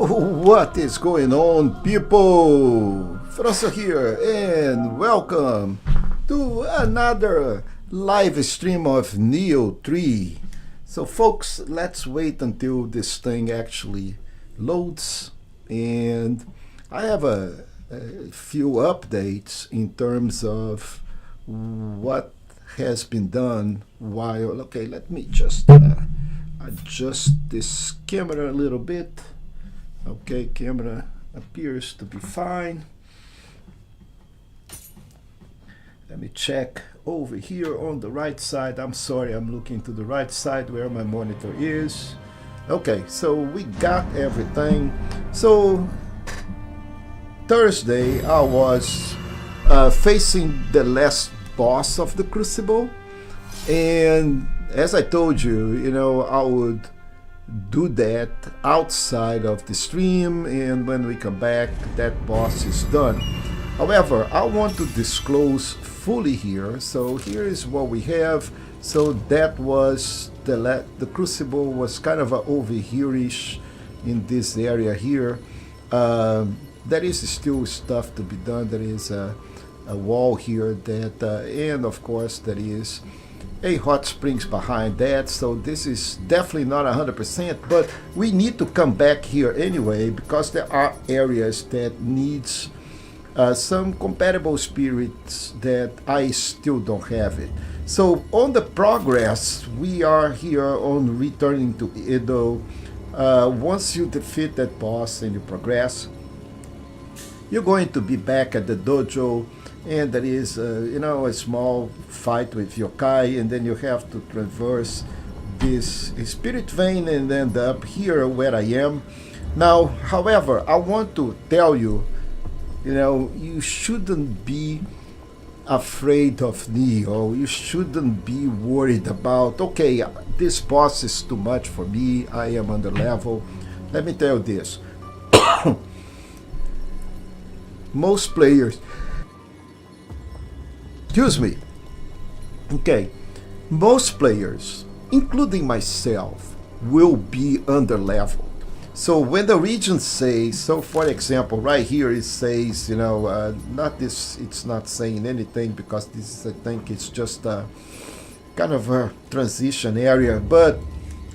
What is going on, people? Feroncio here, and welcome to another live stream of Nioh 3. So, folks, let's wait until this thing actually loads. And I have a few updates in terms of what has been done while. Okay, let me just adjust this camera a little bit. Okay, camera appears to be fine. Let me check over here on the right side. I'm sorry, I'm looking to the right side where my monitor is. Okay, so we got everything. So Thursday I was facing the last boss of the Crucible, and as I told you, I would do that outside of the stream, and when we come back that boss is done. However, I want to disclose fully here, so here is what we have. So that was the Crucible was kind of over here-ish in this area here. There is still stuff to be done. There is a wall here that and of course there is a hot springs behind that, so this is definitely not 100%, but we need to come back here anyway because there are areas that needs some compatible spirits that I still don't have it. So on the progress, we are here on returning to Edo. Once you defeat that boss and you progress, you're going to be back at the dojo, and there is a small fight with yokai, and then you have to traverse this spirit vein and end up here where I am now. However, I want to tell you, you shouldn't be afraid of Nioh. You shouldn't be worried about, okay, this boss is too much for me, I am under level. Let me tell you this. Most players, excuse me, okay, most players, including myself, will be under level. So when the region says, so for example, right here it says, not this, it's not saying anything because this is, I think it's just a kind of a transition area, but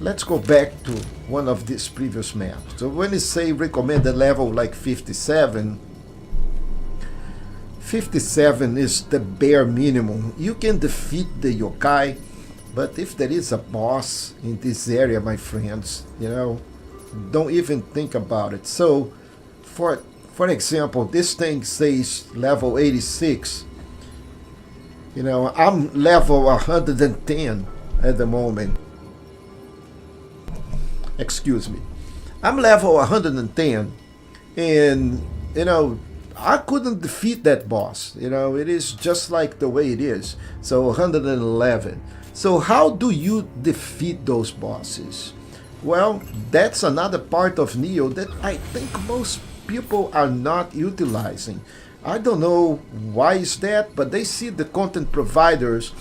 let's go back to one of these previous maps. So when it say recommended level like 57, 57 is the bare minimum. You can defeat the yokai, but if there is a boss in this area, my friends, don't even think about it. So for example, this thing says level 86. I'm level 110 at the moment. Excuse me. I'm level 110, and I couldn't defeat that boss. It is just like the way it is. So 111. So how do you defeat those bosses? Well, that's another part of Nioh that I think most people are not utilizing. I don't know why is that, but they see the content providers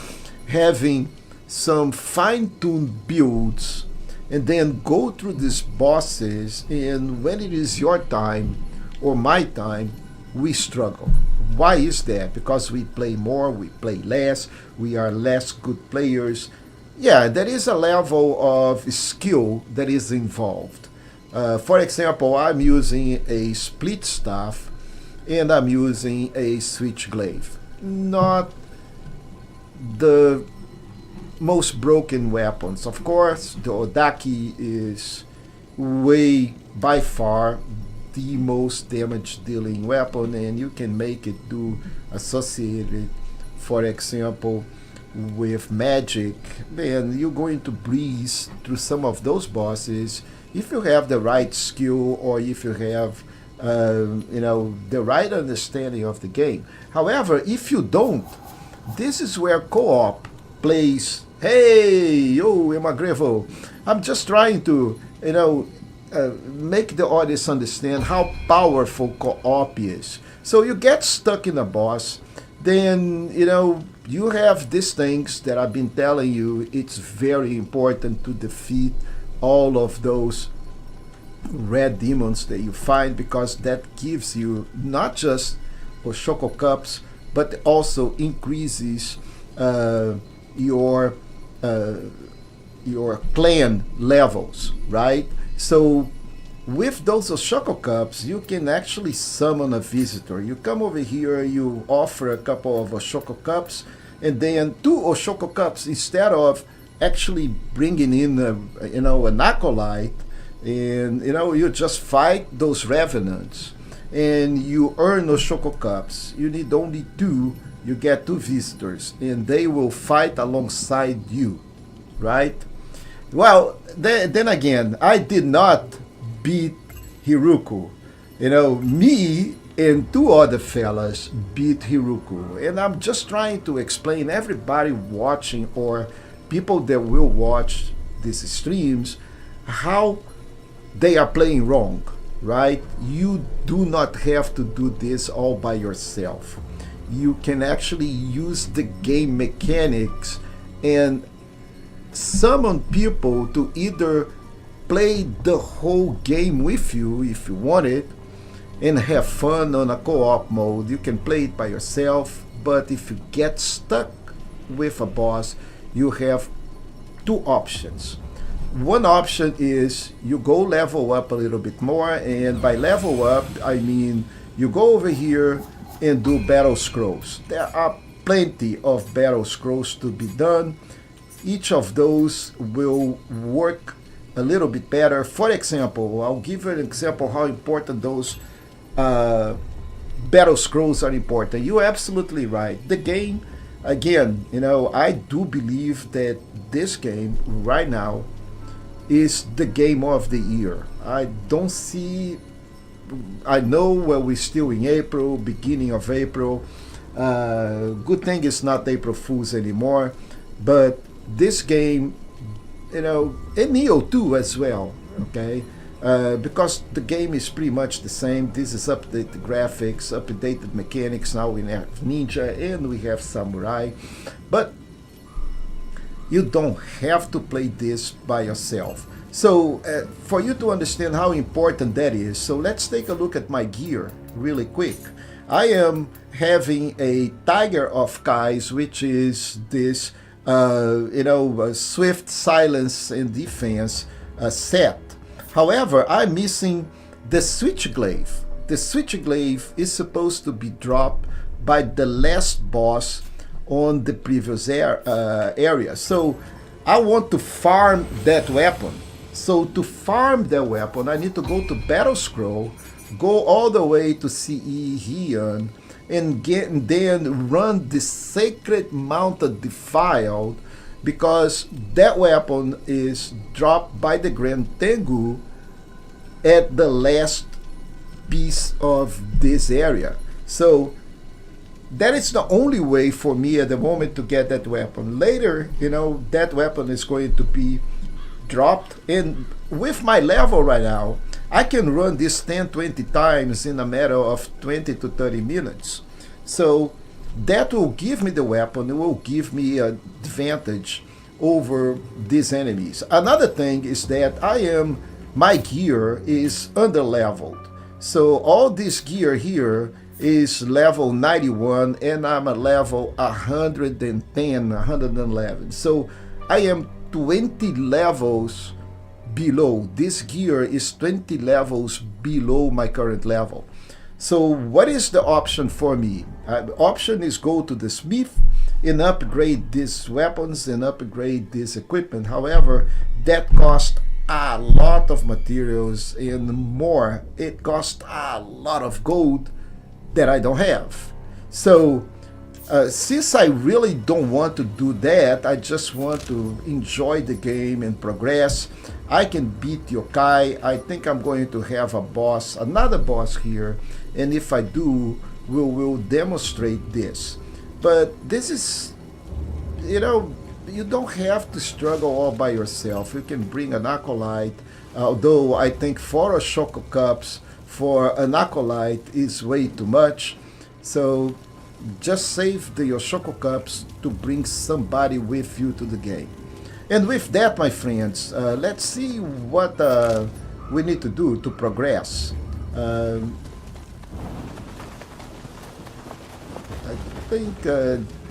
having some fine-tuned builds and then go through these bosses, and when it is your time or my time, we struggle. Why is that? Because we play more, we play less, we are less good players. Yeah, there is a level of skill that is involved. For example, I'm using a split staff and I'm using a switch glaive. Not the most broken weapons. Of course, the Odaki is way by far the most damage dealing weapon, and you can make it do associated, for example, with magic, and you're going to breeze through some of those bosses if you have the right skill or if you have the right understanding of the game. However, if you don't, this is where co-op plays. Hey, yo, Emagrevo, I'm just trying to make the audience understand how powerful co-op is. So you get stuck in a boss, then you have these things that I've been telling you. It's very important to defeat all of those red demons that you find, because that gives you not just Oshoko cups, but also increases your uh, your clan levels, right? So with those Oshoko cups, you can actually summon a visitor. You come over here, you offer a couple of Oshoko cups, and then two Oshoko cups instead of actually bringing in an acolyte, and you just fight those revenants, and you earn Oshoko cups. You need only two. You get two visitors, and they will fight alongside you, right? Well, then again, I did not beat Hiruku. Me and two other fellas beat Hiruku. And I'm just trying to explain everybody watching, or people that will watch these streams, how they are playing wrong, right? You do not have to do this all by yourself. You can actually use the game mechanics and summon people to either play the whole game with you if you want it and have fun on a co-op mode. You can play it by yourself, but if you get stuck with a boss, you have two options. One option is you go level up a little bit more, and by level up I mean you go over here and do battle scrolls. There are plenty of battle scrolls to be done. Each of those will work a little bit better. For example, I'll give you an example how important those battle scrolls are important. You're absolutely right. The game, again, I do believe that this game right now is the game of the year. I don't see. I know we're still in April, beginning of April. Good thing it's not April Fools anymore, but this game, and Nioh 2 as well, okay? Because the game is pretty much the same. This is updated graphics, updated mechanics. Now we have ninja and we have samurai, but you don't have to play this by yourself. So for you to understand how important that is, so let's take a look at my gear really quick. I am having a Tiger of Kais, which is this swift silence and defense set. However, I'm missing the switch glaive. The switch glaive is supposed to be dropped by the last boss on the previous area. So I want to farm that weapon. So to farm that weapon, I need to go to Battle Scroll, go all the way to CE Heian, and then run the Sacred Mountain Defiled, because that weapon is dropped by the Grand Tengu at the last piece of this area. So that is the only way for me at the moment to get that weapon. Later, that weapon is going to be dropped, and with my level right now, I can run this 10-20 times in a matter of 20 to 30 minutes. So that will give me the weapon. It will give me an advantage over these enemies. Another thing is that my gear is under leveled. So all this gear here is level 91, and I'm at level 110, 111. So I am 20 levels below. This gear is 20 levels below my current level. So what is the option for me? The option is go to the smith and upgrade these weapons and upgrade this equipment. However, that costs a lot of materials and more. It costs a lot of gold that I don't have. So since I really don't want to do that, I just want to enjoy the game and progress. I can beat yokai. I think I'm going to have another boss here, and if I do, we'll demonstrate this. But this is, you don't have to struggle all by yourself. You can bring an acolyte, although I think 4 Shoko cups for an acolyte is way too much. So just save the Yoshoko cups to bring somebody with you to the game. And with that, my friends, let's see what we need to do to progress. I think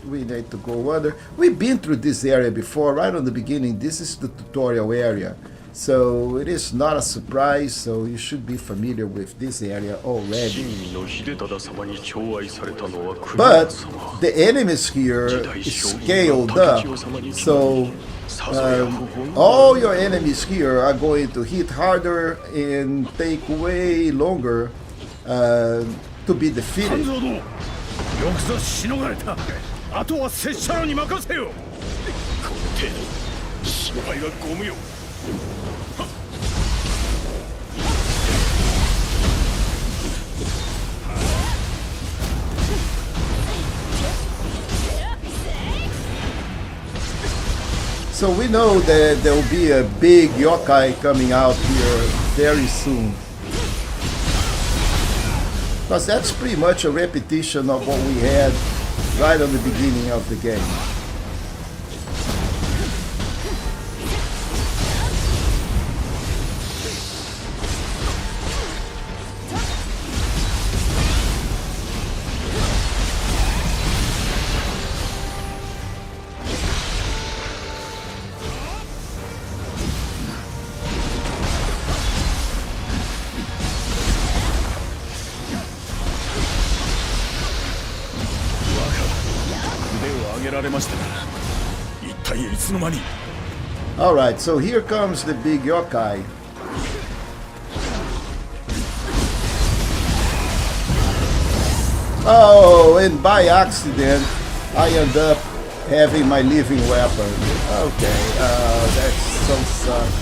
we need to go under. We've been through this area before, right on the beginning. This is the tutorial area. So it is not a surprise, so you should be familiar with this area already. But the enemies here is scaled up, so all your enemies here are going to hit harder and take way longer to be defeated. So we know that there will be a big yokai coming out here very soon. Because that's pretty much a repetition of what we had right on the beginning of the game. Alright, so here comes the big yokai. Oh, and by accident, I end up having my living weapon. Okay, that's so sucks.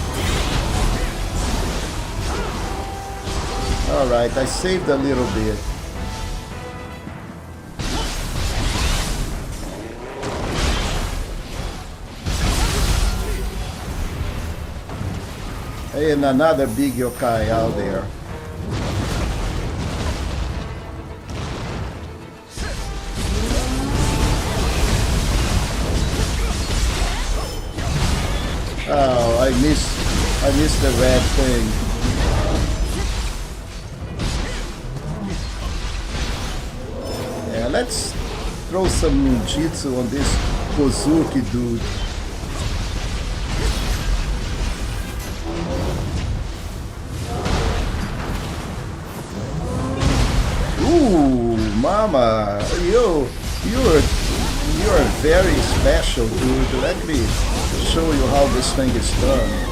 Alright, I saved a little bit. And another big yokai out there. Oh, I missed the red thing. Yeah, let's throw some ninjutsu on this Kozuki dude. Ooh, mama, you're very special, dude. Let me show you how this thing is done.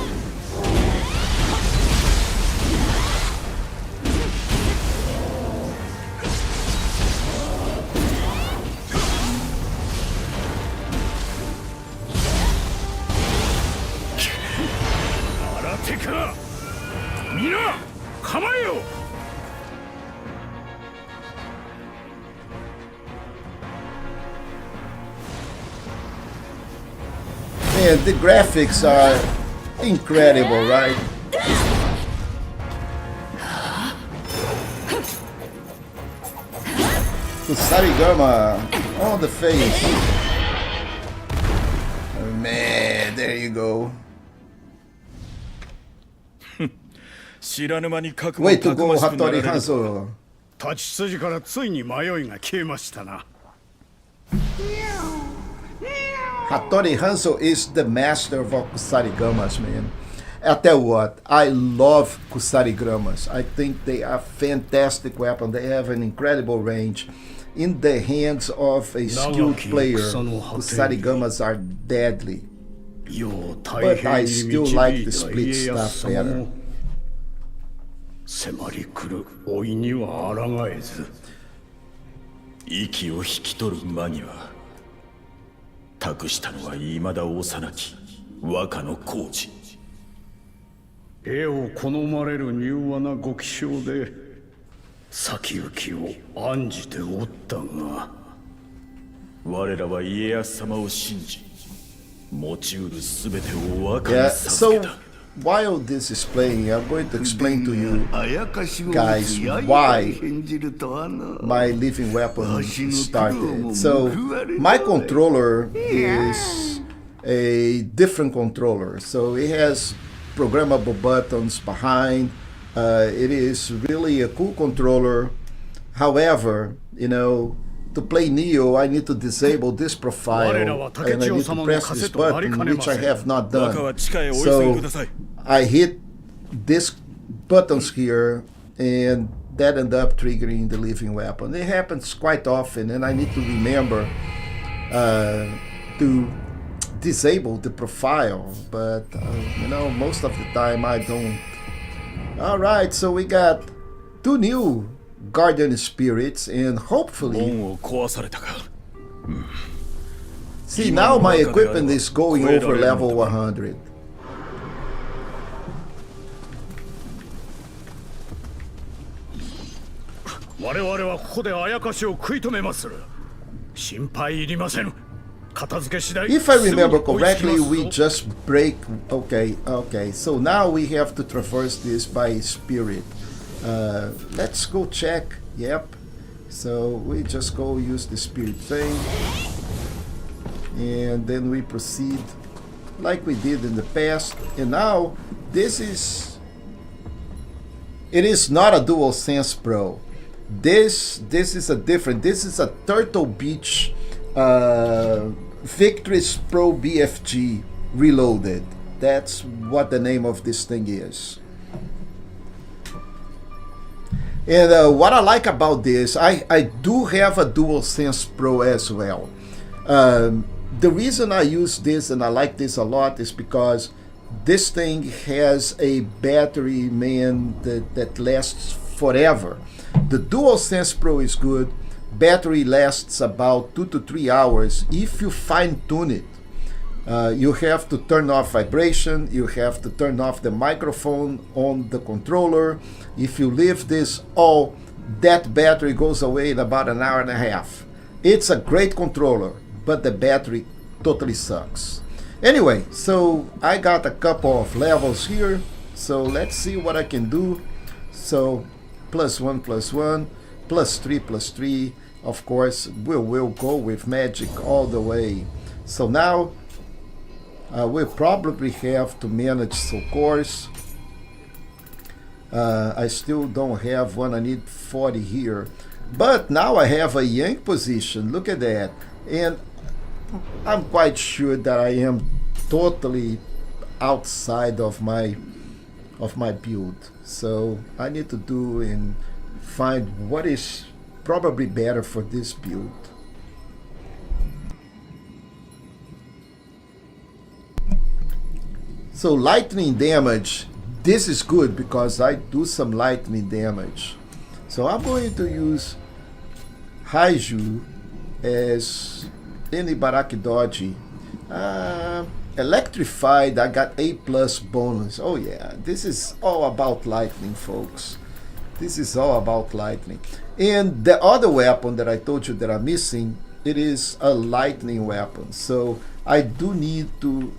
Man, the graphics are incredible, right? Kusarigama on the face. Oh, man, there you go. Way to go, Hattori Hanzo. 立ち筋からついに迷いが消えましたな。Hattori Hanzo is the master of all Kusarigamas, man. I tell you what, I love Kusarigamas. I think they are fantastic weapons. They have an incredible range. In the hands of a skilled player, Kusarigamas are deadly. But I still like the split stuff better. 迫り来る老いには抗えず息を引き取る間際託したのは未だ幼き若の工事絵を好まれる柔和なご気性で先行きを案じておったが我らは家康様を信じ持ちうるすべてを若に授けた While this is playing, I'm going to explain to you guys why my living weapon started. So, my controller is a different controller. So, it has programmable buttons behind. It is really a cool controller. However, you know, to play Nioh, I need to disable this profile and I need to press this button, which I have not done. So I hit this buttons here, and that ended up triggering the living weapon. It happens quite often, and I need to remember to disable the profile, but you know, most of the time I don't. All right, so we got 2 new guardian spirits, and hopefully, see, now my equipment is going over level 100. If I remember correctly, we just break. Okay. So now we have to traverse this by spirit. Let's go check. Yep. So we just go use the spirit thing, and then we proceed like we did in the past. And now this is. It is not a DualSense Pro. This is a different. This is a Turtle Beach. Victrix Pro BFG Reloaded. That's what the name of this thing is. And what I like about this, I do have a DualSense Pro as well. The reason I use this and I like this a lot is because this thing has a battery, man, that lasts forever. The DualSense Pro is good. Battery lasts about 2 to 3 hours if you fine tune it. You have to turn off vibration, you have to turn off the microphone on the controller. If you leave this all, that battery goes away in about an hour and a half. It's a great controller, but the battery totally sucks. Anyway, so I got a couple of levels here, so let's see what I can do. So +1 +1 +3 +3. Of course, we will go with magic all the way. So now we'll probably have to manage Sokors. I still don't have one. I need 40 here. But now I have a yank position. Look at that. And I'm quite sure that I am totally outside of my build. So I need to do and find what is probably better for this build. So lightning damage, this is good because I do some lightning damage. So I'm going to use Haiju as any Barakidoji. Electrified, I got A+ bonus. Oh yeah, this is all about lightning, folks. This is all about lightning. And the other weapon that I told you that I'm missing, it is a lightning weapon. So I do need to,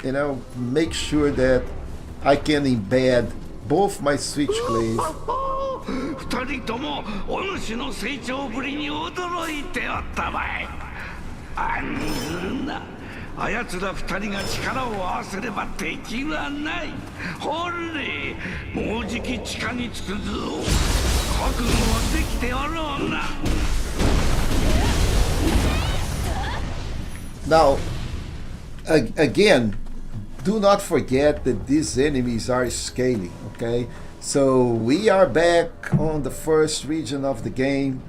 you know, make sure that I can embed both my switchblade. 二人ともお主の成長ぶりに驚いておったわい。案にするな。あやつら二人が力を合わせれば敵はない。ほれ、もうじき地下に着くぞ。覚悟はできておろうな。Now, again, do not forget that these enemies are scaling, okay? So we are back on the first region of the game,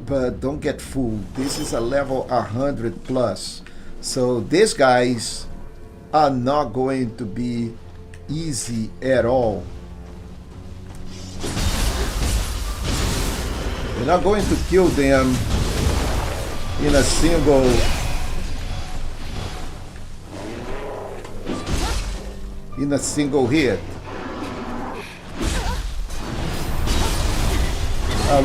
but don't get fooled. This is a level 100 plus. So these guys are not going to be easy at all. You're not going to kill them in a single hit.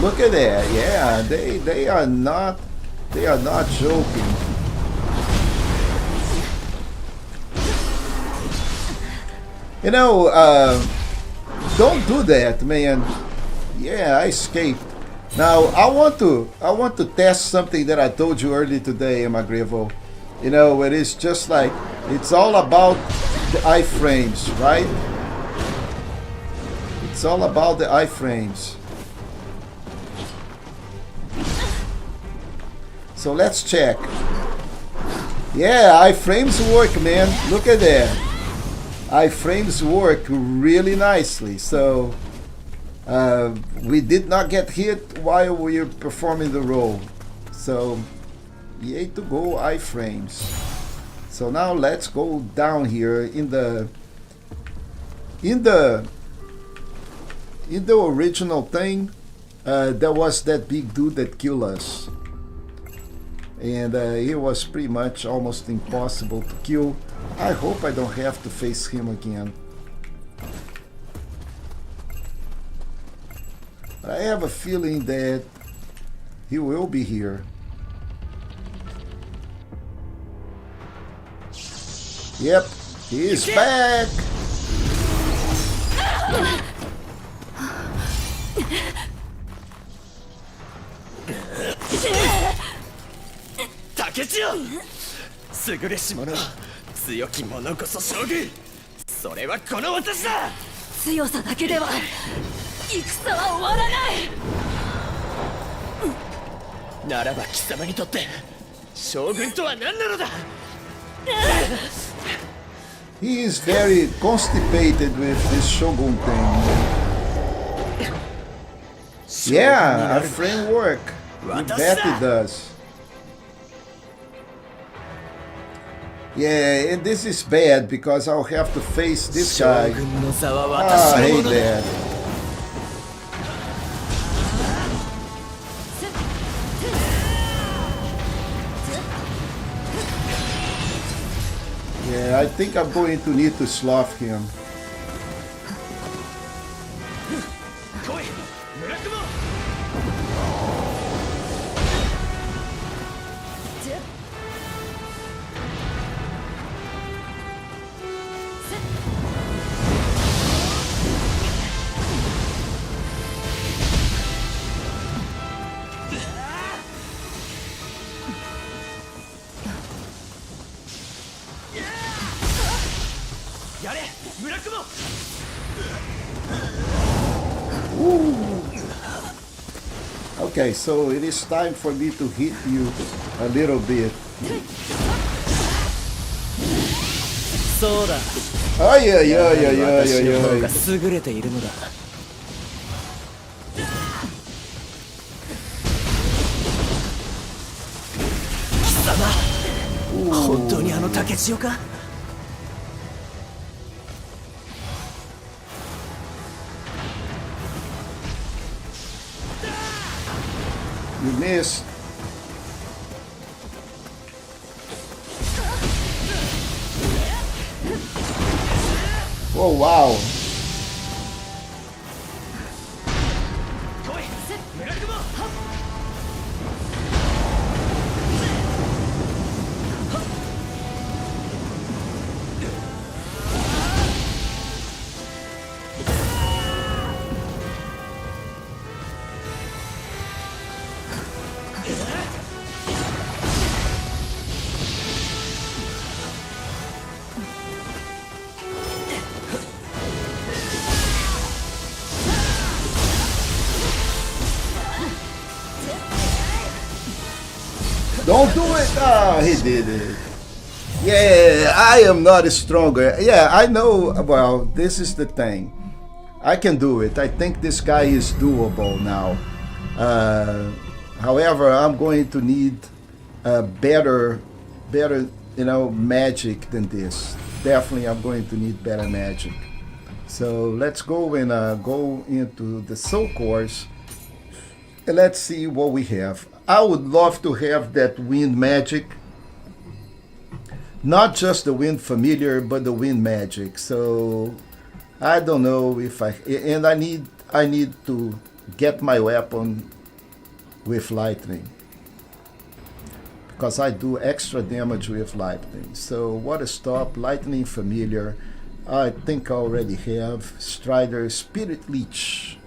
Look at that. Yeah, they are not joking. You know, don't do that, man. Yeah, I escaped. Now I want to test something that I told you earlier today, Magrivo. You know, it is just like it's all about the iframes, right? It's all about the iframes. So let's check. Yeah, iframes work, man. Look at that. Iframes work really nicely. So we did not get hit while we were performing the role. So yay to go, iframes. So now let's go down here in the original thing. There was that big dude that killed us. And it was pretty much almost impossible to kill. I hope I don't have to face him again. But I have a feeling that he will be here. Yep, he is back! He is very constipated with this Shogun thing. Yeah, our framework. You bet it does. Yeah, and this is bad because I'll have to face this guy. Ah, I hate that. Yeah, I think I'm going to need to slough him. Okay, so it is time for me to hit you a little bit. Oh yeah, yeah, yeah, yeah, yeah, yeah. You missed. Oh wow. Don't do it! Ah, he did it. Yeah, I am not stronger. Yeah, I know. Well, this is the thing. I can do it. I think this guy is doable now. However, I'm going to need better, magic than this. Definitely, I'm going to need better magic. So let's go and go into the Soul Course. And let's see what we have. I would love to have that wind magic. Not just the wind familiar, but the wind magic. So I don't know if I need to get my weapon with lightning. Because I do extra damage with lightning. So what a stop, lightning familiar. I think I already have Strider, Spirit Leech.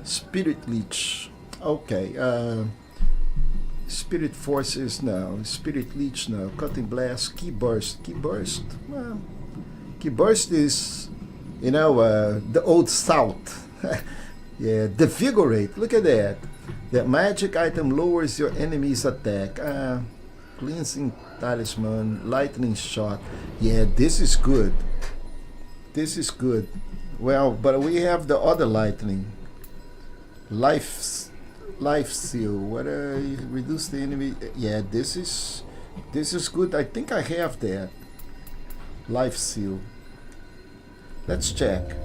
Spirit Leech. Okay, Spirit Forces now, Spirit Leech now, Cutting Blast, Key Burst. Key Burst, well, Key Burst is, the Old South. Yeah, Devigorate. Look at that. That magic item lowers your enemy's attack. Cleansing Talisman, Lightning Shot. Yeah, this is good. This is good. Well, but we have the other lightning. Life Seal. What reduce the enemy? Yeah, this is good. I think I have that. Life Seal. Let's check.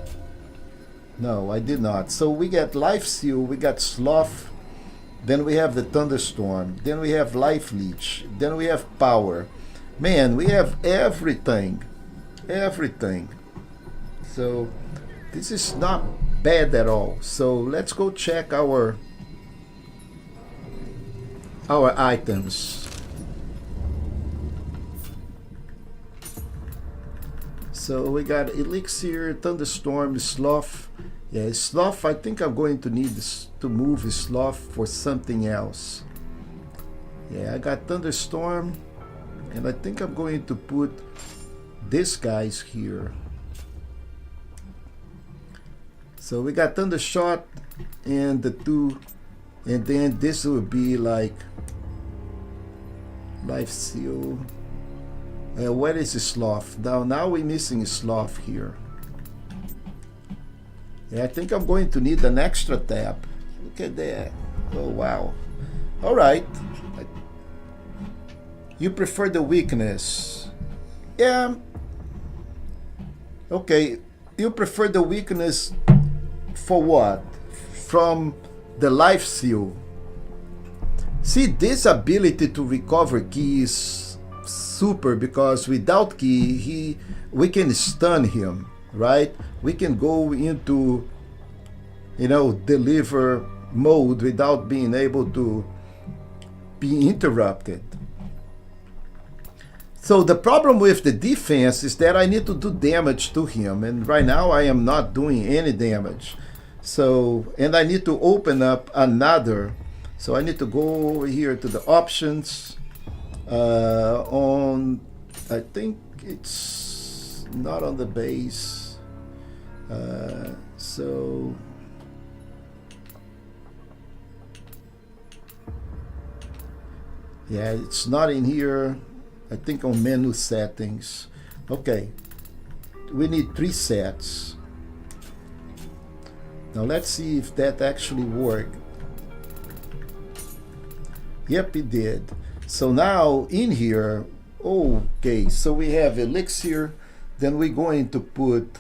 No, I did not. So we got Life Seal, we got Sloth, then we have the Thunderstorm, then we have Life Leech, then we have Power. Man, we have everything. Everything. So this is not bad at all. So let's go check our items. So we got Elixir, Thunderstorm, Sloth. Yeah, Sloth, I think I'm going to need this, to move Sloth for something else. Yeah, I got Thunderstorm, and I think I'm going to put these guys here. So we got Thundershot and the two, and then this will be like Life Seal. Where is the Sloth? Now we're missing a Sloth here. Yeah, I think I'm going to need an extra tap. Look at that. Oh, wow. All right. You prefer the weakness. Yeah. Okay. You prefer the weakness for what? From the Life Seal. See, this ability to recover keys super, because without key we can stun him, right? We can go into, you know, deliver mode without being able to be interrupted. So the problem with the defense is that I need to do damage to him, and right now I am not doing any damage. So, and I need to open up another, so I need to go over here to the options. On, I think it's not on the base, so yeah, it's not in here. I think on menu settings. Okay, we need 3 sets. Now let's see if that actually worked. Yep, it did. So now in here, okay, so we have Elixir, then we're going to put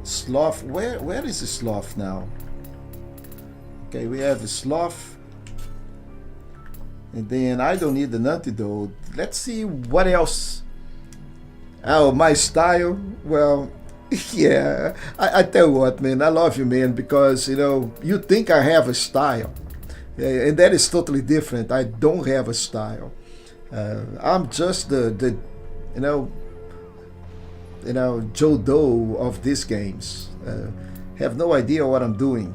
Sloth. Where is the Sloth now? Okay, we have the Sloth, and then I don't need an antidote. Let's see what else. Oh, my style. Well, yeah, I tell you what, man, I love you, man, because, you know, you think I have a style. And that is totally different. I don't have a style. I'm just the Joe Doe of these games. Have no idea what I'm doing.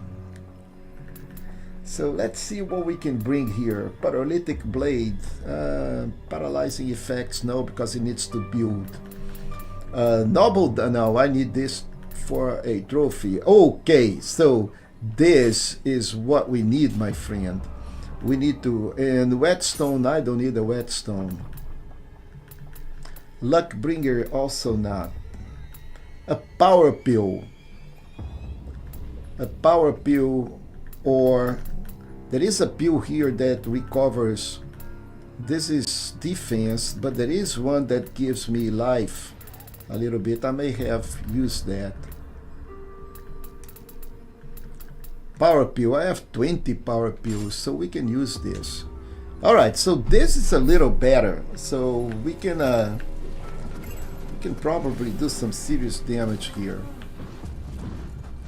So let's see what we can bring here. Paralytic Blade. Paralyzing effects, no, because it needs to build. Noble, no, I need this for a trophy. Okay, so this is what we need, my friend. We need to, and Whetstone, I don't need a Whetstone. Luckbringer, also not. A Power Pill. A Power Pill, or there is a pill here that recovers. This is defense, but there is one that gives me life a little bit. I may have used that. Power Pill, I have 20 Power Pills, so we can use this. Alright, so this is a little better, so we can probably do some serious damage here.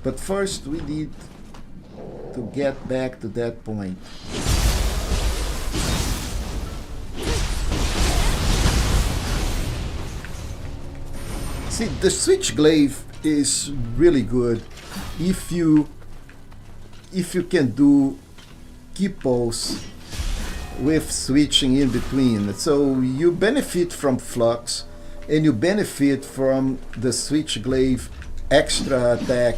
But first we need to get back to that point. See, the switch glaive is really good if you can do key pulse with switching in between. So you benefit from flux and you benefit from the switch glaive extra attack.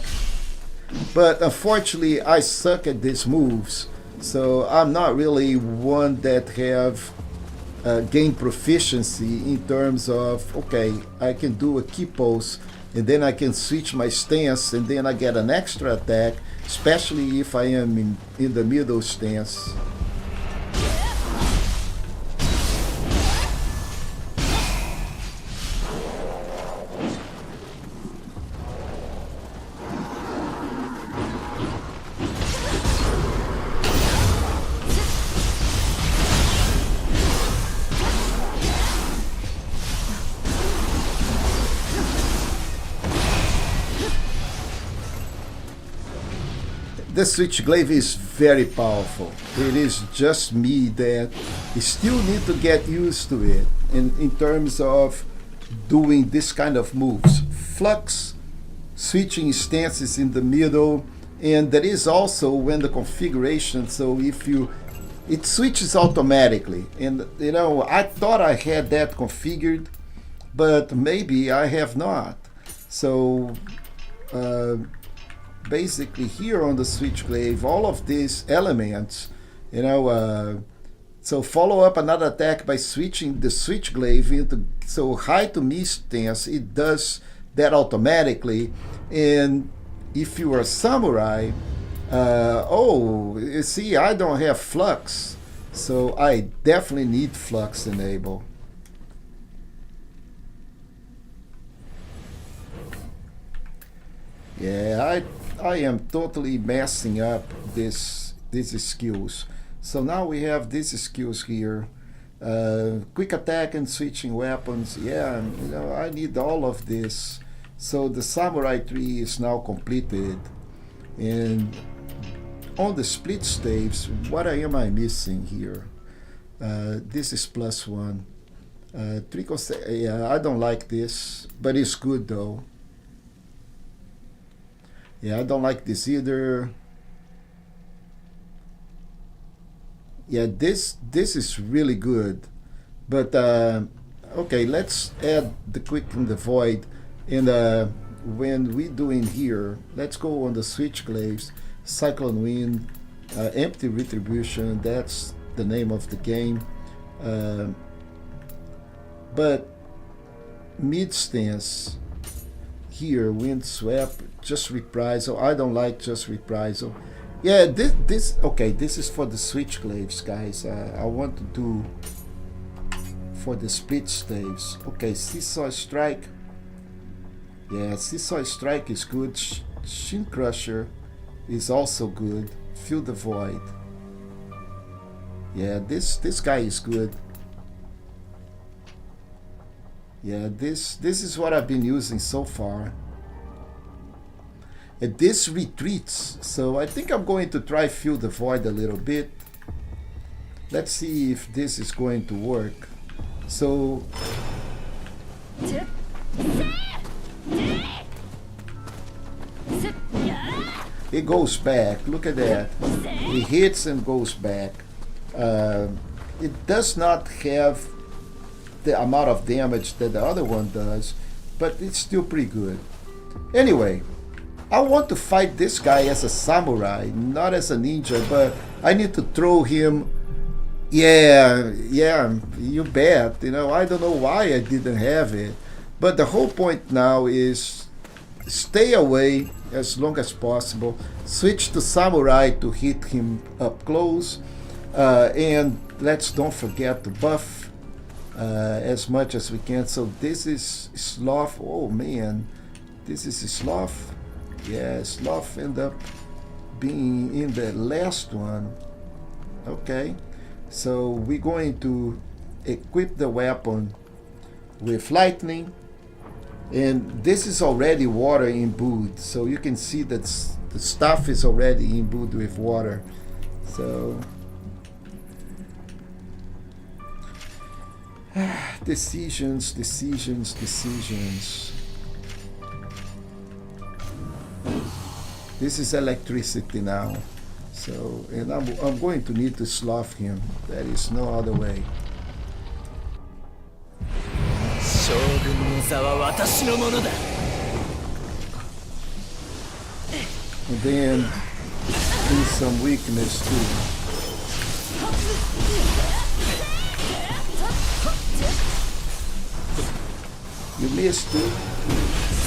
But unfortunately, I suck at these moves, so I'm not really one that have gained proficiency in terms of, okay, I can do a key pose and then I can switch my stance and then I get an extra attack, especially if I am in the middle stance. The switch glaive is very powerful. It is just me that still need to get used to it in terms of doing this kind of moves. Flux, switching stances in the middle, and that is also when the configuration, so if you, it switches automatically. And you know, I thought I had that configured, but maybe I have not. So basically here on the switch glaive, all of these elements, you know, so follow up another attack by switching the switch glaive into, so high to miss stance, it does that automatically. And if you are a samurai, oh, you see, I don't have flux, so I definitely need flux enable. Yeah, I am totally messing up these skills. So now we have these skills here. Quick attack and switching weapons. Yeah, you know, I need all of this. So the samurai tree is now completed. And on the split staves, what am I missing here? This is +1. Yeah, I don't like this, but it's good though. Yeah, I don't like this either. Yeah, this is really good. But okay, let's add the quick and the void. And when we do in here, let's go on the switch glaives, cyclone wind, empty retribution. That's the name of the game. But mid stance here, wind swept, just reprisal. I don't like just reprisal. Yeah, this okay, this is for the switch glaives, guys. I want to do for the split staves. Okay, seesaw strike. Yeah, seesaw strike is good. Shin crusher is also good. Fill the void. Yeah, this guy is good. Yeah, this is what I've been using so far. And this retreats, so I think I'm going to try fill the void a little bit. Let's see if this is going to work. So it goes back. Look at that. It hits and goes back. It does not have the amount of damage that the other one does, but it's still pretty good. Anyway, I want to fight this guy as a samurai, not as a ninja, but I need to throw him. Yeah, you bet. You know, I don't know why I didn't have it, but the whole point now is stay away as long as possible, switch to samurai to hit him up close, and let's don't forget to buff as much as we can. So this is sloth. Oh man, this is sloth. Yeah, sloth end up being in the last one. Okay, so we're going to equip the weapon with lightning, and this is already water imbued, so you can see that the stuff is already imbued with water. So decisions. This is electricity now. So, and I'm going to need to slough him. There is no other way. And then do some weakness too. You missed too.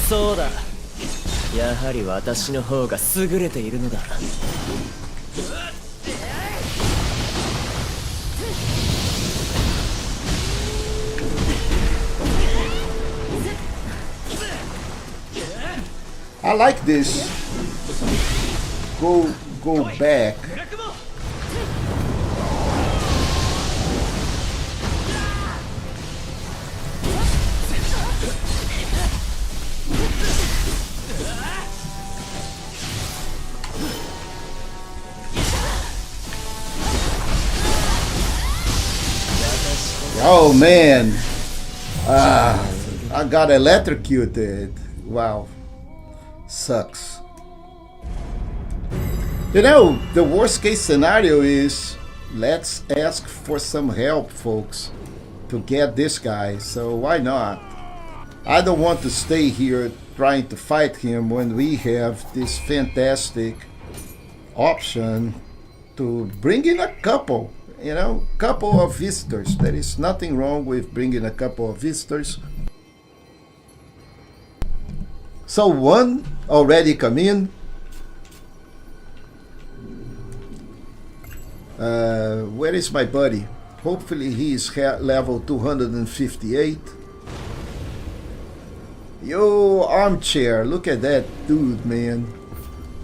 そうだ。やはり私の方が優れているのだ。I like this. Go back. Oh man, I got electrocuted. Wow, sucks. You know, the worst case scenario is let's ask for some help, folks, to get this guy. So why not? I don't want to stay here trying to fight him when we have this fantastic option to bring in a couple. You know, couple of visitors. There is nothing wrong with bringing a couple of visitors. So one already come in. Where is my buddy? Hopefully he is level 258. Yo, armchair. Look at that dude, man.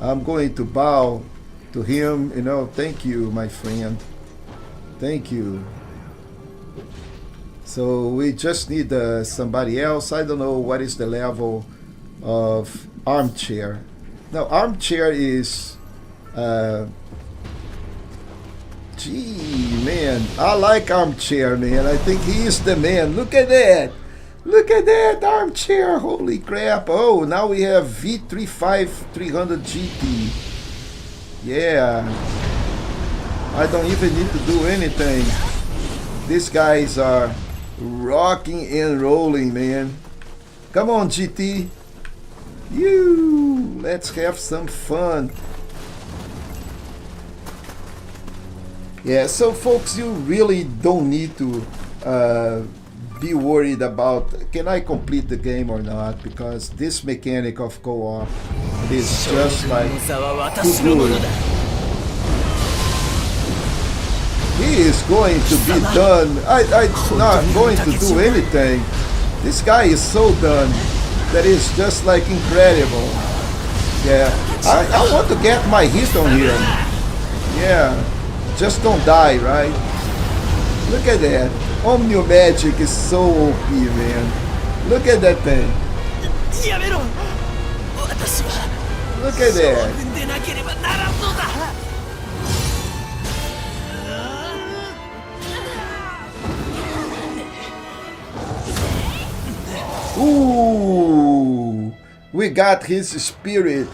I'm going to bow to him. You know, thank you, my friend. Thank you. So we just need somebody else. I don't know what is the level of armchair. Now armchair is gee, man, I like armchair, man. I think he is the man. Look at that. Look at that armchair. Holy crap. Oh, now we have V35 300 GT. Yeah. I don't even need to do anything. These guys are rocking and rolling, man. Come on, GT. You. Let's have some fun. Yeah, so folks, you really don't need to be worried about can I complete the game or not, because this mechanic of co-op is just like too good. He is going to be done. I'm not going to do anything. This guy is so done that is just like incredible. Yeah, I want to get my hit on him. Yeah, just don't die, right? Look at that. Omnio Magic is so OP, man. Look at that thing. Look at that. Ooh, we got his spirit.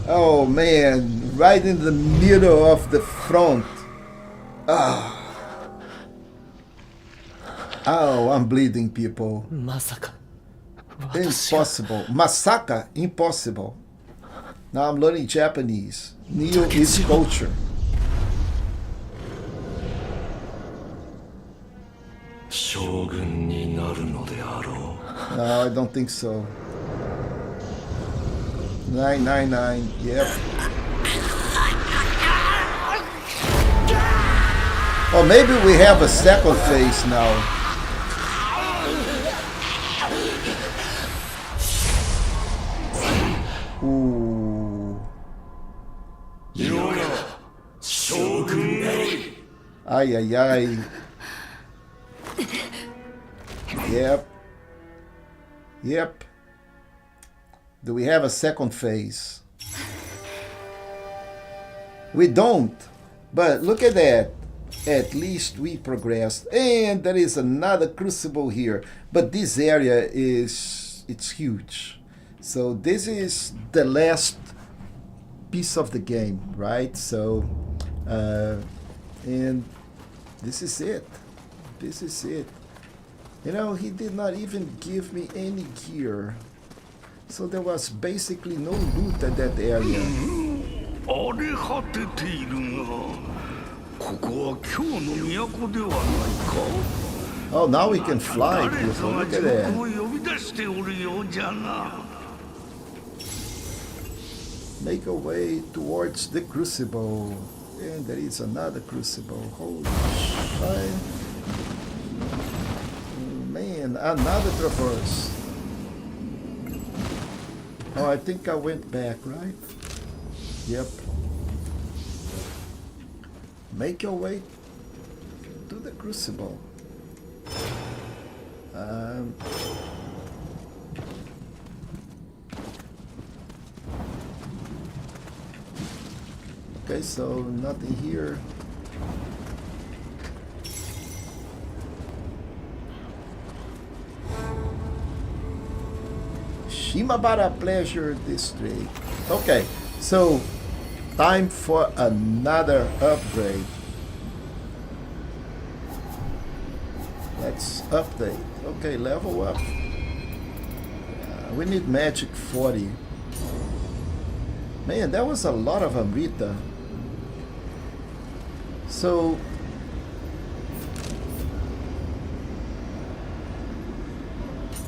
Oh man, right in the middle of the front. Ah. Oh, I'm bleeding, people. Impossible. Masaka, impossible. Now I'm learning Japanese. Nioh is culture. No, I don't think so. 999, yep. Oh, maybe we have a second phase now. Ooh. Ay, ay, ay. Yep. Yep. Do we have a second phase? We don't. But look at that. At least we progressed. And there is another crucible here. But this area it's huge. So this is the last piece of the game, right? So, and this is it. This is it. You know, he did not even give me any gear. So there was basically no loot at that area. 荒れ果てているが、ここは今日の都ではないか。 Oh, now we can fly, 誰 people. かが Look 地 at 獄を that. 呼び出しておるようじゃな。 Make a way towards the crucible. And there is another crucible. Holy shit. Man, another traverse. Oh, I think I went back, right? Yep. Make your way to the crucible. Okay, so nothing here. Shimabara Pleasure District. Okay, so time for another upgrade. Let's update. Okay, level up. We need magic 40. Man, that was a lot of Amrita. So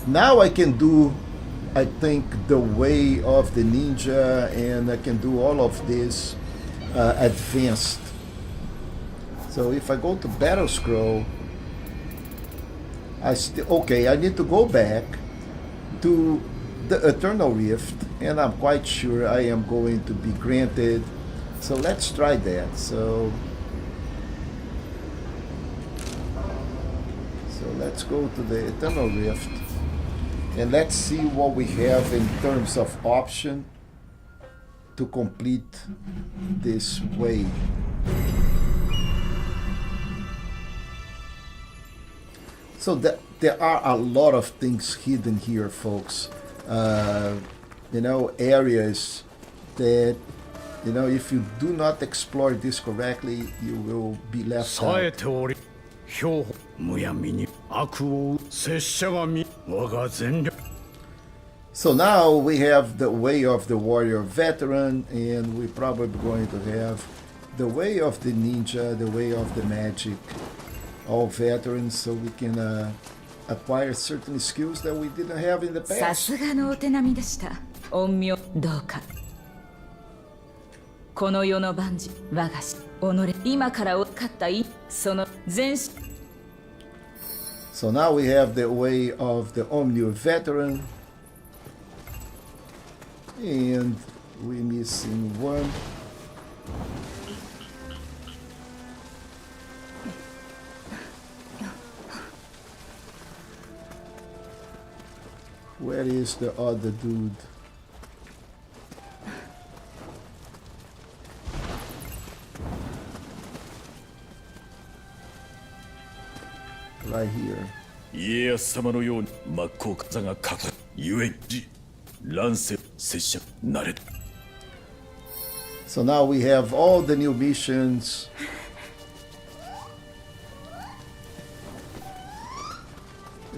now I can do, I think, the way of the ninja, and I can do all of this advanced. So if I go to Battle Scroll, I need to go back to the Eternal Rift, and I'm quite sure I am going to be granted. So let's try that. So let's go to the Eternal Rift, and let's see what we have in terms of option to complete this way. So there are a lot of things hidden here, folks. Areas that, if you do not explore this correctly, you will be left out. 冴えており、標本むやみに悪を拙者が見、我が全力。 So now we have the way of the warrior veteran, and we're probably going to have the way of the ninja, the way of the magic, all veterans, so we can acquire certain skills that we didn't have in the さ past. すがのお手並みでした。陰陽どうか。この世の万事、我が師、己、今からを勝ったい、その全身。 So now we have the way of the Omnium veteran, and we're missing one. Where is the other dude? Right here. 家康様のように真っ向風がかかるゆえに乱世拙者なれ。 So now we have all the new missions.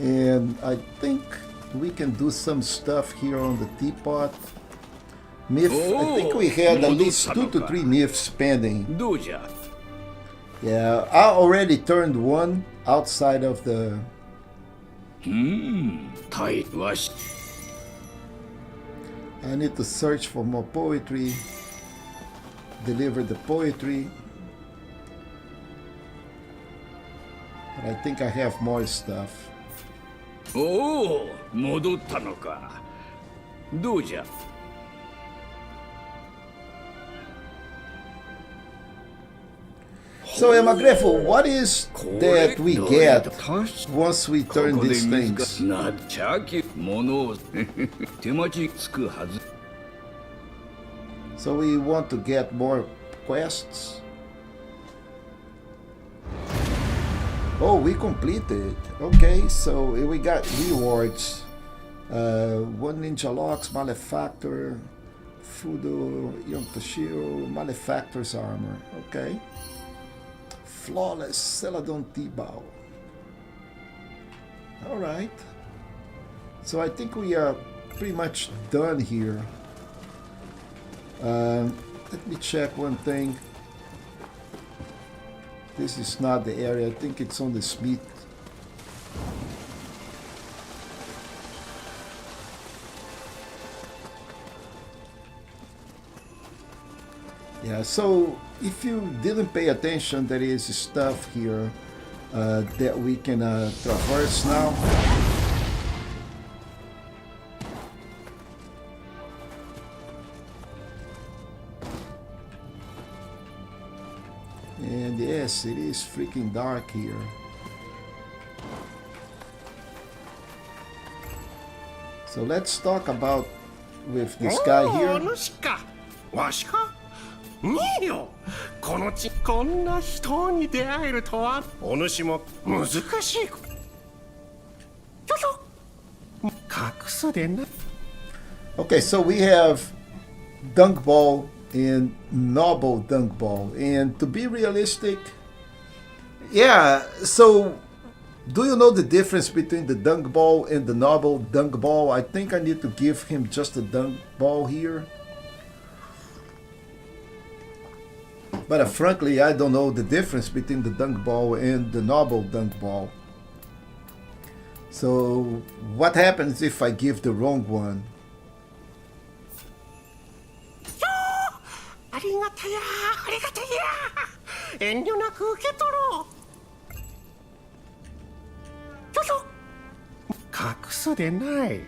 And I think we can do some stuff here on the teapot. Myth, I think we had at least 2 to 3 myths pending. どうじゃ。 Yeah, I already turned one outside of the... 対わし。 I need to search for more poetry, deliver the poetry. But I think I have more stuff. おお、戻ったのか。どうじゃ。 So, Emagrefo, what is that we get once we turn these things? なっちゃきものを手待ちつくはず。 So we want to get more quests. Oh, we completed. Okay, so we got rewards. One Ninja Locks, Malefactor, Fudo, Yontashiro, Malefactor's Armor. Okay. Flawless Celadon T-Bow. Alright. So I think we are pretty much done here. Let me check one thing. This is not the area. I think it's on the smith. Yeah, so if you didn't pay attention, there is stuff here that we can traverse now. And yes, it is freaking dark here. So let's talk about with this guy here. わしかニーヨ、こんな人に出会えるとは。お主も難しい。よいしょ。隠すでな。Okay, so we have dunk ball and noble dunk ball, and to be realistic, yeah. So, do you know the difference between the dunk ball and the noble dunk ball? I think I need to give him just a dunk ball here. But frankly, I don't know the difference between the dunk ball and the noble dunk ball. So, what happens if I give the wrong one? ありがたや、ありがたや。遠慮なく受け取ろう。よいしょ。隠すでない。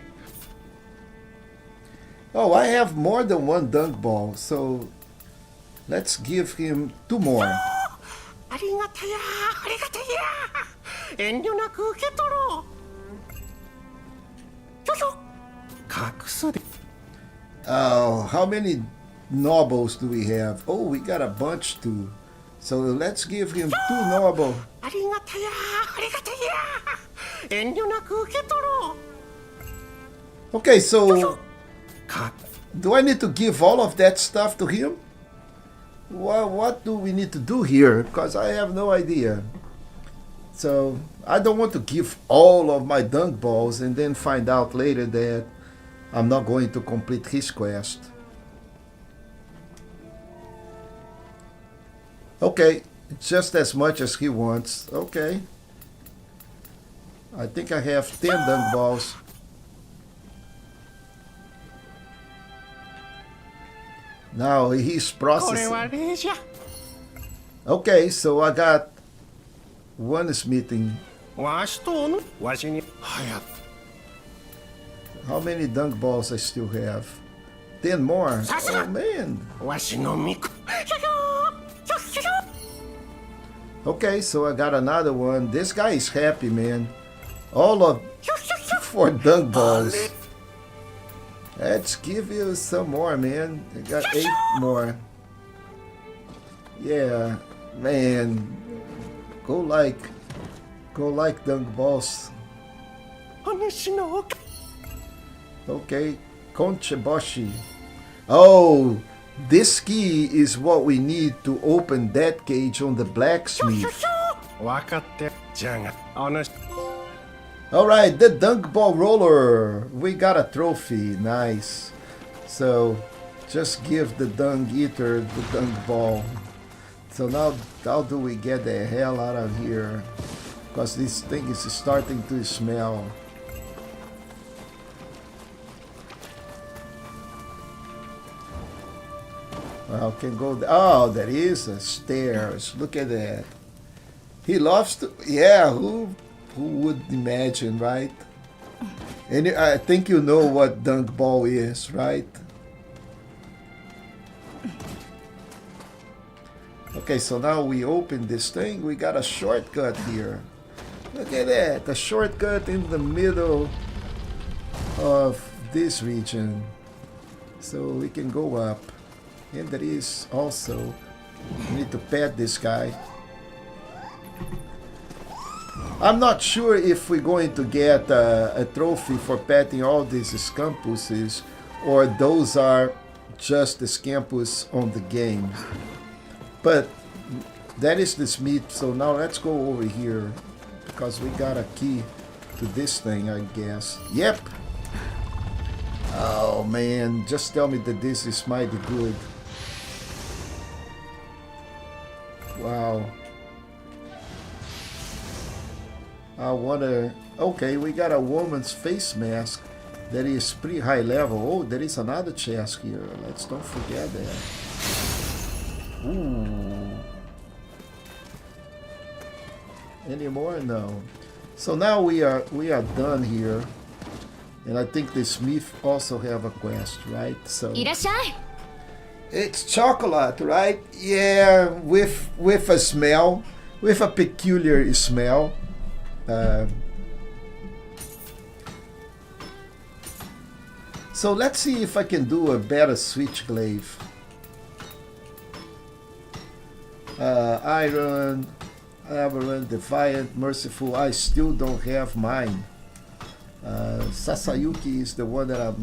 Oh, I have more than one dunk ball, so let's give him 2 more. ありがたや、ありがたや。遠慮なく受け取ろう。よいしょ。隠すで。Oh, how many nobles do we have? Oh, we got a bunch too. So let's give him 2 noble. ありがたや、ありがたや。遠慮なく受け取ろう。 Okay, so do I need to give all of that stuff to him? What do we need to do here? Because I have no idea. So I don't want to give all of my dunk balls and then find out later that I'm not going to complete his quest. Okay, just as much as he wants. Okay. I think I have 10 dunk balls. Now he's これは processing. 礼じゃ。 Okay, so I got one smithing. わしとおぬわしにはや。 How many dunk balls I still have? 10 more. Sasa. Oh man. わしのみく。Okay, so I got another one. This guy is happy, man. All of 4 dunk balls. Let's give you some more, man. I got 8 more. Yeah, man. Go like dunk balls. お主のおか。 Okay, Koncheboshi. Oh, this key is what we need to open that cage on the blacksmith. 分かってじゃがお主。 Alright, the dunk ball roller. We got a trophy. Nice. So, just give the dunk eater the dunk ball. So now, how do we get the hell out of here? Because this thing is starting to smell. Well, can go. Oh, there is a stairs. Look at that. He loves to. Yeah, who would imagine, right? And I think you know what dunk ball is, right? Okay, so now we open this thing. We got a shortcut here. Look at that, a shortcut in the middle of this region. So we can go up. And there is also, we need to pet this guy. I'm not sure if we're going to get a trophy for petting all these scampuses, or those are just the scampus on the game. But that is the smith, so now let's go over here, because we got a key to this thing, I guess. Yep. Oh man, just tell me that this is mighty good. Wow. I wonder. Okay, we got a woman's face mask that is pretty high level. Oh, there is another chest here. Let's don't forget that. Ooh. Any more? No. So now we are done here. And I think the Smith also have a quest, right? So いらっしゃい。 it's chocolate, right? Yeah, with a smell, with a peculiar smell. So let's see if I can do a better switchglaive. Iron, Aberrant, Defiant, Merciful. I still don't have mine. Sasayuki is the one that I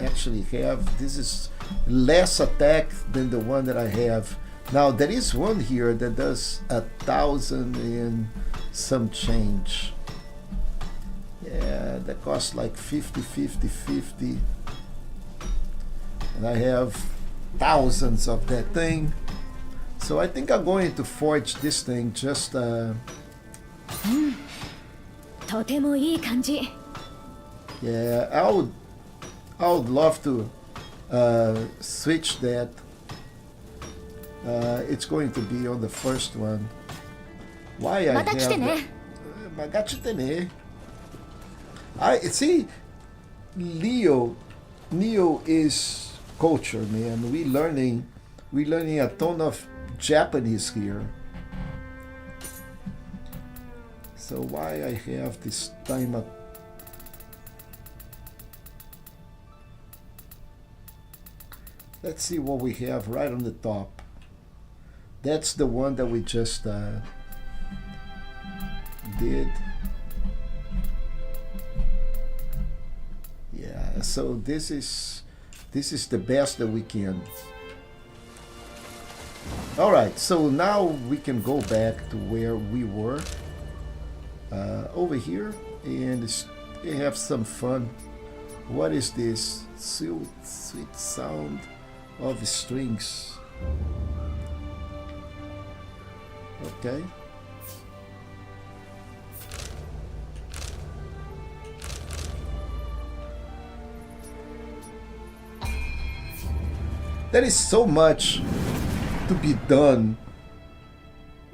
actually have. This is less attack than the one that I have. Now there is one here that does 1,000 and some change. Yeah, that costs like 50, 50, 50. And I have thousands of that thing. So I think I'm going to forge this thing just とてもいい感じ。 yeah, I would love to switch that. It's going to be on the first one. Why I また来て have ね。 Magachite. I see. Nioh is culture, man. We learning a ton of Japanese here. So why I have this time up? Let's see what we have right on the top. That's the one that we just did. Yeah, so this is the best that we can. All right, so now we can go back to where we were over here and have some fun. What is this? Sweet sound of strings. Okay. There is so much to be done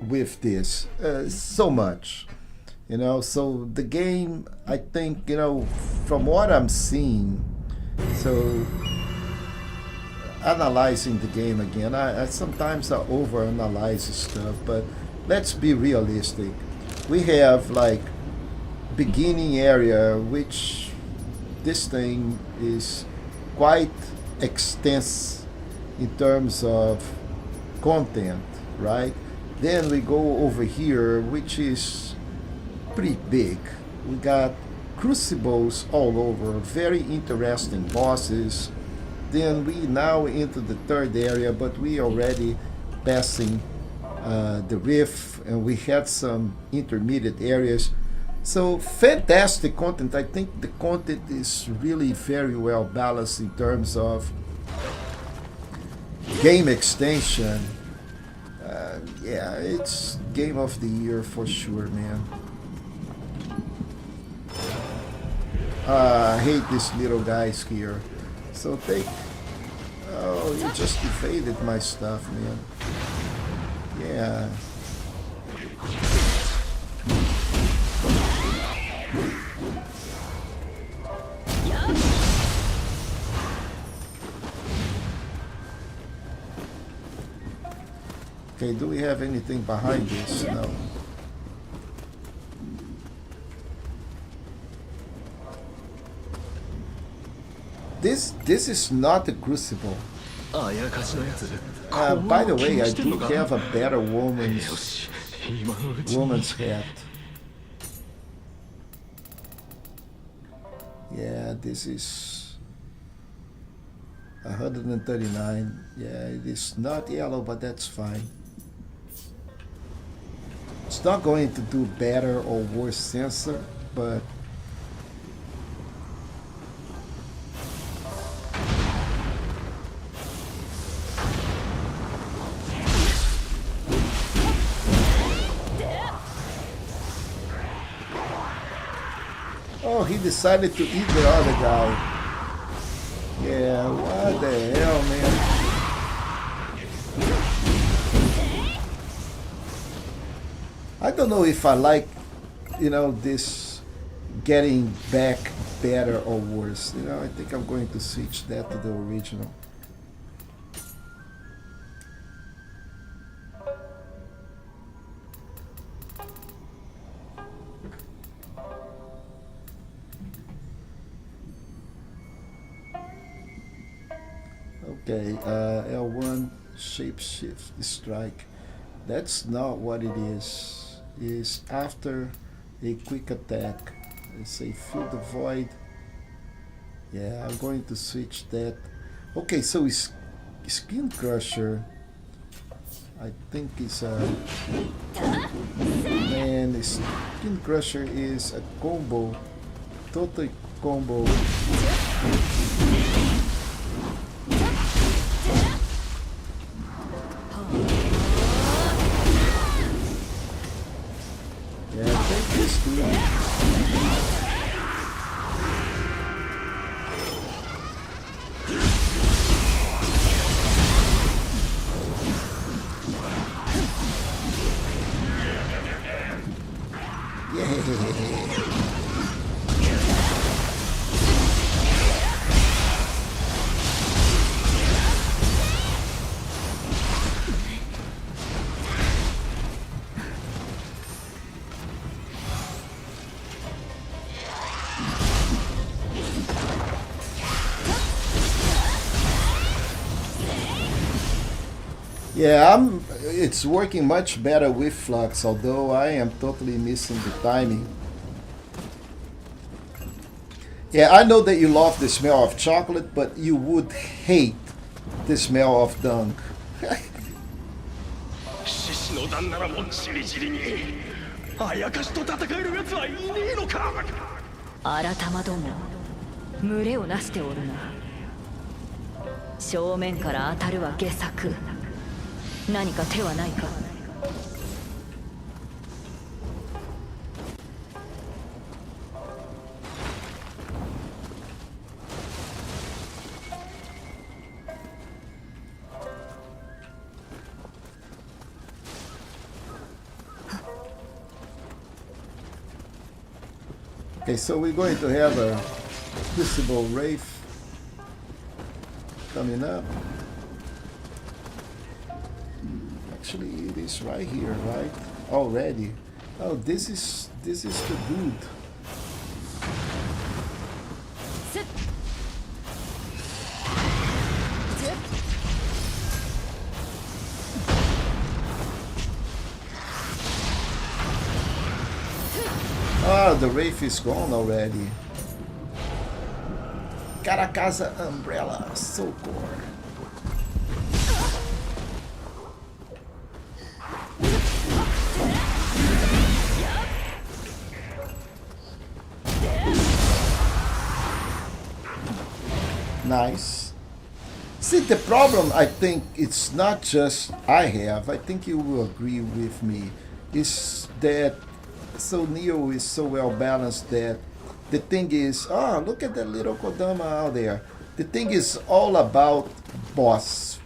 with this. So much. You know, so the game, I think, you know, from what I'm seeing, so analyzing the game again, I sometimes I overanalyze stuff, but let's be realistic. We have like beginning area, which this thing is quite extensive in terms of content, right? Then we go over here, which is pretty big. We got crucibles all over, very interesting bosses. Then we now into the third area, but we already passing the rift, and we had some intermediate areas. So fantastic content. I think the content is really very well balanced in terms of game extension. Yeah, it's game of the year for sure, man. I hate these little guys here. So take... Oh, you just evaded my stuff, man. Yeah. Okay, do we have anything behind this? No. This is not a crucible. By the way, I do have a better woman's hat. Yeah, this is 139. Yeah, it is not yellow, but that's fine. It's not going to do better or worse sensor, but Oh, he decided to eat the other guy. Yeah, what the hell, man? I don't know if I like, this getting back better or worse. I think I'm going to switch that to the original. Okay, L1 shapeshift strike. That's not what it is. It's after a quick attack. Let's say fill the void. Yeah, I'm going to switch that. Okay, so it's Skin Crusher. I think it's a man. Skin Crusher is a combo, total combo. Yeah, take this dude. Yeah, it's working much better with Flux, although I am totally missing the timing. Yeah, I know that you love the smell of chocolate, but you would hate the smell of dung. 獅子の旦那らもちりちりにあやかしと戦える奴はいねえのか。改まども群れをなしておるな。正面から当たるは下策。何か手はないか。Okay, so we're going to have a Crucible Wraith coming up. Actually, it is right here, right? Already. Oh, this is the dude. Ah, the Wraith is gone already. Caracasa Umbrella, Socor. Nice. See, the problem, I think, it's not just I have, I think you will agree with me, is that so Nioh is so well balanced that the thing is, oh, look at that little Kodama out there. The thing is all about boss.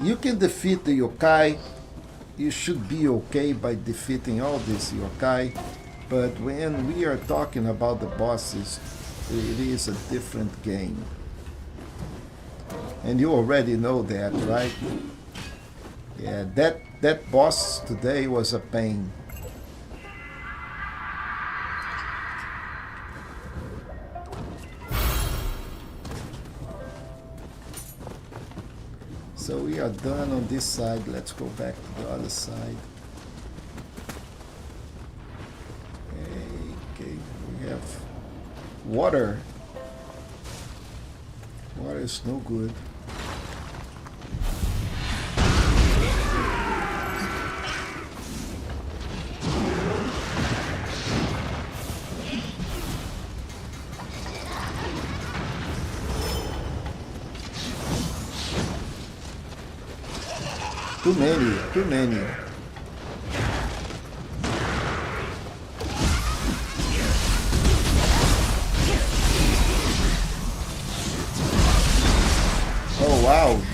You can defeat the yokai, you should be okay by defeating all these yokai, but when we are talking about the bosses, it is a different game. And you already know that, right? Yeah, that boss today was a pain. So we are done on this side. Let's go back to the other side. Okay, we have water. Water is no good. Too many.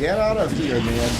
Get out of here, man.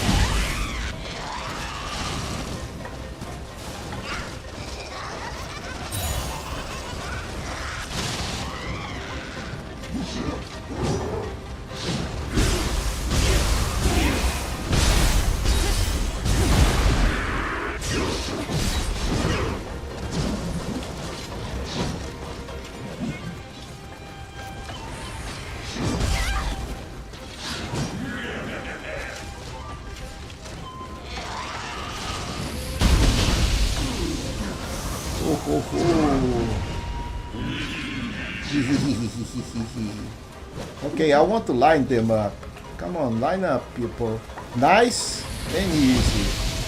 Okay, I want to line them up. Come on, line up, people. Nice and easy.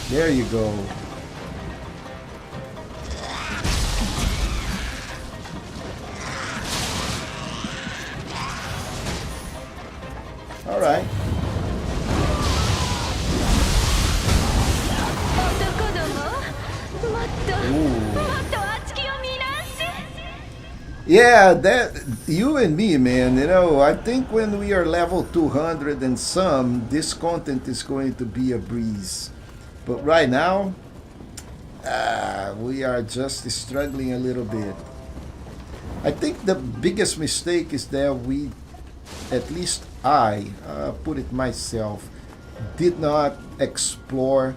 There you go. All right. Yeah, that you and me, man. You know, I think when we are level 200 and some, this content is going to be a breeze. But right now, we are just struggling a little bit. I think the biggest mistake is that we, at least I, put it myself, did not explore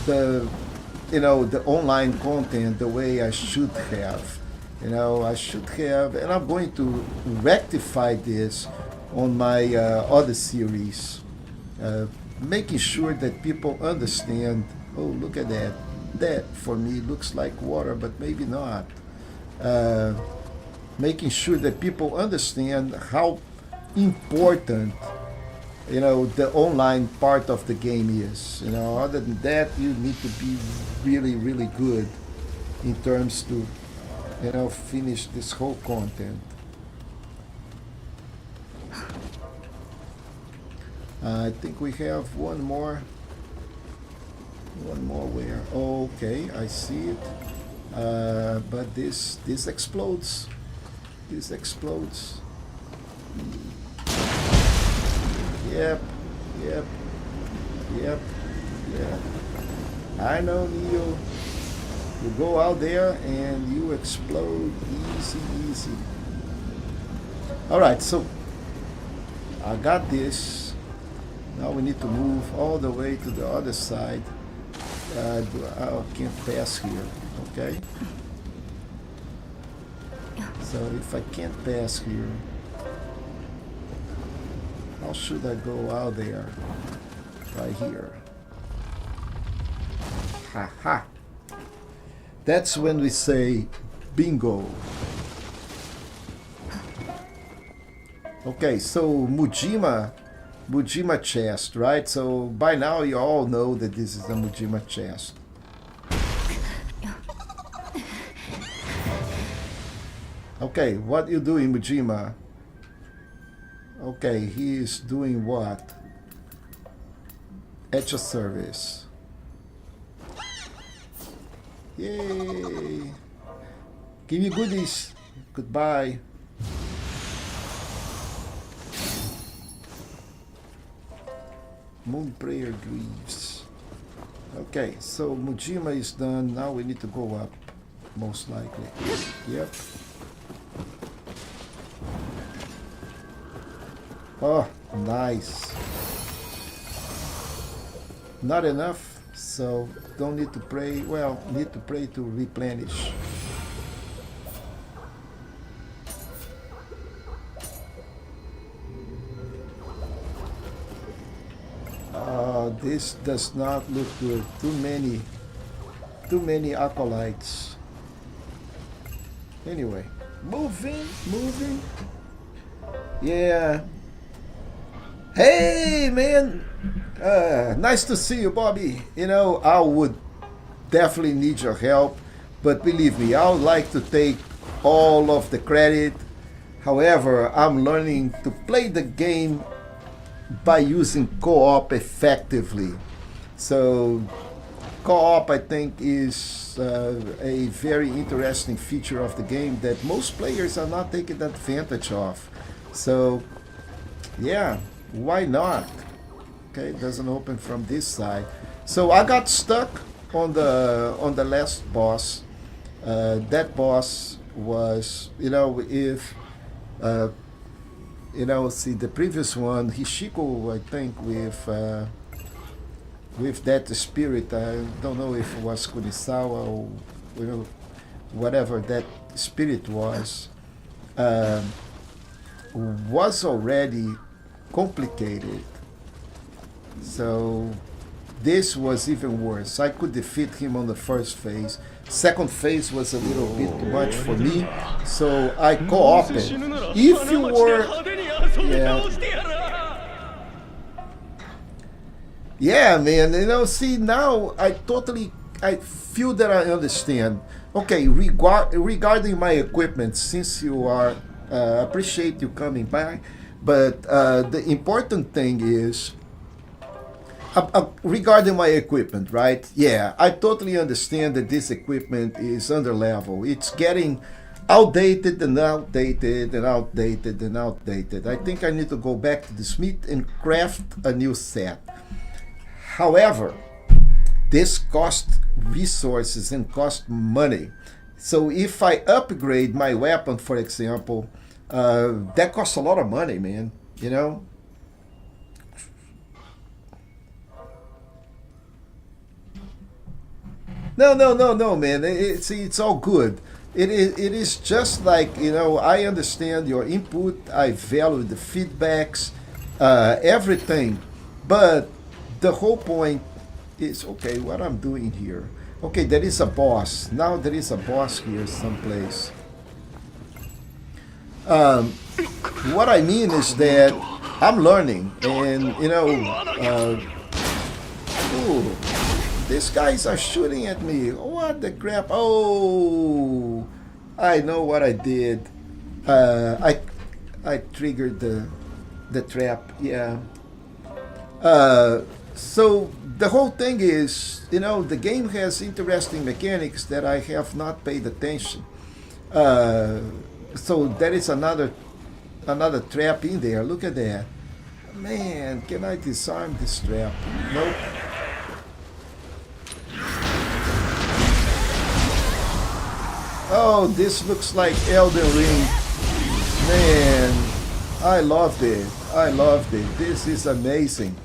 the, you know, the online content the way I should have. You know, I should have, and I'm going to rectify this on my other series, making sure that people understand. Oh, look at that. That for me looks like water, but maybe not. Making sure that people understand how important, you know, the online part of the game is. You know, other than that, you need to be really, really good in terms to, you know, finish this whole content. I think we have one more where, okay, I see it, but this explodes. This explodes. Yep. I know, Nioh. You go out there and you explode easy. Alright, so I got this. Now we need to move all the way to the other side. I can't pass here, okay? So if I can't pass here, how should I go out there? Right here. Ha. That's when we say bingo. Okay, so Mujima chest, right? So by now you all know that this is the Mujima chest. Okay, what you doing, Mujima? Okay, he is doing what? At your service. Yay! Give me goodies. Goodbye. Moon Prayer Greaves. Okay, so Mujima is done. Now we need to go up, most likely. Yep. Oh, nice. Not enough, so don't need to pray. Well, need to pray to replenish. This does not look good. Too many acolytes. Anyway, moving. Yeah. Hey, man. Nice to see you, Bobby. You know, I would definitely need your help, but believe me, I would like to take all of the credit. However, I'm learning to play the game by using co-op effectively. So co-op, I think, is a very interesting feature of the game that most players are not taking advantage of. So yeah, Why not? Okay, it doesn't open from this side. So I got stuck on the last boss. That boss was, if see the previous one, Hishiko, I think, with that spirit. I don't know if it was Kurisawa or whatever that spirit was already complicated. So this was even worse. I could defeat him on the first phase. Second phase was a little bit too much for me, so I co-opted. If you were, yeah, man. See, now I feel that I understand. Okay, regarding my equipment, since you are, appreciate you coming by, but the important thing is, regarding my equipment, right? Yeah, I totally understand that this equipment is under level. It's getting outdated and outdated and outdated and outdated. I think I need to go back to the smith and craft a new set. However, this costs resources and costs money. So if I upgrade my weapon, for example, that costs a lot of money, man. No, man. It's all good. It is just like, I understand your input. I value the feedbacks, everything. But the whole point is, okay, what I'm doing here. Okay, there is a boss. Now there is a boss here someplace. What I mean is that I'm learning, and ooh, these guys are shooting at me. What the crap? Oh, I know what I did. I triggered the trap. Yeah. So the whole thing is, the game has interesting mechanics that I have not paid attention. So there is another trap in there. Look at that. Man, can I disarm this trap? Nope. Oh, this looks like Elden Ring. Man, I loved it. This is amazing.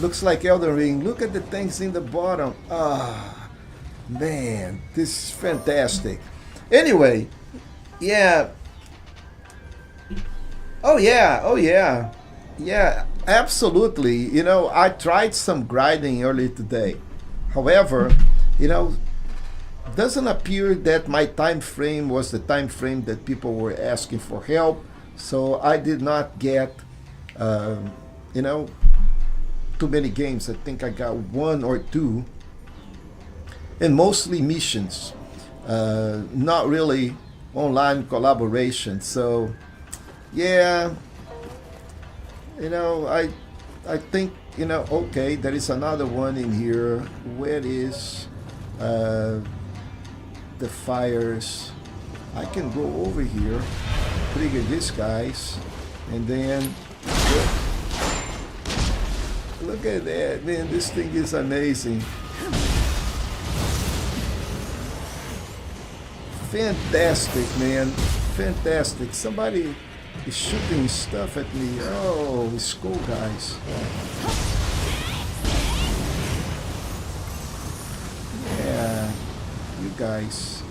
Looks like Elden Ring. Look at the things in the bottom. Ah, man, this is fantastic. Anyway, yeah. Oh yeah. Yeah, absolutely. I tried some grinding earlier today. However, doesn't appear that my time frame was the time frame that people were asking for help. So I did not get, too many games. I think I got one or two, and mostly missions, not really online collaboration. So yeah, I think, okay, there is another one in here. Where is the fires? I can go over here, trigger these guys, and then look at that, man. This thing is amazing. Fantastic, man. Fantastic. Somebody is shooting stuff at me. Oh, skull guys. Yeah, you guys,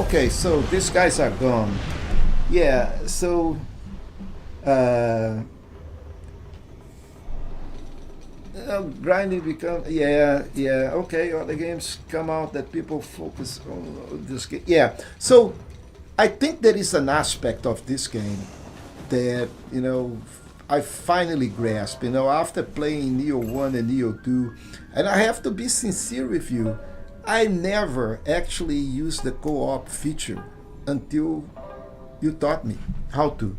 Okay, so these guys are gone. Yeah, so grinding become, okay, all the games come out that people focus on this game. Yeah, so I think there is an aspect of this game that I finally grasped, after playing Nioh 1 and Nioh 2. And I have to be sincere with you, I never actually used the co-op feature until you taught me how to.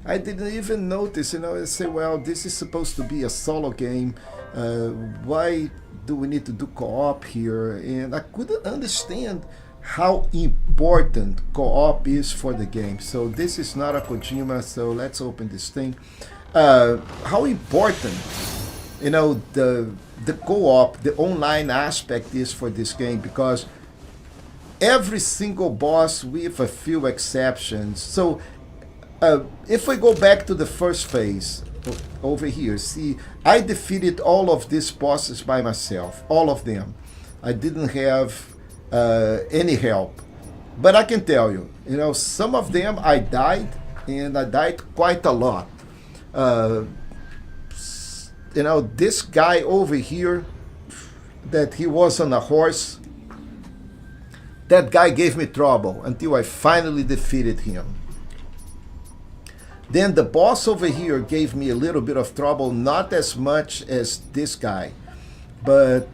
I didn't even notice, I say, well, this is supposed to be a solo game. Why do we need to do co-op here? And I couldn't understand how important co-op is for the game. So this is not a Kojima, so let's open this thing. How important, the co-op, the online aspect is for this game, because every single boss, with a few exceptions. So if we go back to the first phase over here, see, I defeated all of these bosses by myself, all of them. I didn't have any help. But I can tell you, some of them I died, and I died quite a lot. This guy over here, that he was on a horse, that guy gave me trouble until I finally defeated him. Then the boss over here gave me a little bit of trouble, not as much as this guy, but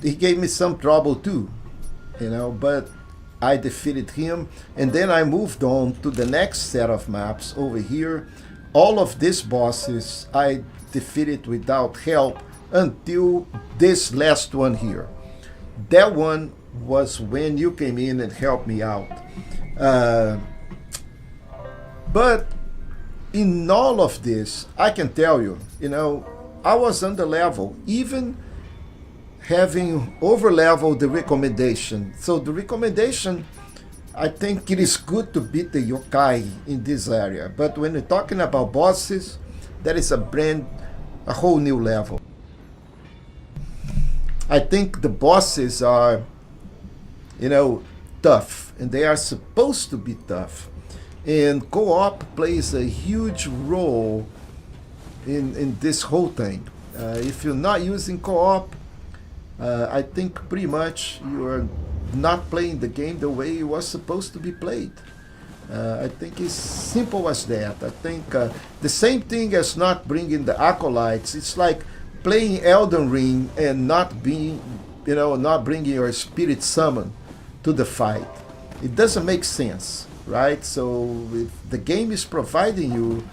he gave me some trouble too, but I defeated him, and then I moved on to the next set of maps over here. All of these bosses I defeated without help until this last one here. That one was when you came in and helped me out. But in all of this, I can tell you, I was under level, even having over leveled the recommendation. So the recommendation, I think it is good to beat the yokai in this area. But when you're talking about bosses, that is a whole new level. I think the bosses are, tough, and they are supposed to be tough. And co-op plays a huge role in this whole thing. If you're not using co-op, I think pretty much you are not playing the game the way it was supposed to be played. I think it's simple as that. I think the same thing as not bringing the acolytes. It's like playing Elden Ring and not bringing your spirit summon to the fight. It doesn't make sense, right? So if the game is providing you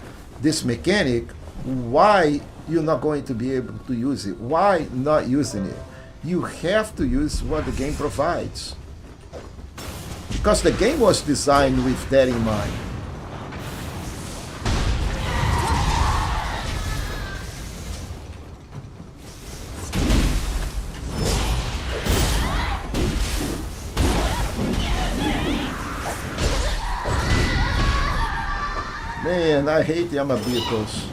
this mechanic, why you're not going to be able to use it? Why not using it? You have to use what the game provides, because the game was designed with that in mind. Man, I hate Yamabitos.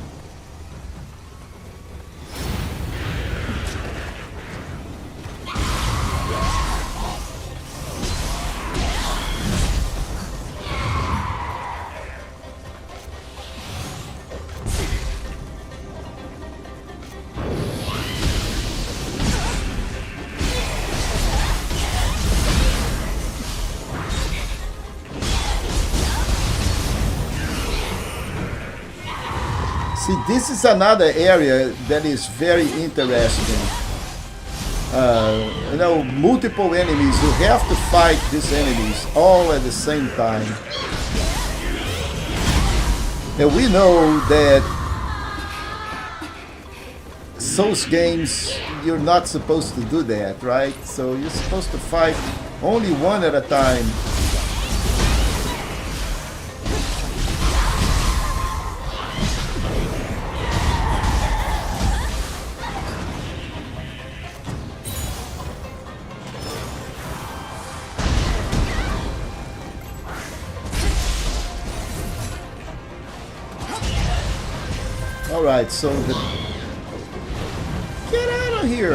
See, this is another area that is very interesting. Multiple enemies. You have to fight these enemies all at the same time. And we know that Souls games, you're not supposed to do that, right? So you're supposed to fight only one at a time. Alright, so get out of here!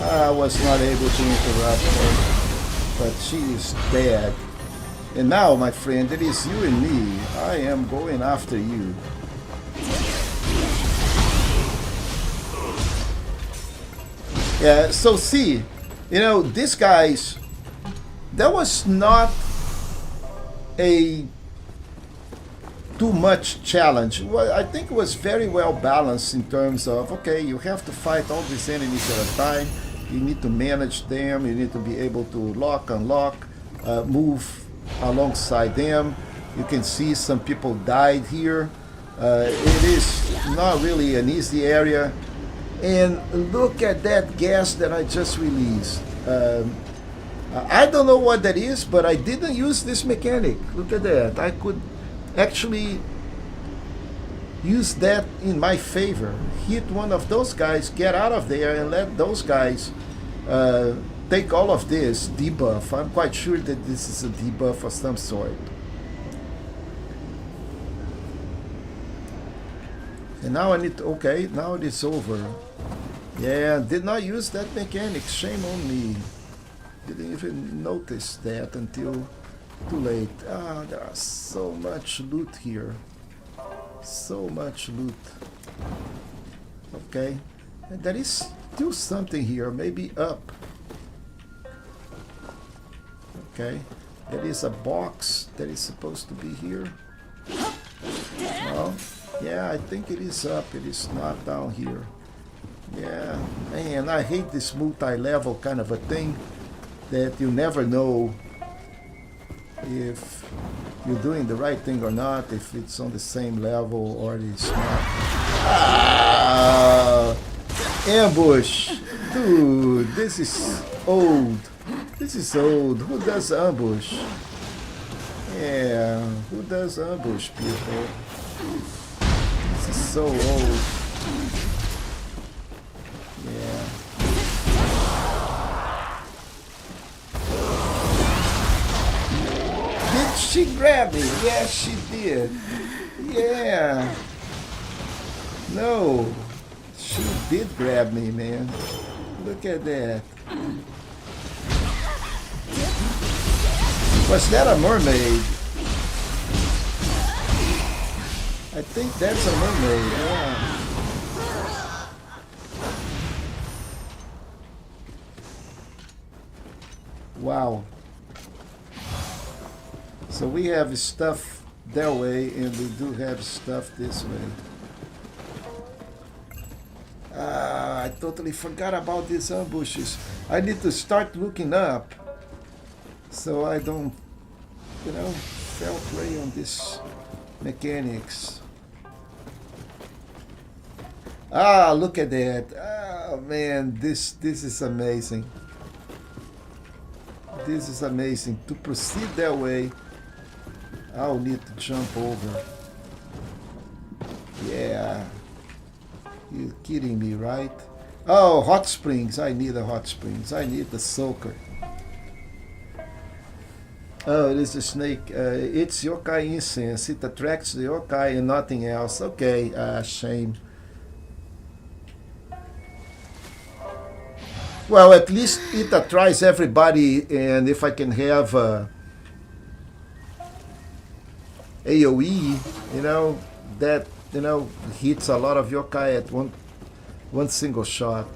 I was not able to interrupt her, but she is dead. And now, my friend, it is you and me. I am going after you. Yeah, so see, these guys, that was not a too much challenge. Well, I think it was very well balanced in terms of, okay, you have to fight all these enemies at a time. You need to manage them. You need to be able to lock, unlock, move alongside them. You can see some people died here. It is not really an easy area. And look at that gas that I just released. I don't know what that is, but I didn't use this mechanic. Look at that. I could actually use that in my favor. Hit one of those guys, get out of there, and let those guys take all of this debuff. I'm quite sure that this is a debuff of some sort. And now I need to, okay, now it is over. Yeah, did not use that mechanic. Shame on me. Didn't even notice that until too late. Ah, there are so much loot here. So much loot. Okay. And there is still something here. Maybe up. Okay. There is a box that is supposed to be here. No. Yeah, I think it is up. It is not down here. Yeah. Man, I hate this multi-level kind of a thing that you never know if you're doing the right thing or not, if it's on the same level or it's not. Ah, ambush! Dude, this is old. This is old. Who does ambush? Yeah, who does ambush, people? This is so old. Yeah. She grabbed me. Yes, she did. Yeah. No. She did grab me, man. Look at that. Was that a mermaid? I think that's a mermaid. Yeah. Wow. So we have stuff that way, and we do have stuff this way. I totally forgot about these ambushes. I need to start looking up so I don't, fall prey on these mechanics. Ah, look at that. Oh man, this is amazing. This is amazing. To proceed that way, I'll need to jump over. Yeah. You're kidding me, right? Oh, hot springs. I need a hot springs. I need the soaker. Oh, it is a snake. It's yokai incense. It attracts the yokai and nothing else. Okay, shame. Well, at least it attracts everybody, and if I can have AoE, that hits a lot of yokai at one single shot.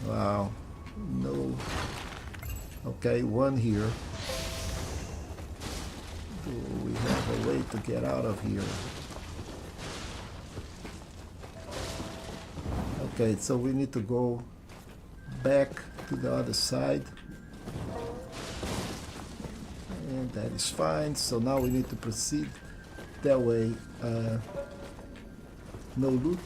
Wow. No. Okay, one here. Do we have a way to get out of here? Okay, so we need to go back to the other side. And that is fine. So now we need to proceed that way. No loot.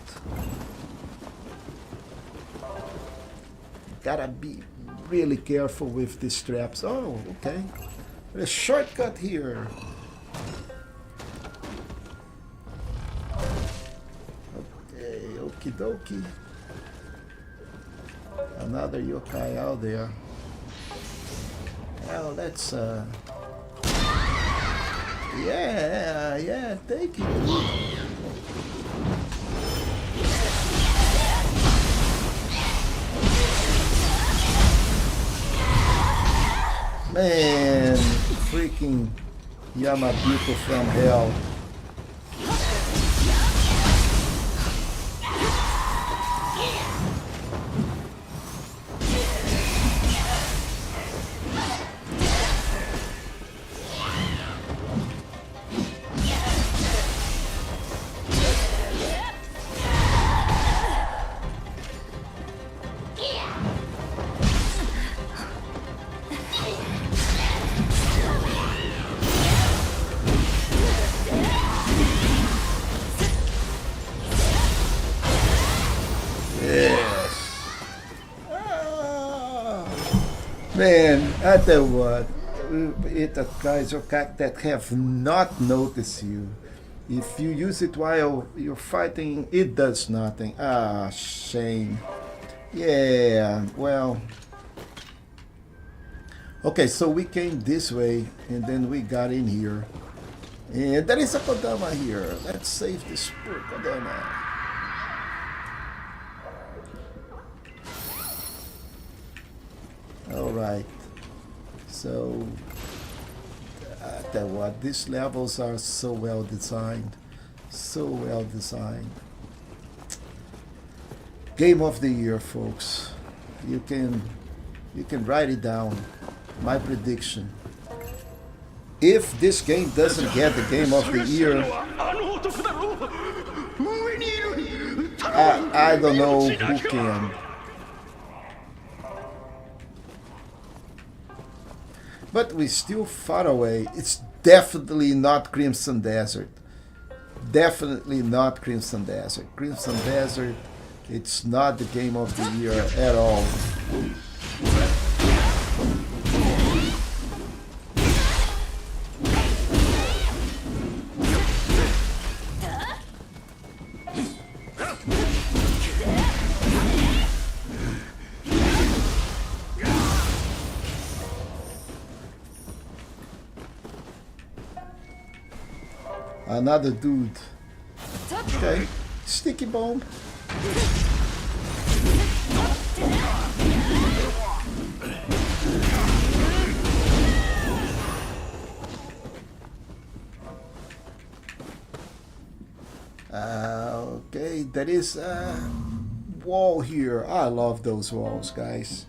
Gotta be really careful with these traps. Oh, okay. There's a shortcut here. Okay, okie dokie. Another yokai out there. Well, that's yeah, take it. Man, freaking Yamabuto from hell. Man, I tell you what, it guys that have not noticed you. If you use it while you're fighting, it does nothing. Ah, shame. Yeah, well. Okay, so we came this way, and then we got in here. And there is a Kodama here. Let's save this poor Kodama. Alright. So, I tell you what, these levels are so well designed. So well designed. Game of the year, folks. You can write it down. My prediction. If this game doesn't get the game of the year, I don't know who can. But we're still far away. It's definitely not Crimson Desert. Definitely not Crimson Desert. Crimson Desert, it's not the game of the year at all. Another dude. Okay. Sticky bomb. Okay, there is a wall here. I love those walls, guys.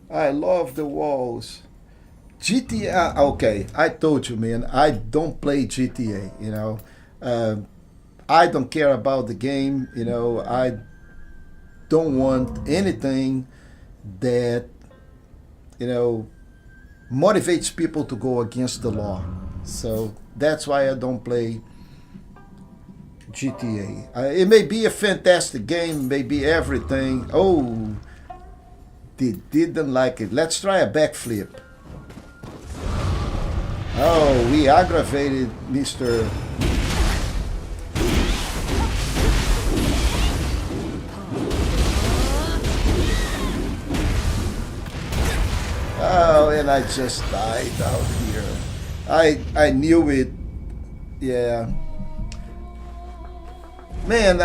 I love the walls. GTA, okay, I told you, man, I don't play GTA, you know. I don't care about the game, you know. I don't want anything that, you know, motivates people to go against the law. So that's why I don't play GTA. It may be a fantastic game, may be everything. Oh, they didn't like it. Let's try a backflip. Oh, we aggravated Mr. Oh, and I just died out here. I knew it. Yeah. Man,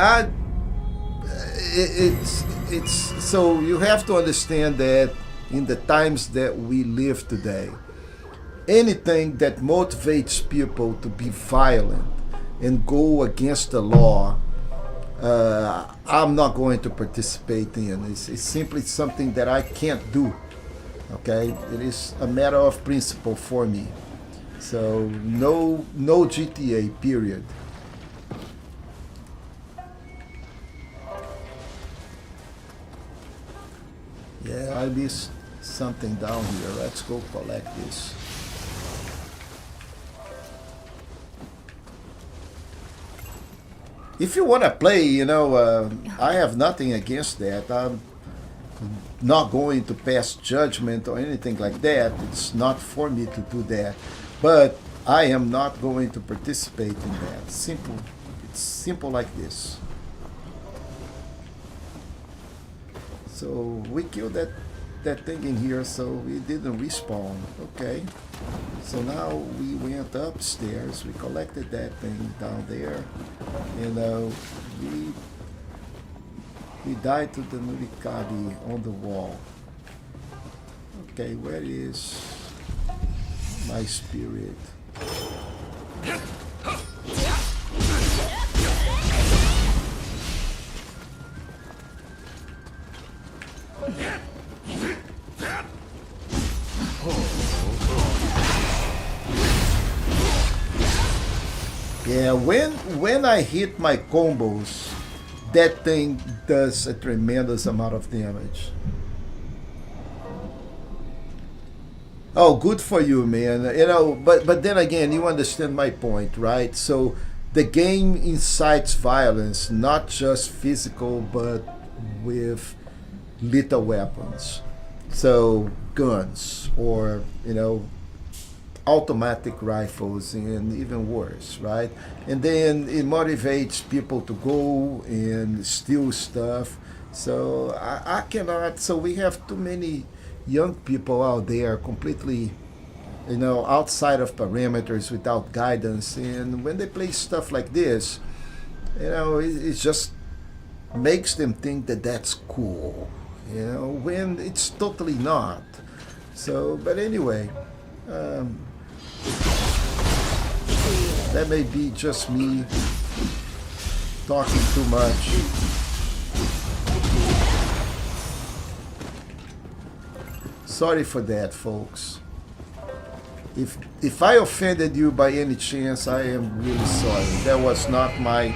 it's so you have to understand that in the times that we live today, anything that motivates people to be violent and go against the law, I'm not going to participate in. It's simply something that I can't do. Okay, it is a matter of principle for me. So no GTA, period. Yeah, I missed something down here. Let's go collect this. If you want to play, you know, I have nothing against that. I'm not going to pass judgment or anything like that. It's not for me to do that. But I am not going to participate in that. Simple. It's simple like this. So we killed that thing in here, so we didn't respawn. Okay. So now we went upstairs. We collected that thing down there. And we died to the Nurikadi on the wall. Okay, where is my spirit? Yeah, when I hit my combos, that thing does a tremendous amount of damage. Oh, good for you, man. You know, but then again, you understand my point, right? So the game incites violence, not just physical, but with lethal weapons. So guns, or automatic rifles, and even worse, right? And then it motivates people to go and steal stuff. So I cannot. So we have too many young people out there completely, outside of parameters, without guidance. And when they play stuff like this, it just makes them think that that's cool, when it's totally not. So, but anyway, that may be just me talking too much. Sorry for that, folks. If I offended you by any chance, I am really sorry. That was not my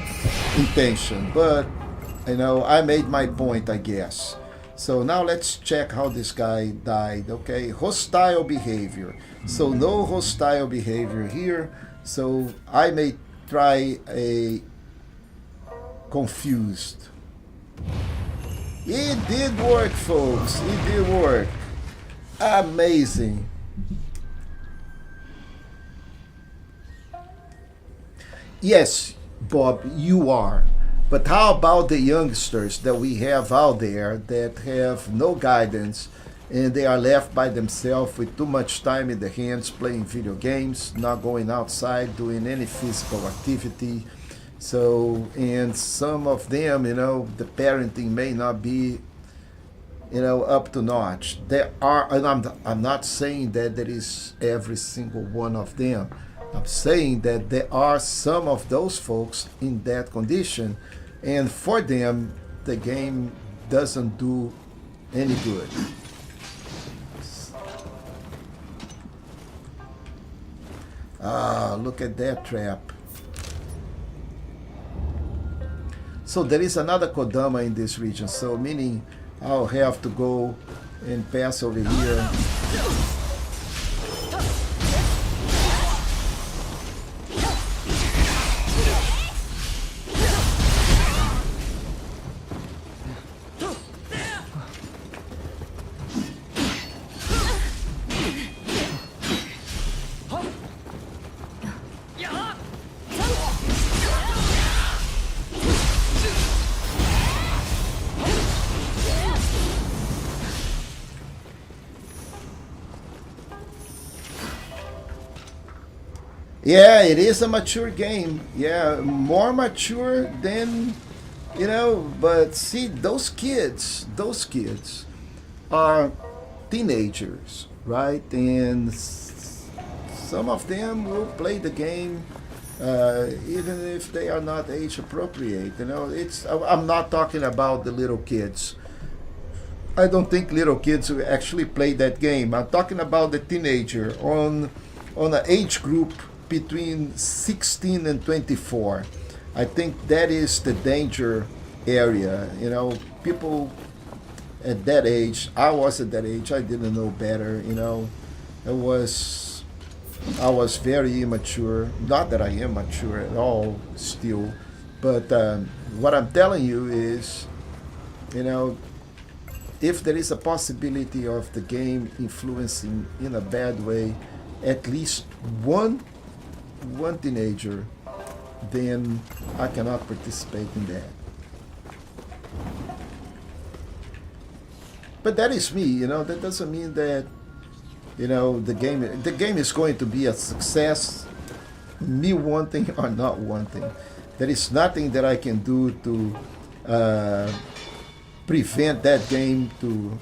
intention, but I made my point, I guess. So now let's check how this guy died. Okay, hostile behavior. So no hostile behavior here. So I may try a confused. It did work, folks. It did work. Amazing. Yes, Bob, you are. But how about the youngsters that we have out there that have no guidance, and they are left by themselves with too much time in their hands playing video games, not going outside, doing any physical activity? So, and some of them, the parenting may not be, up to notch. There are, and I'm not saying that there is every single one of them. I'm saying that there are some of those folks in that condition, and for them, the game doesn't do any good. Ah, look at that trap. So there is another Kodama in this region, so meaning I'll have to go and pass over here. Yeah, it is a mature game. Yeah, more mature than, but see, those kids are teenagers, right? And some of them will play the game even if they are not age appropriate. I'm not talking about the little kids. I don't think little kids will actually play that game. I'm talking about the teenager on an age group between 16 and 24. I think that is the danger area. People at that age, I was at that age, I didn't know better. I was very immature. Not that I am mature at all still, but what I'm telling you is, if there is a possibility of the game influencing in a bad way at least one teenager, then I cannot participate in that. But that is me, that doesn't mean that, the game is going to be a success, me wanting or not wanting. There is nothing that I can do to prevent that game to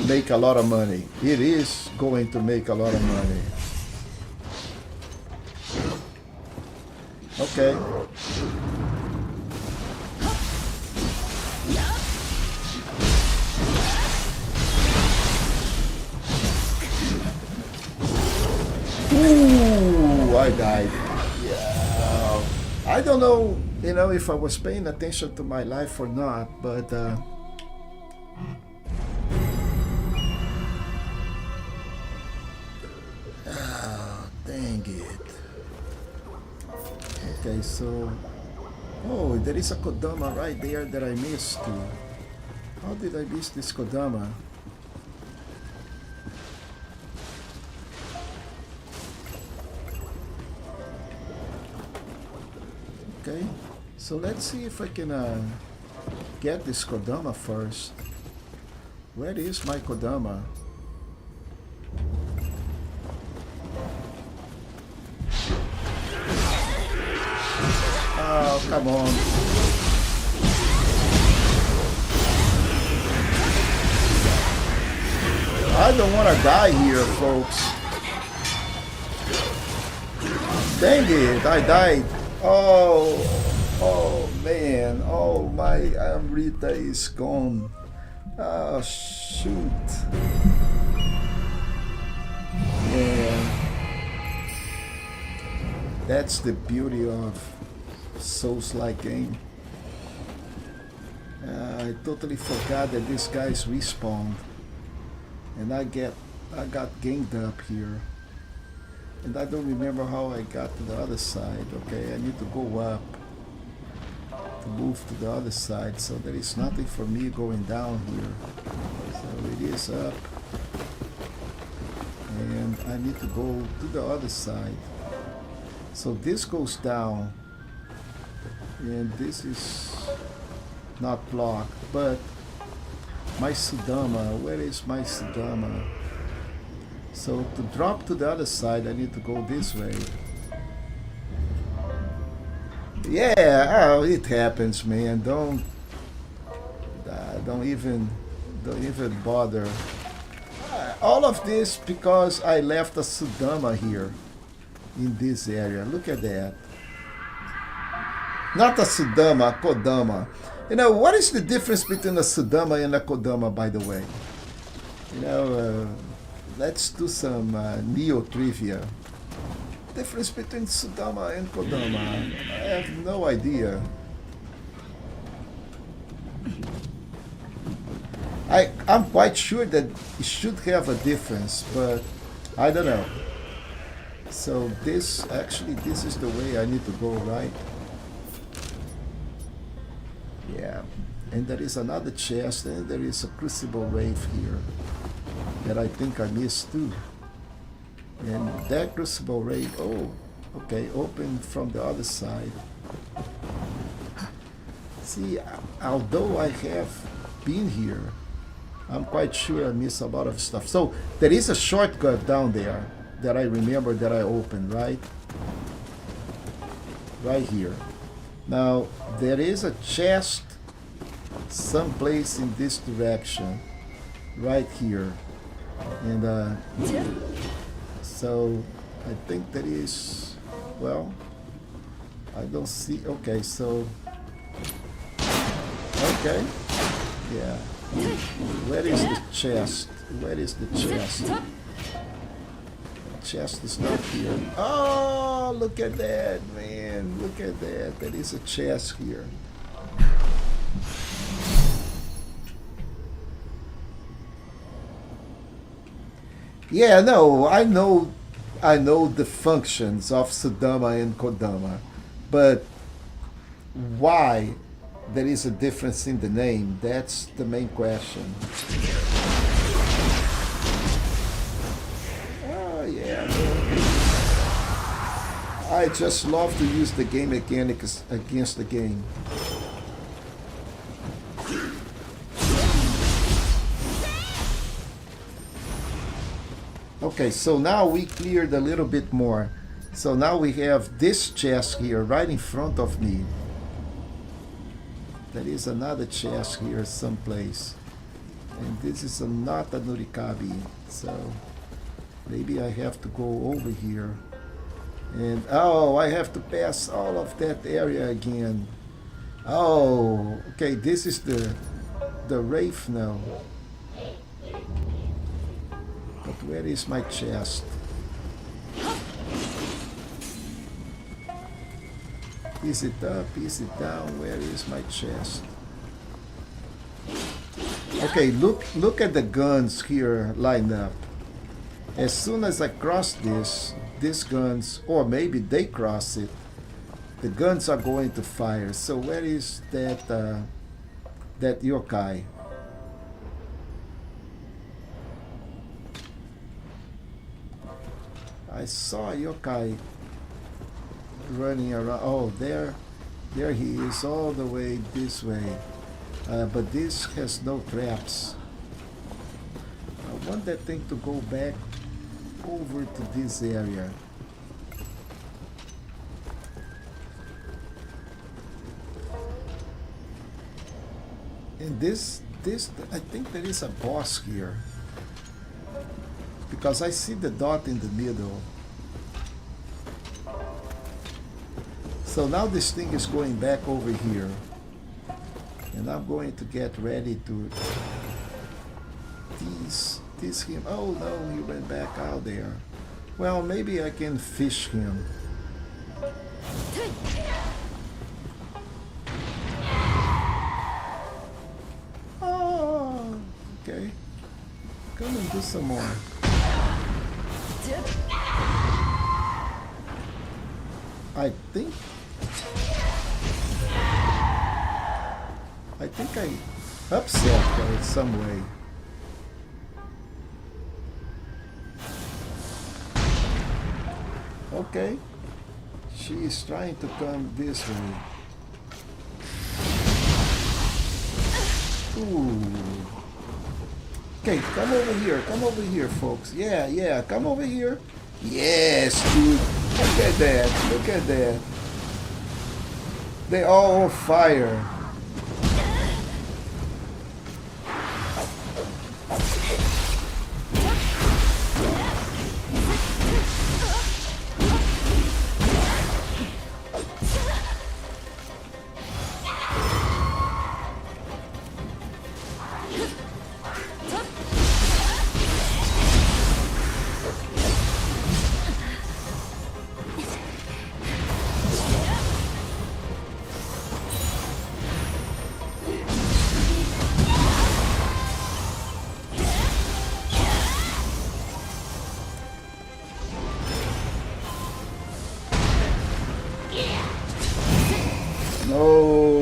make a lot of money. It is going to make a lot of money. Okay. Ooh, I died. Yeah. I don't know, if I was paying attention to my life or not, but dang it. Okay, so there is a Kodama right there that I missed too. How did I miss this Kodama? Okay, so let's see if I can get this Kodama first. Where is my Kodama? Oh, come on. I don't want to die here, folks. Dang it, I died. Oh man. Oh, my Amrita is gone. Oh, shoot. Yeah. That's the beauty of Souls-like game. I totally forgot that these guys respawned. And I got ganged up here. And I don't remember how I got to the other side. Okay, I need to go up to move to the other side. So there is nothing for me going down here. So it is up. And I need to go to the other side. So this goes down. And this is not blocked, but my Sudama, where is my Sudama? So to drop to the other side, I need to go this way. Yeah, oh, it happens, man. Don't even bother. All of this because I left a Sudama here in this area. Look at that. Not a Sudama, a Kodama. You know, what is the difference between a Sudama and a Kodama, by the way? You know, let's do some Nioh trivia. Difference between Sudama and Kodama? I have no idea. I'm quite sure that it should have a difference, but I don't know. So this is the way I need to go, right? Yeah, and there is another chest, and there is a crucible wave here that I think I missed too. And that crucible wave, oh, okay, open from the other side. See, although I have been here, I'm quite sure I missed a lot of stuff. So there is a shortcut down there that I remember that I opened, right? Right here. Now, there is a chest someplace in this direction, right here. And so I think that is, well, I don't see, okay, so, okay, yeah. Where is the chest? Where is the chest? The chest is not here. Oh, look at that, man. Look at that. There is a chest here. Yeah, no, I know the functions of Sudama and Kodama, but why there is a difference in the name, that's the main question. Oh, yeah. I just love to use the game mechanics against the game. Okay, so now we cleared a little bit more. So now we have this chest here right in front of me. There is another chest here someplace. And this is not a Nurikabi. So maybe I have to go over here. And oh, I have to pass all of that area again. Oh, okay, this is the Wraith now. But where is my chest? Is it up? Is it down? Where is my chest? Okay, look at the guns here lined up. As soon as I cross these guns, or maybe they cross it, the guns are going to fire. So where is that that yokai? I saw a yokai running around. Oh, there There he is, all the way this way. But this has no traps. I want that thing to go back over to this area. And this, I think there is a boss here. Because I see the dot in the middle. So now this thing is going back over here. And I'm going to get ready to tease him. Oh no, he went back out there. Well, maybe I can fish him. Oh, okay. Come and do some more. I think I upset her in some way. Okay. She is trying to come this way. Ooh. Okay, come over here. Come over here, folks. Yeah, come over here. Yes, dude. Look at that. Look at that. They all on fire.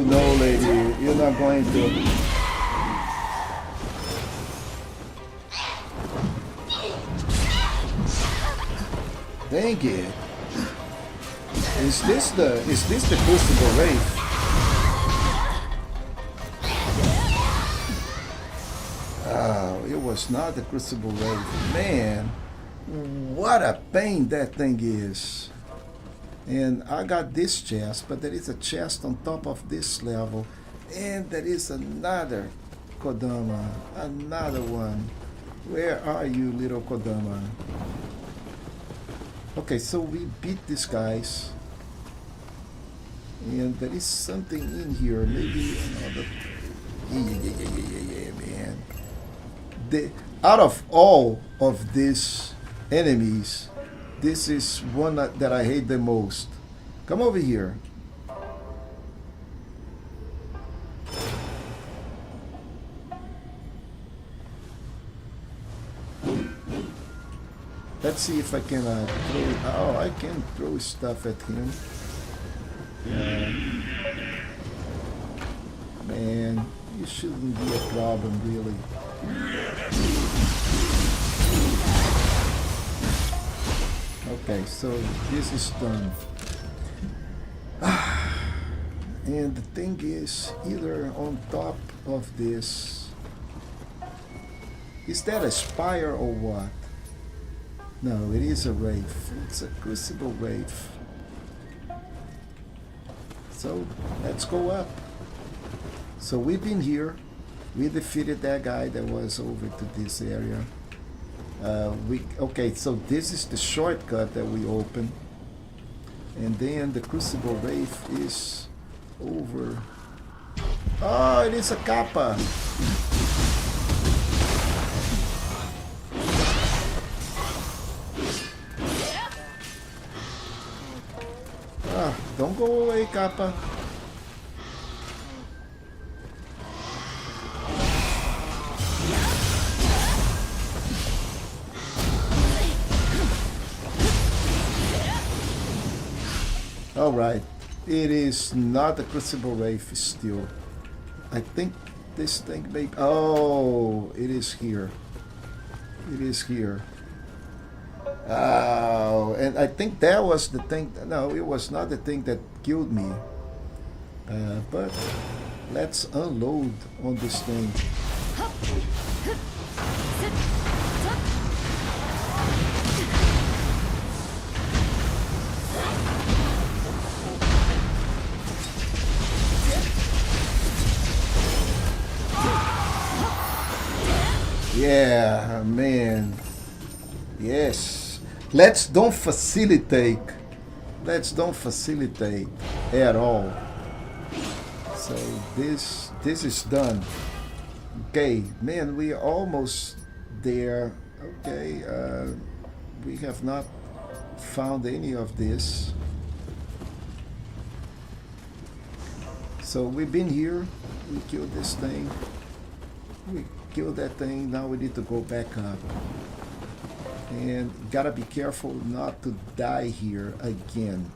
No, lady, you're not going to. Dang it. Is this the Crucible Wraith? Oh, it was not the Crucible Wraith. Man, what a pain that thing is. And I got this chest, but there is a chest on top of this level. And there is another Kodama. Another one. Where are you, little Kodama? Okay, so we beat these guys. And there is something in here. Maybe another... Yeah, man. Out of all of these enemies, this is one that I hate the most. Come over here. Let's see if I can throw... Oh, I can throw stuff at him. Man, you shouldn't be a problem, really. Okay, so this is done. And the thing is, either on top of this... Is that a spire or what? No, it is a wraith. It's a Crucible Wraith. So, let's go up. So we've been here. We defeated that guy that was over to this area. Okay, so this is the shortcut that we opened. And then the Crucible Wraith is over. Oh, it is a Kappa. Don't go away, Kappa. Alright, it is not a Crucible Wraith still. I think this thing may... Oh, it is here. It is here. Oh, and I think that was the thing... No, it was not the thing that killed me. But let's unload on this thing. Yeah, man. Yes. Let's don't facilitate. Let's don't facilitate at all. So this is done. Okay, man, we are almost there. Okay, we have not found any of this. So we've been here. We killed this thing. We killed that thing. Now we need to go back up. And gotta be careful not to die here again.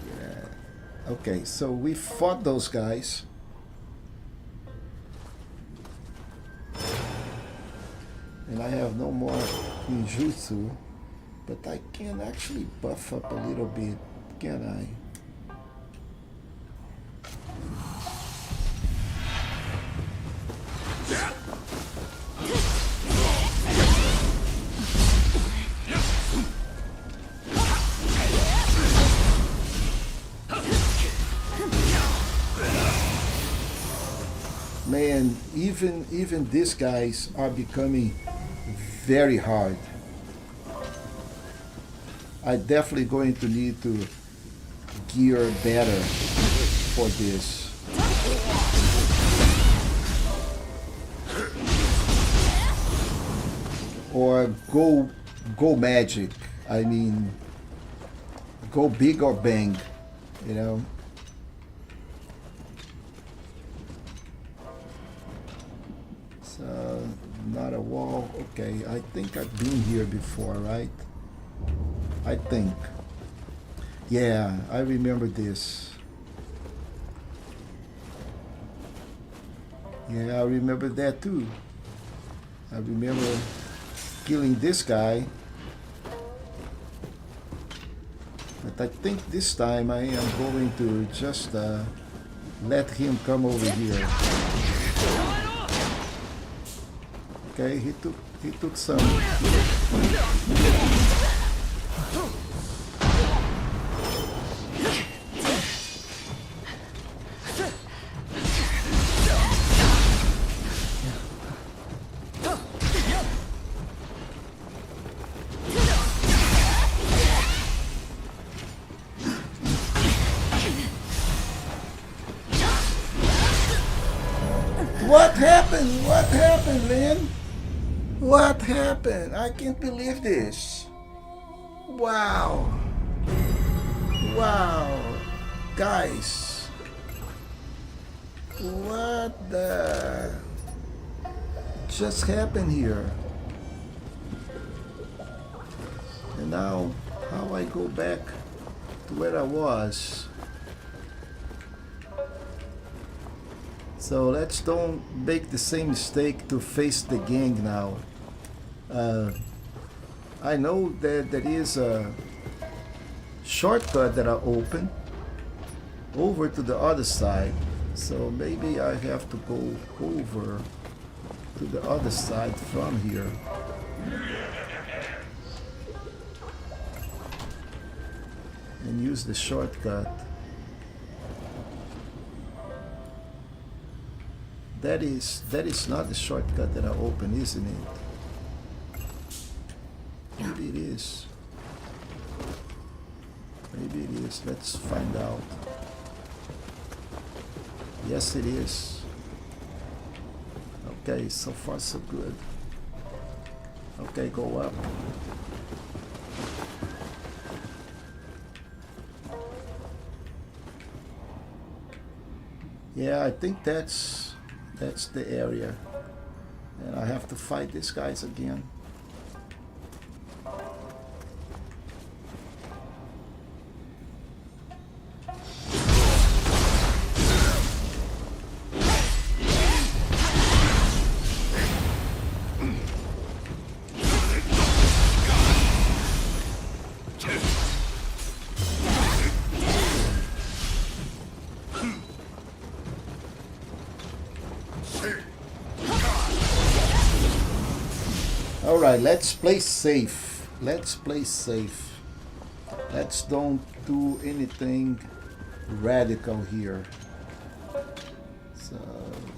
Yeah. Okay, so we fought those guys. And I have no more ninjutsu, but I can actually buff up a little bit, can I? Man, even these guys are becoming very hard. I definitely going to need to gear better for this. Or go magic. I mean, go big or bang, you know. So not a wall. Okay, I think I've been here before, right? I think. Yeah, I remember this. Yeah, I remember that too. I remember killing this guy. But I think this time I am going to just let him come over here. Okay, he took some. What happened? What happened, man? What happened? I can't believe this. Wow. Wow. Guys. What the just happened here? And now, how I go back to where I was? So let's don't make the same mistake to face the gang now. I know that there is a shortcut that I open over to the other side. So maybe I have to go over to the other side from here. And use the shortcut. That is not the shortcut that I opened, isn't it? Maybe it is. Maybe it is. Let's find out. Yes, it is. Okay, so far so good. Okay, go up. Yeah, I think that's the area. And I have to fight these guys again. Alright, let's play safe. Let's play safe. Let's don't do anything radical here. So,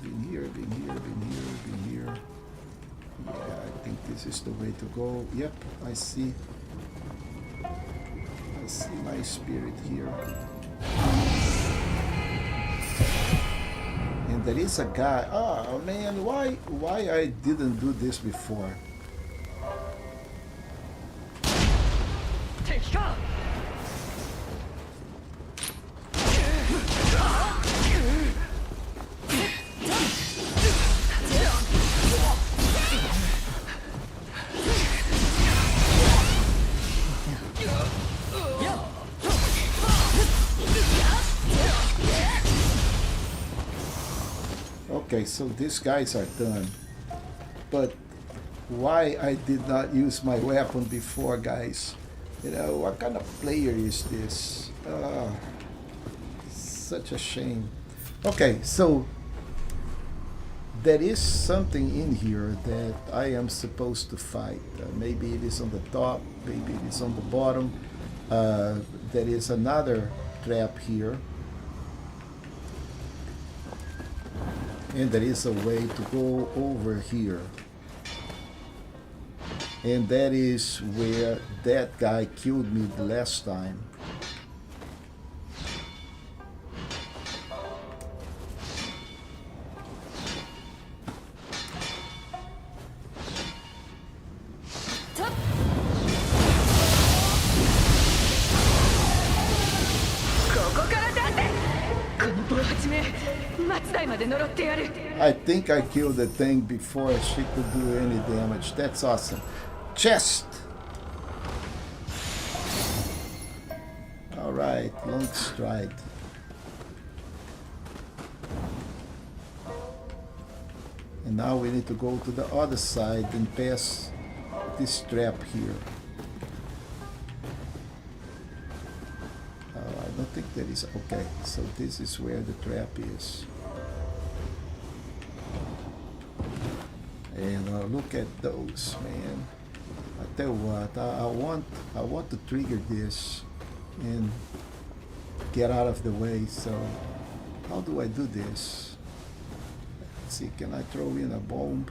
being here, being here, being here, being here. Yeah, I think this is the way to go. Yep, I see. I see my spirit here. And there is a guy. Oh man, why I didn't do this before? Okay, so these guys are done. But why I did not use my weapon before, guys? You know, what kind of player is this? Such a shame. Okay, so there is something in here that I am supposed to fight. Maybe it is on the top, maybe it is on the bottom. There is another trap here. And there is a way to go over here. And that is where that guy killed me the last time. I think I killed the thing before she could do any damage. That's awesome. Chest! Alright, long stride. And now we need to go to the other side and pass this trap here. I don't think that is... Okay, so this is where the trap is. And look at those, man. I tell you what, I want to trigger this and get out of the way. So how do I do this? Let's see, can I throw in a bomb?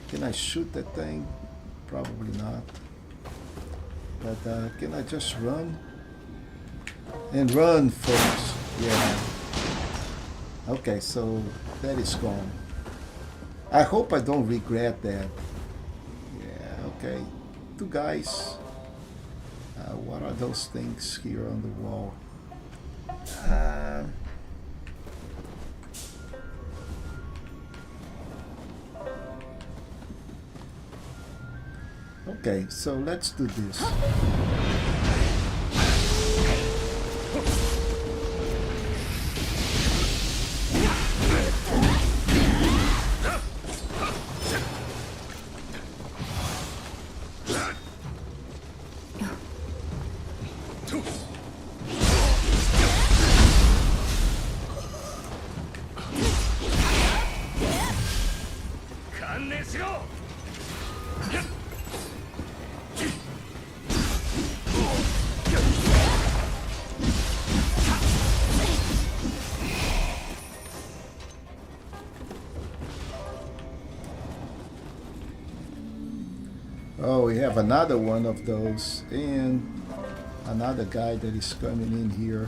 Can I shoot that thing? Probably not. But can I just run? And run, folks. Yeah. Okay, so that is gone. I hope I don't regret that. Yeah, okay. Two guys. What are those things here on the wall? Okay, so let's do this. Oh, we have another one of those, and another guy that is coming in here.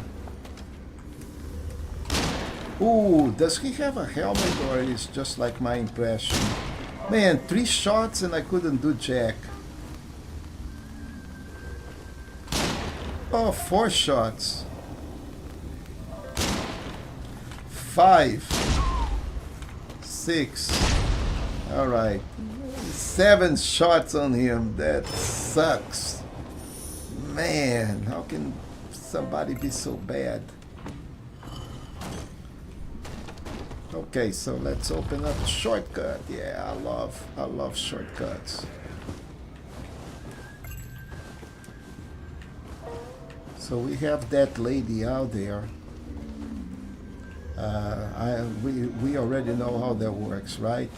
Ooh, does he have a helmet, or is it just like my impression? Man, 3 shots and I couldn't do jack. Oh, 4 shots. 5. 6. Alright. 7 shots on him. That sucks. Man, how can somebody be so bad? Okay, so let's open up a shortcut. Yeah, I love shortcuts. So we have that lady out there. We already know how that works, right?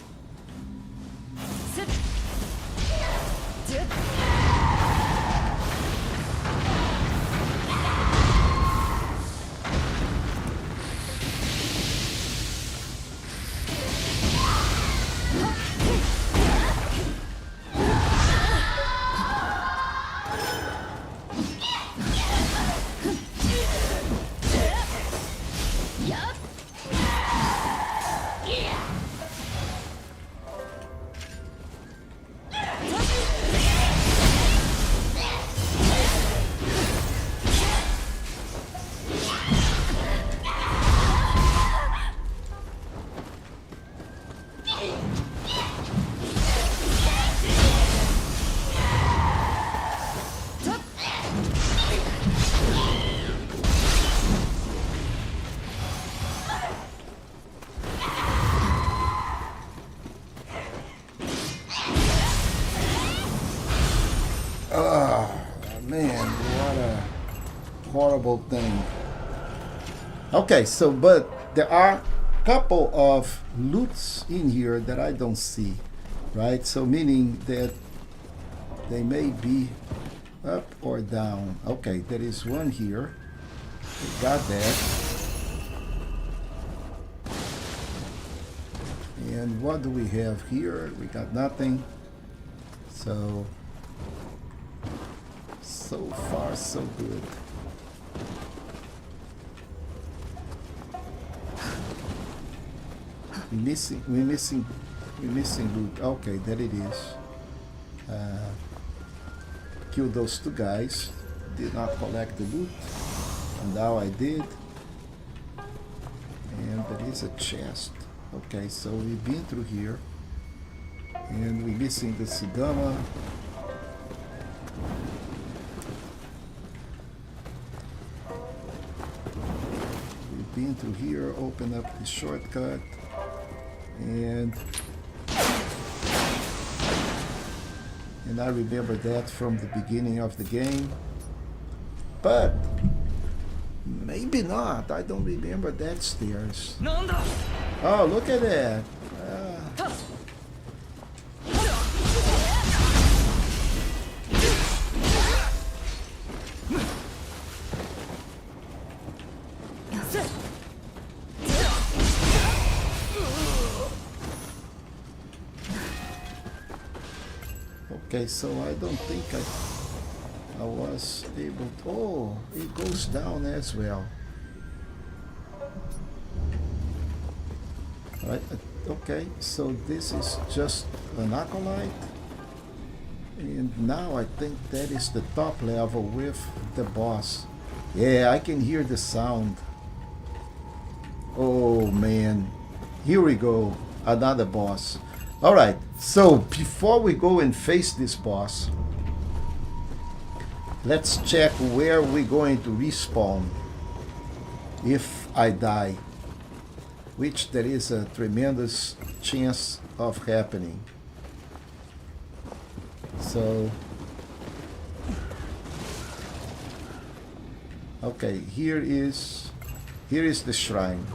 Man, what a horrible thing. Okay, so but there are a couple of loots in here that I don't see, right? So meaning that they may be up or down. Okay, there is one here. We got that. And what do we have here? We got nothing. So far so good. We're missing loot. Okay, there it is. Kill those two guys. Did not collect the loot. And now I did. And there is a chest. Okay, so we've been through here. And we're missing the Kodama. We've been through here, open up the shortcut. And I remember that from the beginning of the game. But maybe not. I don't remember that stairs. Oh, look at that. Okay, so I don't think I was able to... Oh, it goes down as well. Right, okay, so this is just an acolyte. And now I think that is the top level with the boss. Yeah, I can hear the sound. Oh man, here we go, another boss. Alright, so before we go and face this boss, let's check where we're going to respawn if I die, which there is a tremendous chance of happening. So, okay, here is the shrine.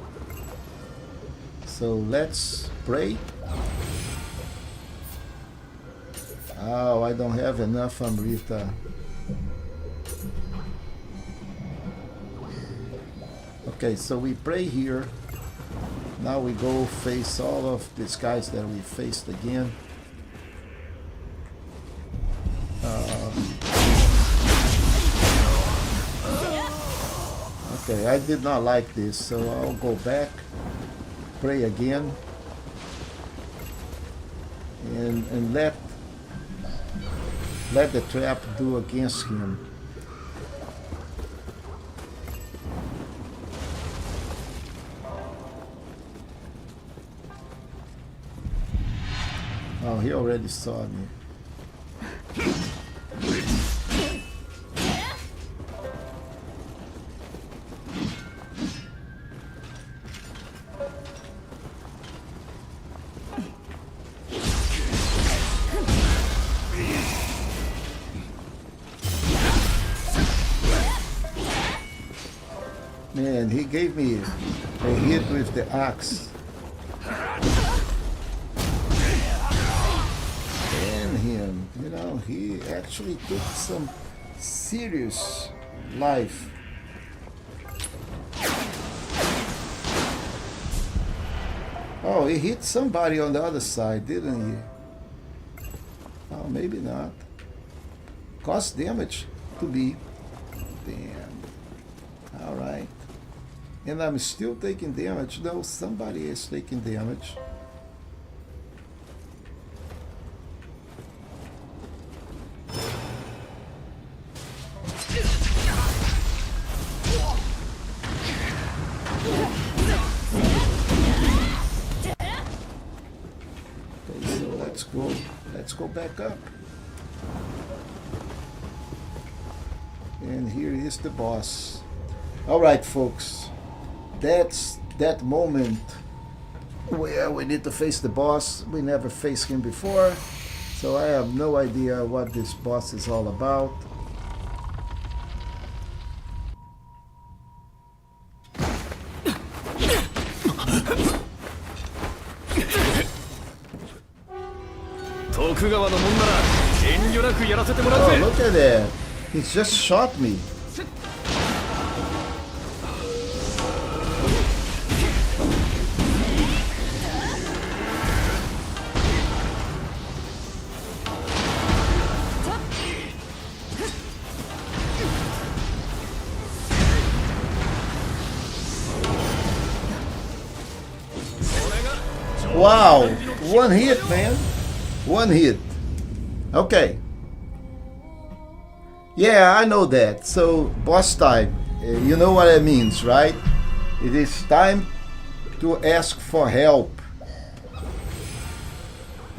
So let's pray. Oh, I don't have enough Amrita. Okay, so we pray here. Now we go face all of these guys that we faced again. Okay, I did not like this, so I'll go back, pray again, and let the trap do against him. Oh, he already saw me. Man, he gave me a hit with the axe. And him, you know, he actually took some serious life. Oh, he hit somebody on the other side, didn't he? Oh, maybe not. Cost damage to be. Damn. Alright. And I'm still taking damage. No, somebody is taking damage. Okay, so let's go back up. And here is the boss. Alright, folks. That's that moment where we need to face the boss. We never faced him before, so I have no idea what this boss is all about. 徳川のもんなら遠慮なくやらせてもらう Oh, ぜ。 look at that. He just shot me. Wow, one hit, man. One hit. Okay. Yeah, I know that. So, boss time. You know what it means, right? It is time to ask for help.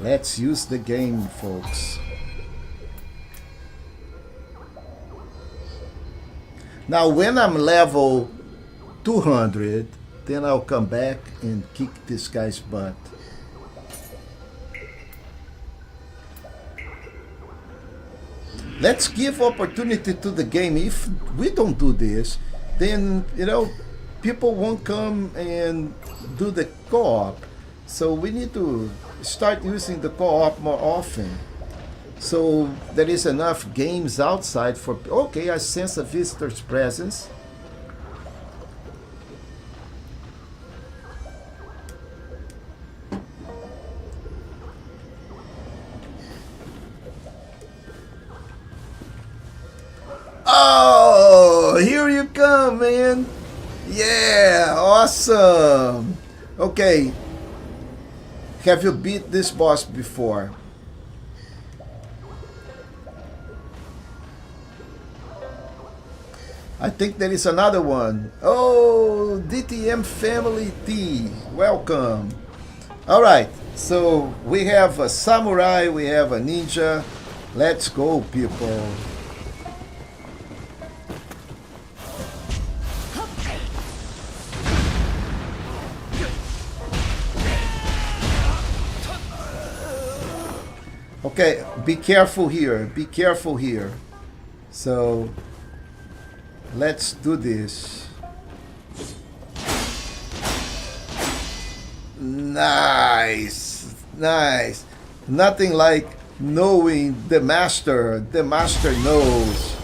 Let's use the game, folks. Now, when I'm level 200, then I'll come back and kick this guy's butt. Let's give opportunity to the game. If we don't do this, then, you know, people won't come and do the co-op. So we need to start using the co-op more often. So there is enough games outside for... Okay, I sense a visitor's presence. Oh, here you come, man. Yeah, awesome. Okay. Have you beat this boss before? I think there is another one. Oh, DTM Family T. Welcome. All right. So we have a samurai, we have a ninja. Let's go, people. Okay, be careful here. Be careful here. So, let's do this. Nice. Nice. Nothing like knowing the master. The master knows.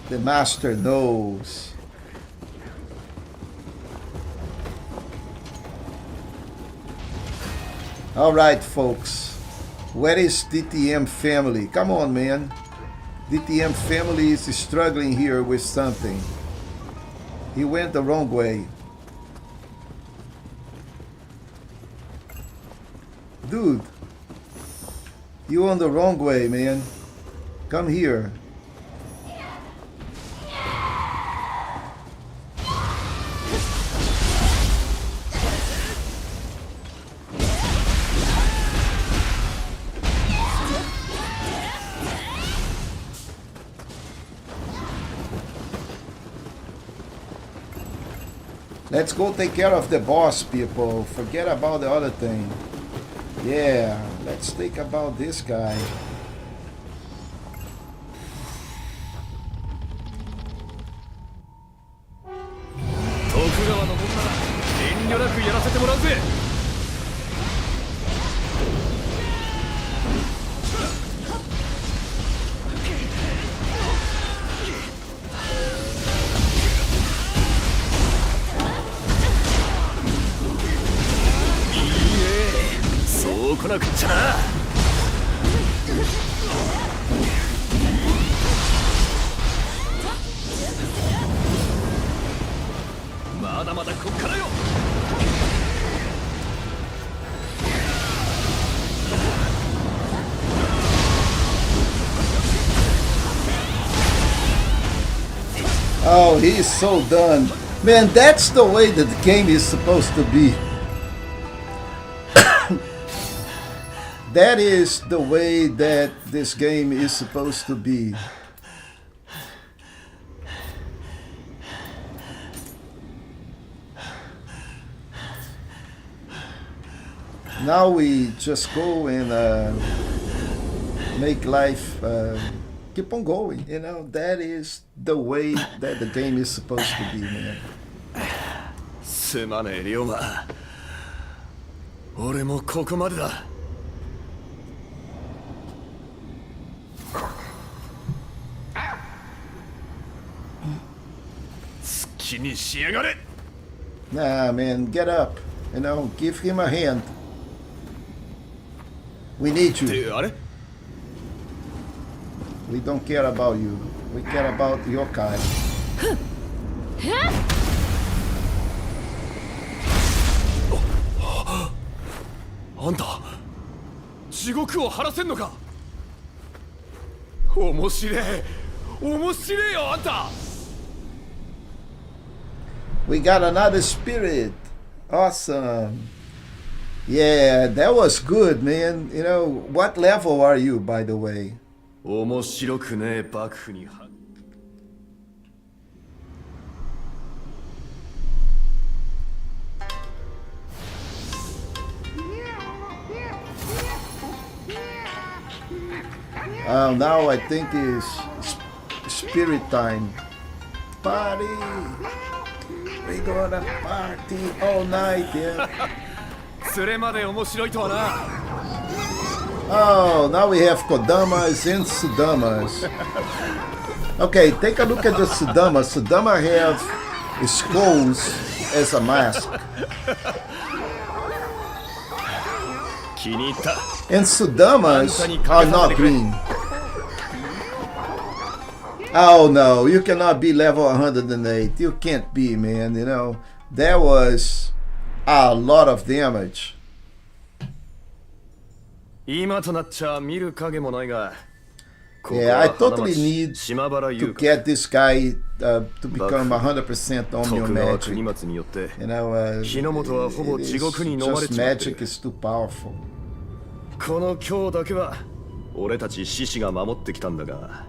The master knows. All right, folks. Where is DTM family? Come on, man. DTM family is struggling here with something. He went the wrong way. Dude, you on the wrong way, man. Come here. Let's go take care of the boss, people. Forget about the other thing. Yeah, let's think about this guy. Oh, he's so done. Man, that's the way that the game is supposed to be. That is the way that this game is supposed to be. Now we just go and make life keep on going. You know, that is the way that the game is supposed to be, man. すまねえ龍馬。俺もここまでだ。好きにしやがれ。 Nah, man, get up. You know, give him a hand. We need you. ってあれ We don't care about you. We care about yokai. あんた地獄を晴らせんのか。面白え面白えよあんた。 We got another spirit. Awesome. Yeah, that was good, man. You know, what level are you, by the way? 面白くねえ幕府には Now I think is spirit time. Party. We gonna party all night, yeah. それまで面白いとはな。 Oh, now we have Kodamas and Sudamas. Okay, take a look at the Sudama. Sudama have skulls as a mask. 気に入った。 And Sudamas are not green. Oh no, you cannot be level 108. You can't be, man, you know. That was a lot of damage. 今となっちゃ見る影もないが。 Yeah, I totally need 島原 to 優香 get this guy to become 100% on your 徳川 magic. 国松によって You know, 日の本はほぼ it 地 is 獄に飲まれ just ちまってる。 magic is too powerful. この今日だけは俺たち獅子が守ってきたんだが、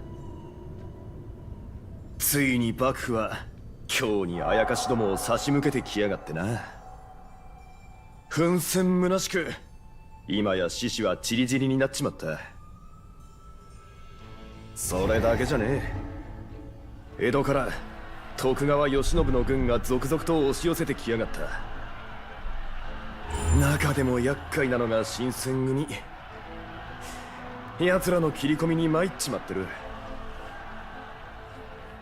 ついに幕府は今日にあやかしどもを差し向けてきやがってな。奮戦虚しく今や獅子はチリチリになっちまった。それだけじゃねえ。江戸から徳川慶喜の軍が続々と押し寄せてきやがった。中でも厄介なのが新選組。奴らの切り込みに参っちまってる。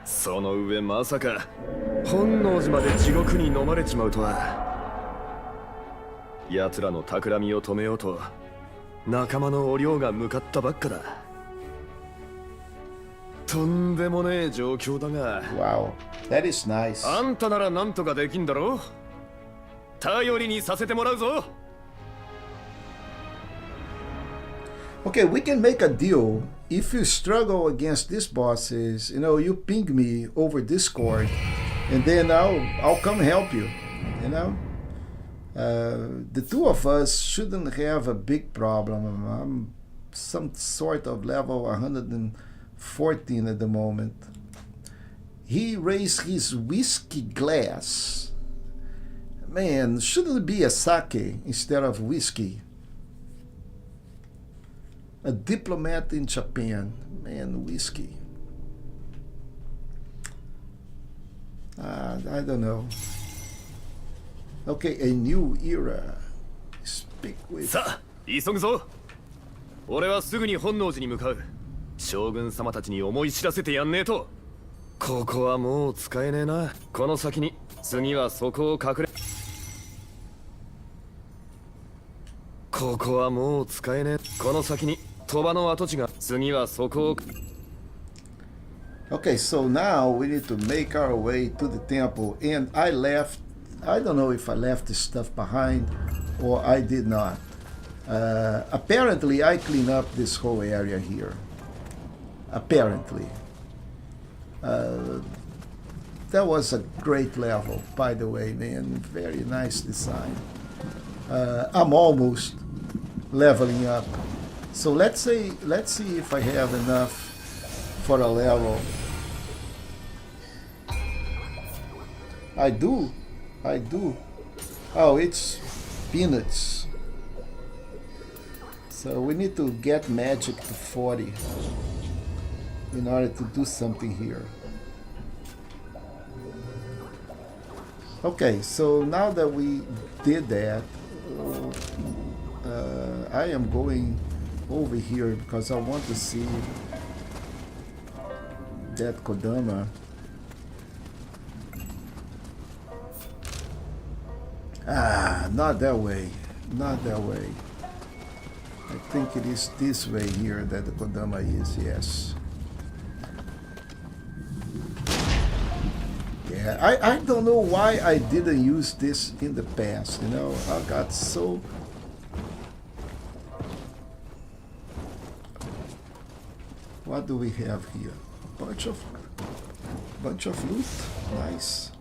その上まさか本能寺まで地獄に飲まれちまうとは。奴らの企みを止めようと仲間のお寮が向かったばっかだ。とんでもねえ状況だが。 Wow, that is nice. あんたならなんとかできんだろ。頼りにさせてもらうぞ。 Okay, we can make a deal. If you struggle against these bosses, you know, you ping me over Discord, and then I'll come help you. You know, the two of us shouldn't have a big problem. I'm some sort of level 114 at the moment. He raised his whiskey glass. Man, shouldn't it be a sake instead of whiskey? A diplomat in Japan. Man, whiskey. I don't know. Okay, a new era. Speak with... さあ急ぐぞ。俺はすぐに本能寺に向かう。将軍様たちに思い知らせてやんねえと。ここはもう使えねえな。この先に次はそこを隠れ。ここはもう使えねえ。この先に鳥羽の跡地が。次はそこを。 Okay, so now we need to make our way to the temple. And I left... I don't know if I left this stuff behind or I did not. Apparently, I cleaned up this whole area here. Apparently. That was a great level, by the way, man. Very nice design. I'm almost leveling up. So let's see if I have enough for a level. I do. Oh, it's peanuts. So we need to get magic to 40 in order to do something here. Okay, so now that we did that, I am going over here because I want to see that Kodama. Ah, not that way. Not that way. I think it is this way here that the Kodama is, yes. Yeah, I don't know why I didn't use this in the past, you know. I got so... What do we have here? Bunch of loot. Nice.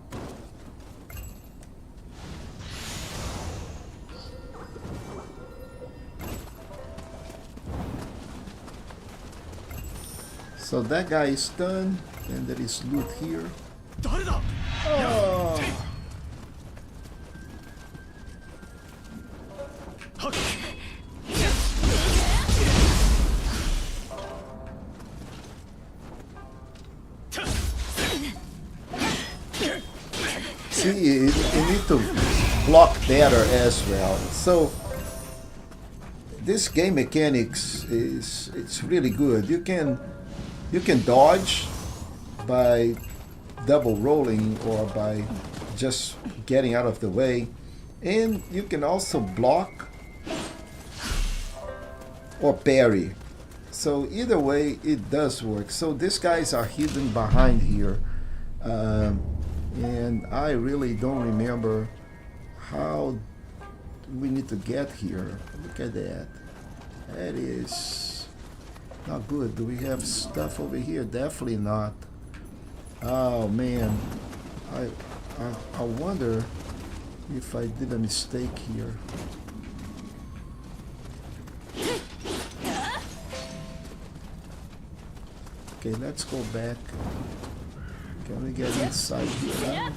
So that guy is done, and there is loot here. Oh. See, you need to block better as well. So this game mechanics it's really good. You can dodge by double rolling or by just getting out of the way, and you can also block or parry. So either way it does work. So these guys are hidden behind here, and I really don't remember how we need to get here. Look at that. That is not good. Do we have stuff over here? Definitely not. Oh man, I wonder if I did a mistake here. Okay, let's go back. Can we get inside here?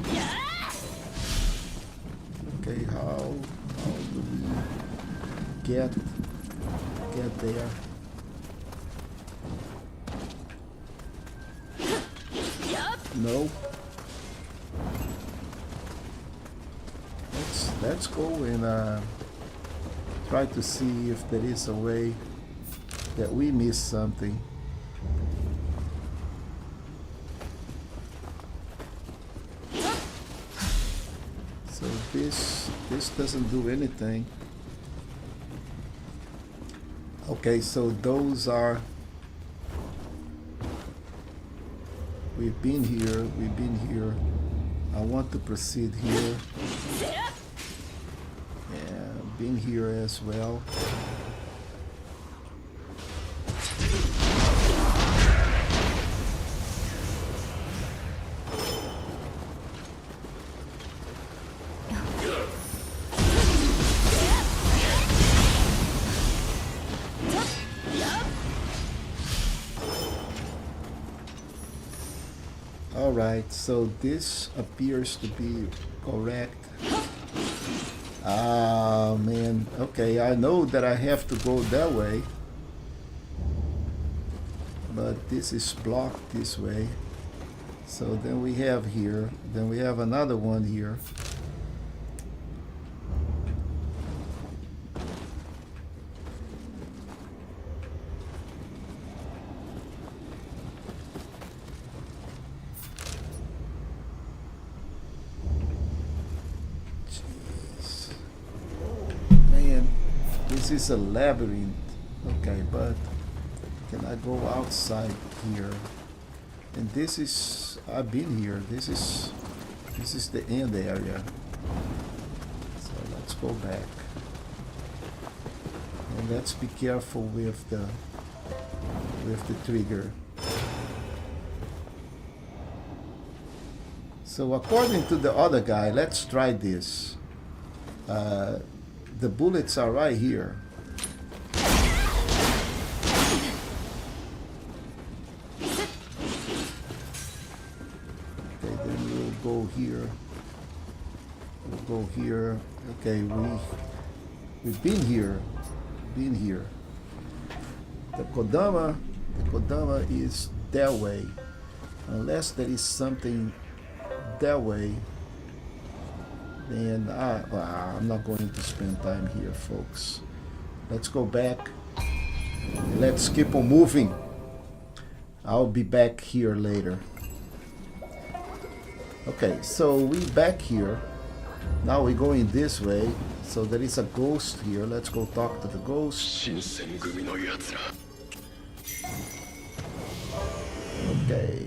Okay, how do we get there? No. Let's go and try to see if there is a way that we missed something. So this doesn't do anything. Okay, so those are... We've been here. I want to proceed here. And been here as well. Alright, so this appears to be correct. Ah, man. Okay, I know that I have to go that way. But this is blocked this way. So then we have here. Then we have another one here. This is a labyrinth. Okay, but can I go outside here? And this is... I've been here. This is the end area. So let's go back. And let's be careful with the trigger. So according to the other guy, let's try this. The bullets are right here. Okay, then we'll go here. We'll go here. Okay, we've been here. Been here. The Kodama is that way. Unless there is something that way. And I'm not going to spend time here, folks. Let's go back. Let's keep on moving. I'll be back here later. Okay, so we back here. Now we're going this way. So there is a ghost here. Let's go talk to the ghost. Okay.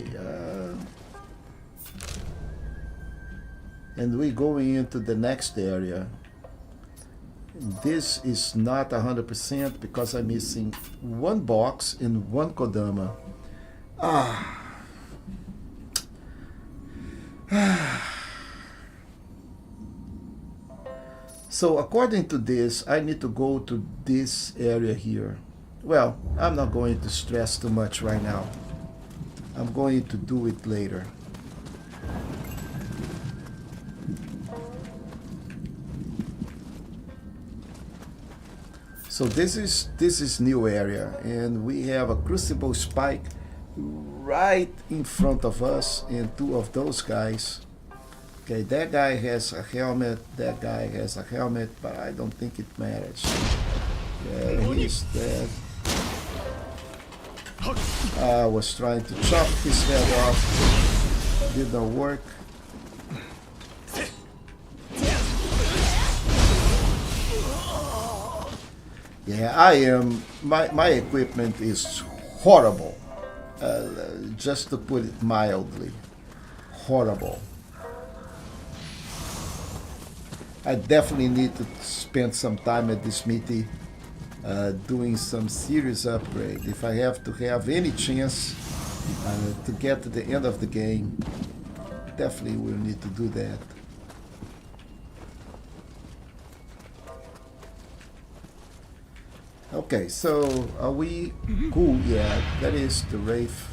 And we're going into the next area. This is not 100% because I'm missing one box and one Kodama. So according to this, I need to go to this area here. Well, I'm not going to stress too much right now. I'm going to do it later. So this is new area, and we have a crucible spike right in front of us, and two of those guys. Okay, that guy has a helmet, that guy has a helmet, but I don't think it matters. Yeah, he's dead. I was trying to chop his head off. Did not work. Yeah, I am. My equipment is horrible. Just to put it mildly, horrible. I definitely need to spend some time at this smithy doing some serious upgrade. If I have to have any chance to get to the end of the game, definitely will need to do that. Okay, so are we cool? Yeah, that is the Wraith.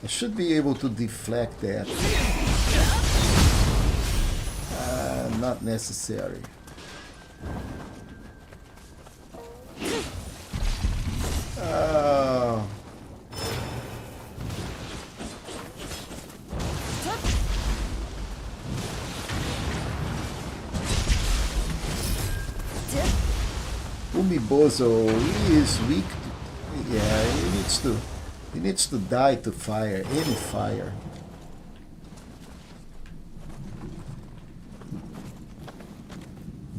I should be able to deflect that. Not necessary. Umibozo, he is weak. Yeah, he needs to die to fire, any fire.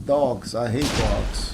Dogs, I hate dogs.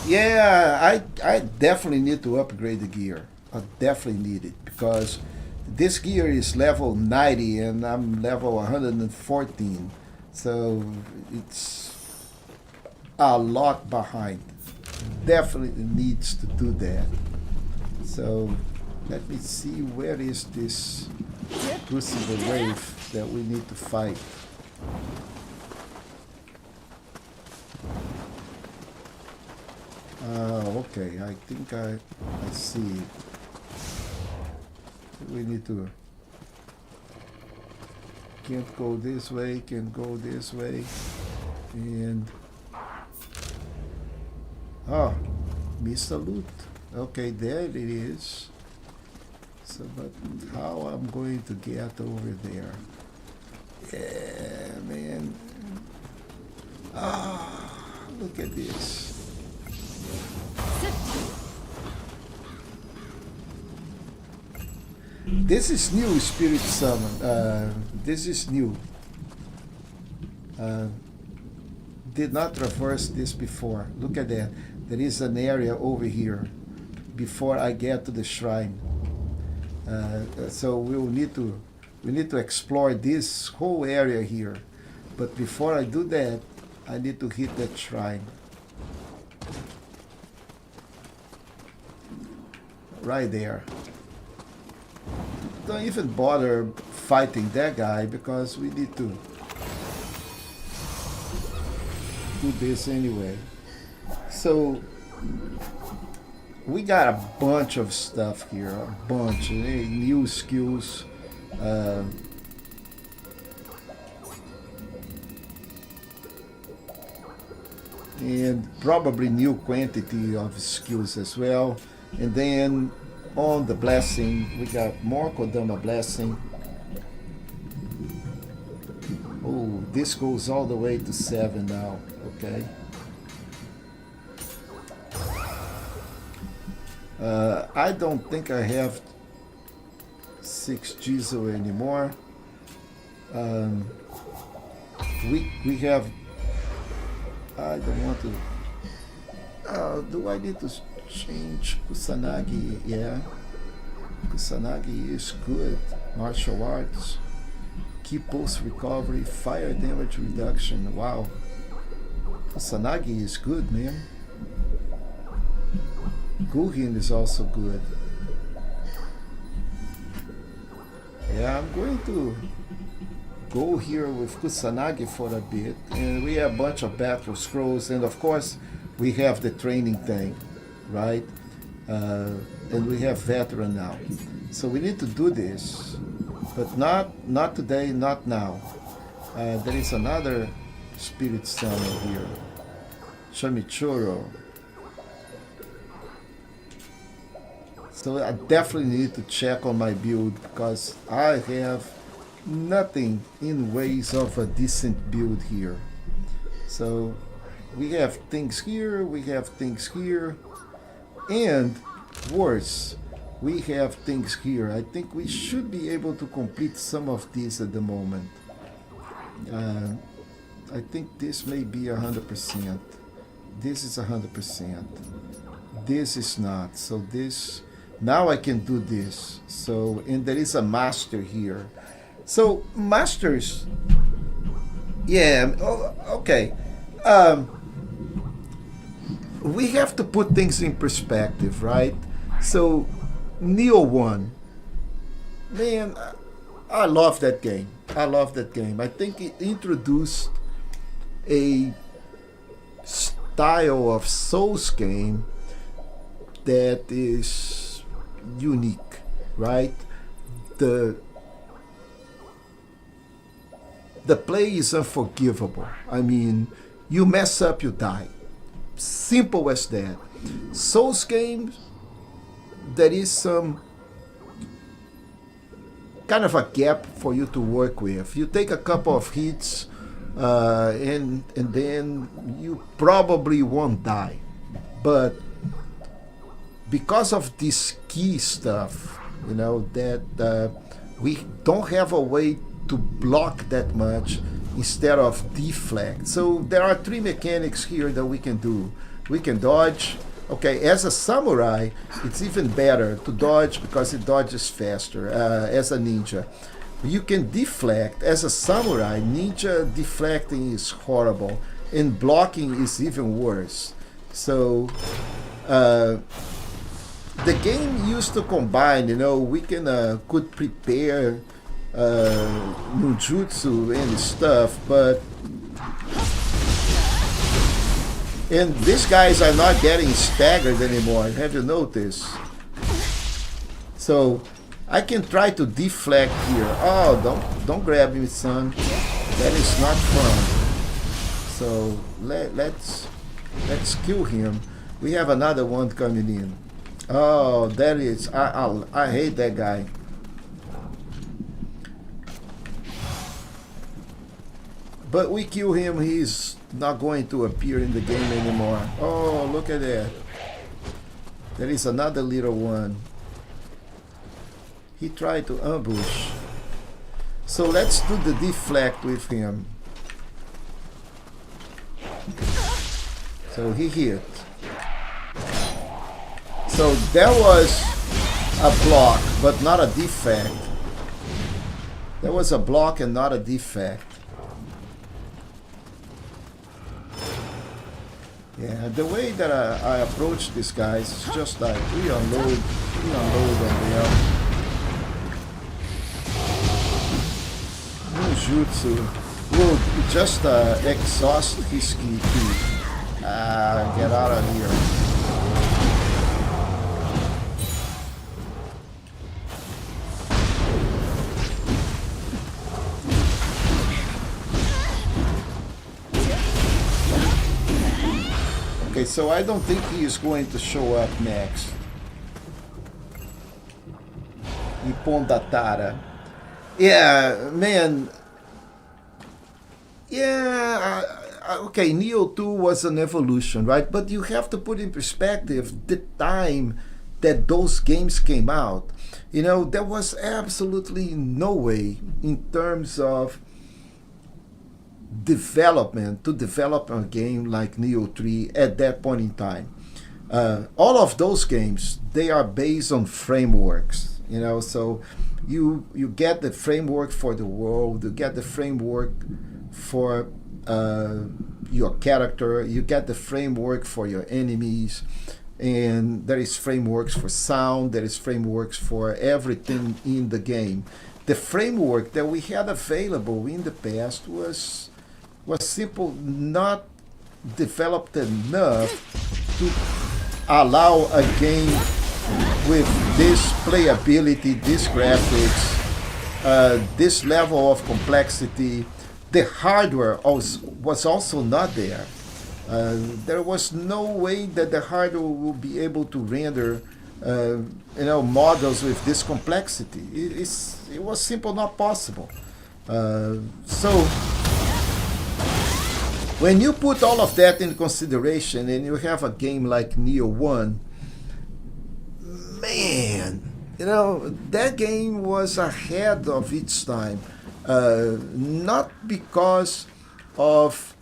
Yeah, I definitely need to upgrade the gear. I definitely need it because this gear is level 90 and I'm level 114. So it's a lot behind. Definitely needs to do that. So let me see, where is this Crucible Wave that we need to fight? Okay, I think I see it. We need to, can't go this way, can go this way, and missed a loot. Okay, there it is. So, but how I'm going to get over there? Yeah, man. Look at this. This is new, Spirit Summon. This is new. Did not traverse this before. Look at that. There is an area over here before I get to the shrine. So we need to explore this whole area here. But before I do that, I need to hit that shrine. Right there. don't even bother fighting that guy because we need to do this anyway. So we got a bunch of stuff here, a bunch, new skills. And probably new quantity of skills as well. And then on the blessing, we got more Kodama blessing. Oh, this goes all the way to 7 now. Okay. I don't think I have 6 Jizo anymore. We have. I don't want to. Do I need to change Kusanagi? Yeah. Kusanagi is good. Martial arts. Key pulse recovery. Fire damage reduction. Wow. Kusanagi is good, man. Guhin is also good. Yeah, I'm going to go here with Kusanagi for a bit, and we have a bunch of battle scrolls, and of course we have the training thing, right? And we have veteran now, so we need to do this, but not today, not now. There is another spirit summon here, Shimichuro. So I definitely need to check on my build because I have nothing in ways of a decent build here. So we have things here, we have things here, and worse, we have things here. I think we should be able to complete some of these at the moment. I think this may be 100%. This is 100%. This is not. So this, now I can do this. So, and there is a master here. So masters, yeah, okay. We have to put things in perspective, right? So Nioh 1, man, I love that game. I love that game. I think it introduced a style of Souls game that is unique, right? The play is unforgivable. I mean, you mess up, you die. Simple as that. Souls games, there is some kind of a gap for you to work with. You take a couple of hits, and then you probably won't die. But because of this key stuff, you know, that we don't have a way to block that much instead of deflect. So there are 3 mechanics here that we can do. We can dodge. Okay, as a samurai, it's even better to dodge because it dodges faster. As a ninja, you can deflect. As a samurai, ninja deflecting is horrible, and blocking is even worse. So the game used to combine, you know, we could prepare ninjutsu and stuff, but and these guys are not getting staggered anymore. Have you noticed? So I can try to deflect here. Oh, don't grab me, son. That is not fun. So let's kill him. We have another one coming in. Oh, that is, I hate that guy. But we kill him, he's not going to appear in the game anymore. Oh, look at that. There is another little one. He tried to ambush. So let's do the deflect with him. So he hit. So there was a block, but not a defect. There was a block and not a defect. Yeah, the way that I approach these guys is just like we unload on them. jutsu will just exhaust his ki too. Get out of here. Okay, so I don't think he is going to show up next. Ipondatara. Yeah, man. Yeah, okay, Nioh 2 was an evolution, right? But you have to put in perspective the time that those games came out. You know, there was absolutely no way in terms of development to develop a game like Nioh 3 at that point in time. All of those games, they are based on frameworks, you know, so you get the framework for the world, you get the framework for your character, you get the framework for your enemies, and there is frameworks for sound, there is frameworks for everything in the game. The framework that we had available in the past was simple, not developed enough to allow a game with this playability, this graphics, this level of complexity. The hardware was also not there. There was no way that the hardware will be able to render models with this complexity. It was simply not possible. So when you put all of that in consideration and you have a game like Nioh 1, man, you know, that game was ahead of its time. Not because of,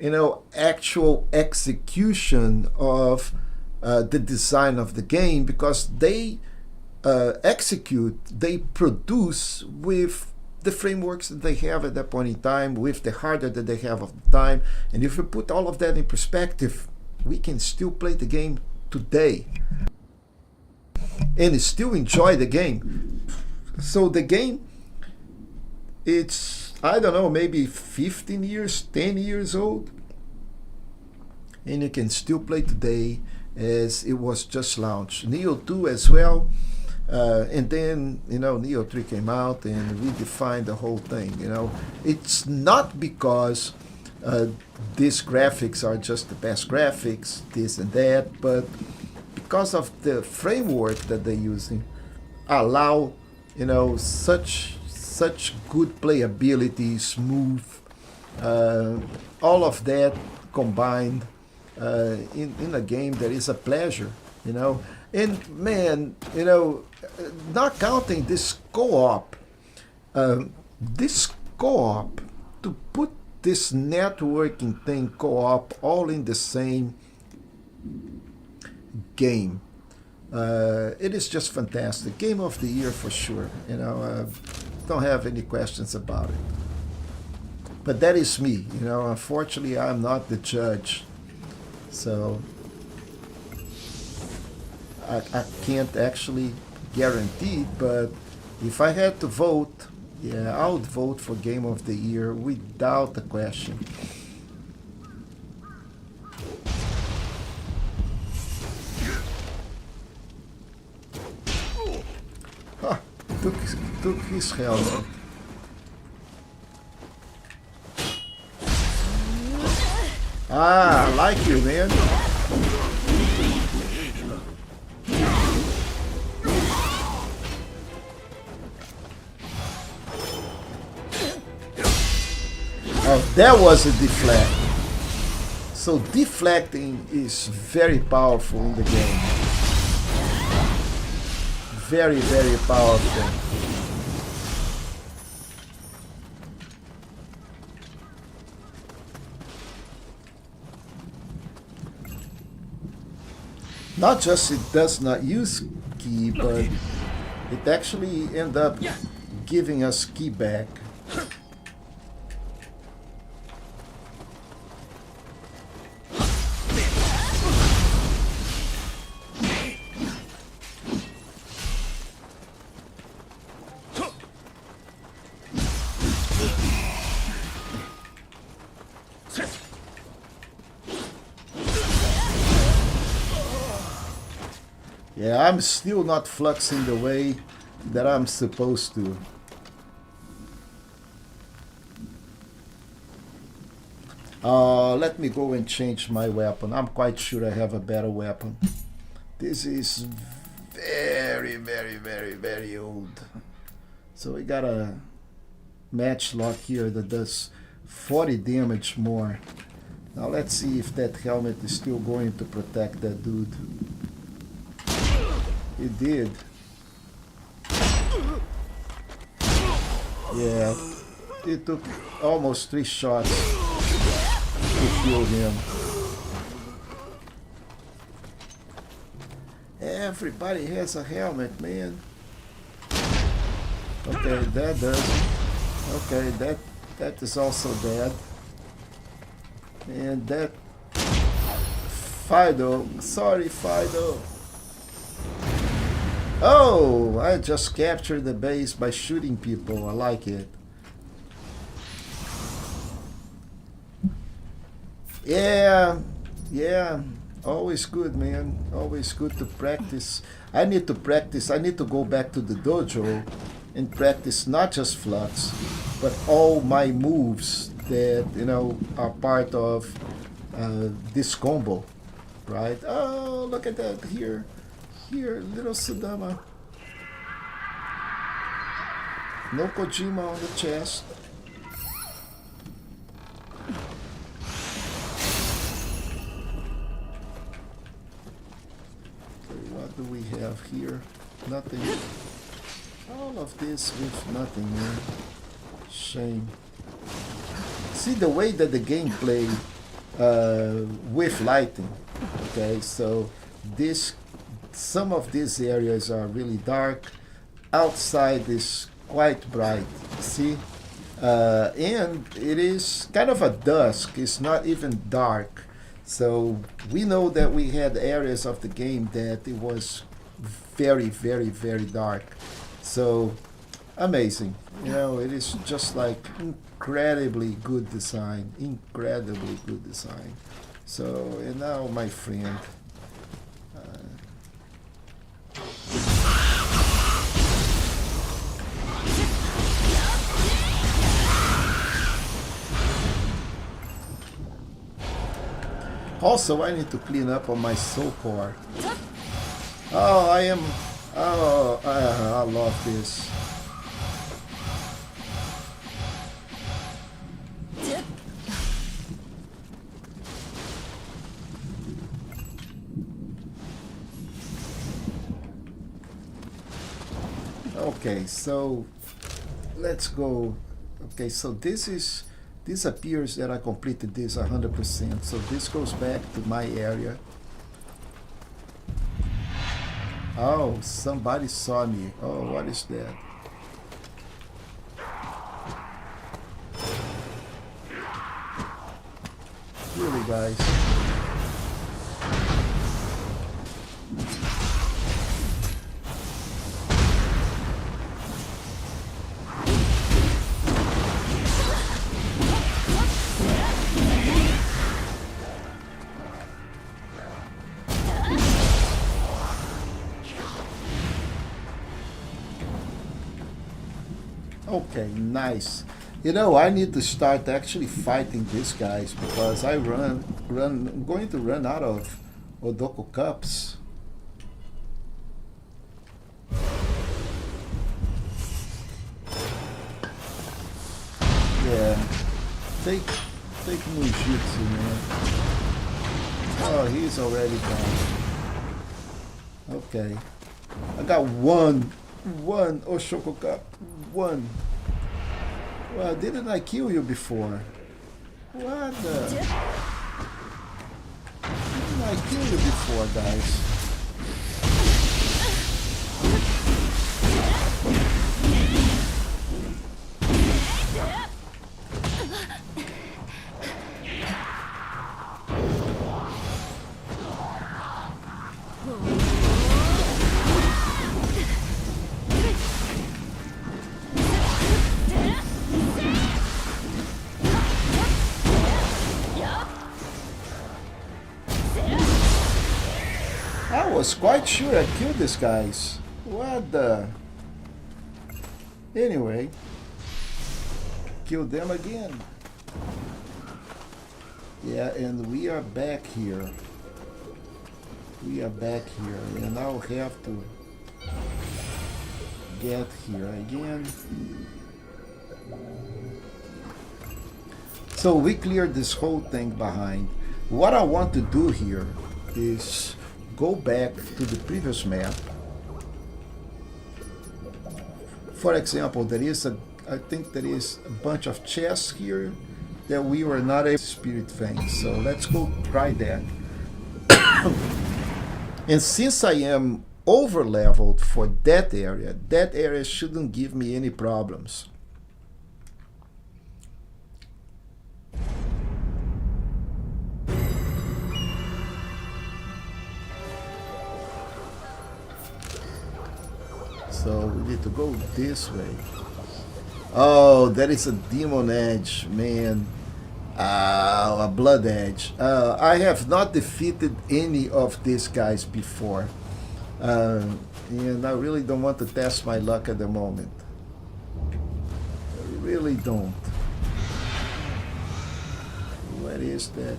you know, actual execution of the design of the game, because they they produce with the frameworks that they have at that point in time, with the hardware that they have of the time. And if we put all of that in perspective, we can still play the game today and still enjoy the game. So the game, it's, I don't know, maybe 15 years, 10 years old, and you can still play today as it was just launched. Nioh 2 as well. And then, you know, Nioh 3 came out and redefined the whole thing. You know, it's not because these graphics are just the best graphics, this and that, but because of the framework that they're using, allow, you know, such good playability, smooth, all of that combined in a game that is a pleasure, you know. And man, you know, not counting this co-op, to put this networking thing co-op all in the same game, it is just fantastic. Game of the year for sure. You know, don't have any questions about it. But that is me. You know, unfortunately, I'm not the judge, so I can't actually guarantee it, but if I had to vote, yeah, I would vote for Game of the Year without a question. Huh, took his helmet. Ah, I like you, man. Oh, that was a deflect. So deflecting is very powerful in the game. Very, very powerful. Not just it does not use ki, but it actually ends up giving us ki back. Yeah, I'm still not fluxing the way that I'm supposed to. Let me go and change my weapon. I'm quite sure I have a better weapon. This is very, very, very, very old. So we got a matchlock here that does 40 damage more. Now let's see if that helmet is still going to protect that dude. It did. Yeah, it took almost 3 shots to kill him. Everybody has a helmet, man. Okay, that does. Okay, that is also dead. And that Fido, sorry Fido. Oh, I just captured the base by shooting people. I like it. Yeah, yeah. Always good, man. Always good to practice. I need to practice. I need to go back to the dojo and practice not just flux, but all my moves that, you know, are part of this combo, right? Oh, look at that here. Here, little Kodama. No Kojima on the chest. Okay, what do we have here? Nothing. All of this with nothing, man. Shame. See the way that the game played with lighting. Okay, so this. Some of these areas are really dark. Outside is quite bright. See? And it is kind of a dusk. It's not even dark. So we know that we had areas of the game that it was very, very, very dark. So amazing. You know, it is just like incredibly good design. Incredibly good design. So, and now my friend. Also, I need to clean up on my soul core. Oh, I am... Oh, I love this. Okay, so let's go. Okay, so this appears that I completed this 100%. So this goes back to my area. Oh, somebody saw me. Oh, what is that? Really, guys? Okay, nice. You know, I need to start actually fighting these guys because I'm going to run out of Odoko cups. Yeah, take Nujutsu, man. Oh, he's already gone. Okay, I got one Oshoko cup. One. Well, didn't I kill you before? What the? Didn't I kill you before, guys? was quite sure I killed these guys. What the? Anyway, kill them again. Yeah, and we are back here. We are back here, and I'll have to get here again. So we cleared this whole thing behind. What I want to do here is go back to the previous map. For example, I think there is a bunch of chests here that we were not able to spirit vein. So let's go try that. And since I am over leveled for that area shouldn't give me any problems. So we need to go this way. Oh, that is a demon edge, man. A blood edge. I have not defeated any of these guys before. And I really don't want to test my luck at the moment. I really don't. What is that?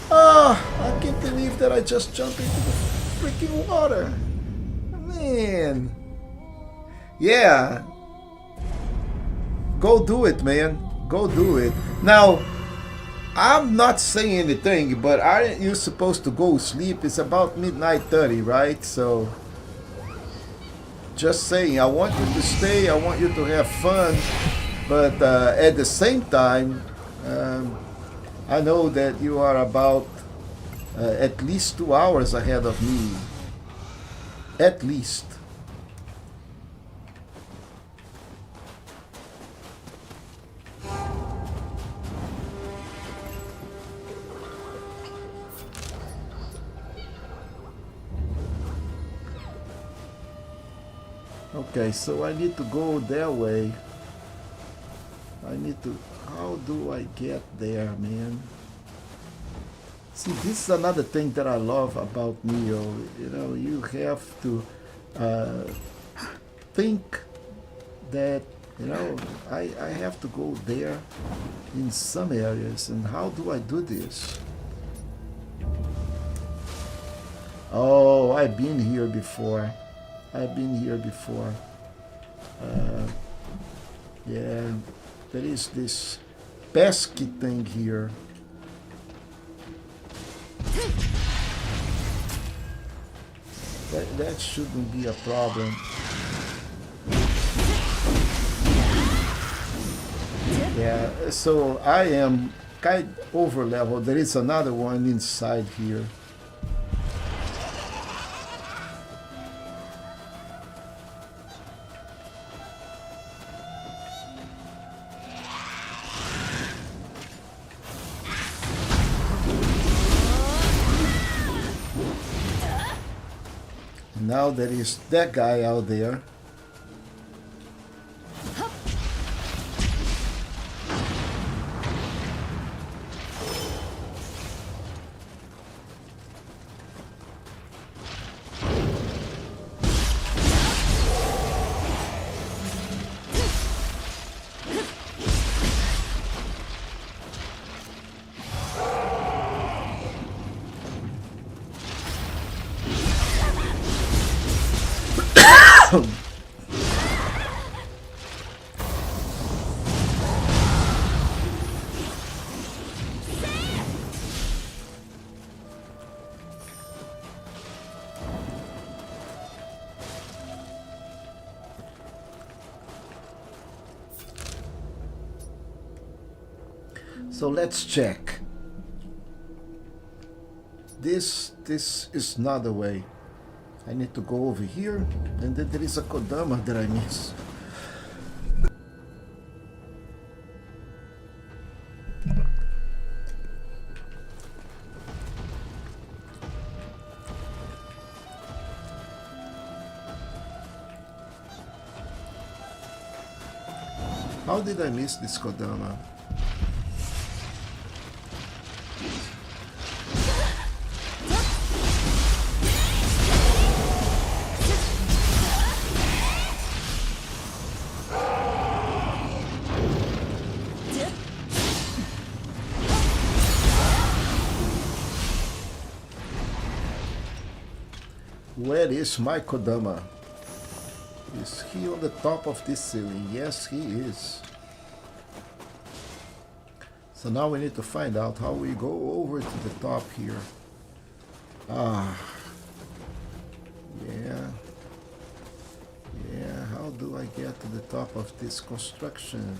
Ah, I can't believe that I just jumped into the freaking water. Man. Yeah. Go do it, man. Go do it. Now, I'm not saying anything, but aren't you supposed to go sleep? It's about midnight 30, right? So, just saying, I want you to stay, I want you to have fun, but at the same time, I know that you are about at least 2 hours ahead of me. At least. Okay, so I need to go that way. I need to... How do I get there, man? See, this is another thing that I love about Nioh. You know, you have to think that, you know, I have to go there in some areas. And how do I do this? Oh, I've been here before. I've been here before. Yeah, there is this pesky thing here. That shouldn't be a problem. Yeah, so I am kind of over level. There is another one inside here. Now there is that guy out there. So let's check. This is not the way. I need to go over here, and then there is a Kodama that I miss. How did I miss this Kodama? Where is my Kodama? Is he on the top of this ceiling? Yes, he is. So now we need to find out how we go over to the top here. Ah. Yeah. Yeah, how do I get to the top of this construction?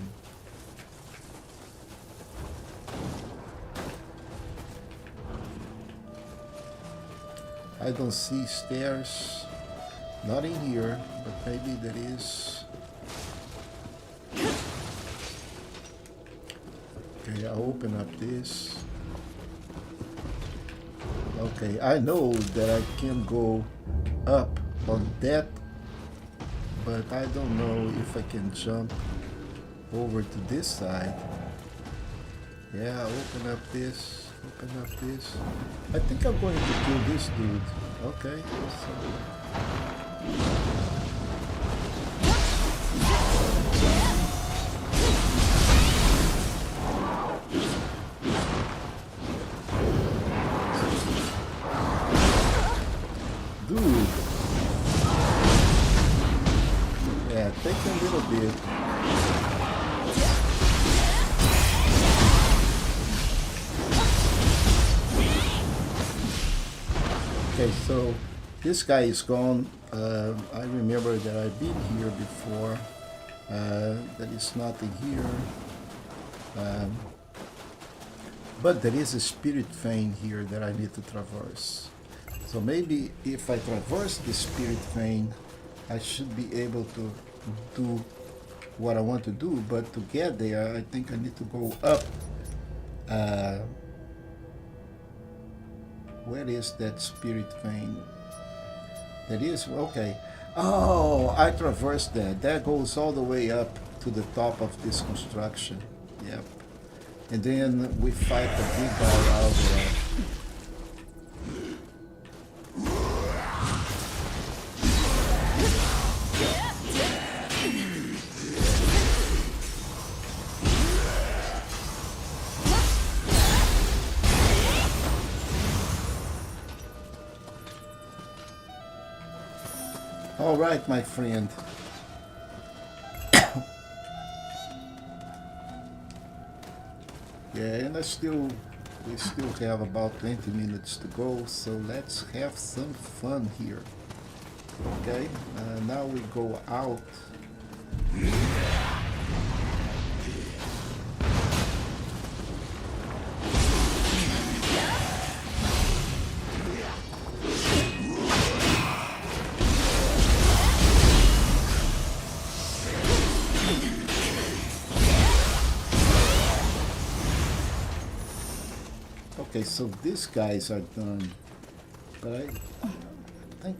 I don't see stairs. Not in here, but maybe there is. Okay, I'll open up this. Okay, I know that I can go up on that, but I don't know if I can jump over to this side. Yeah, open up this, open up this. I think I'm going to kill this dude. Okay, dude. Yeah, take a little bit. Okay, so this guy is gone. I remember that I've been here before. There is nothing here. But there is a spirit vein here that I need to traverse. So maybe if I traverse the spirit vein, I should be able to do what I want to do. But to get there, I think I need to go up. Where is that spirit vein? That is, okay. Oh, I traversed that. That goes all the way up to the top of this construction. Yep. And then we fight the big guy out there. All right, my friend. Yeah, and we still have about 20 minutes to go, so let's have some fun here. Okay, now we go out. Okay, so these guys are done, but I think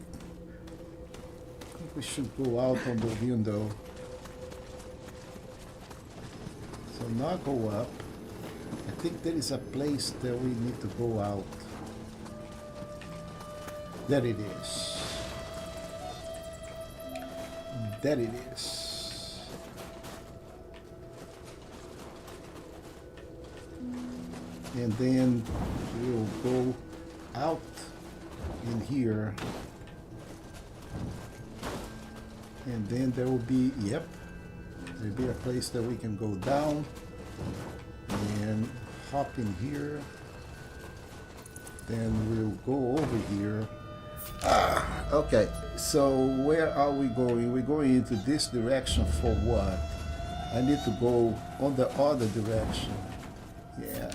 we should go out on the window. So now go up. I think there is a place that we need to go out. There it is. There it is. And then we'll go out in here, and then there will be, yep, there'll be a place that we can go down and hop in here. Then we'll go over here. Okay, so where are we going? We're going into this direction for what? I need to go on the other direction. Yeah.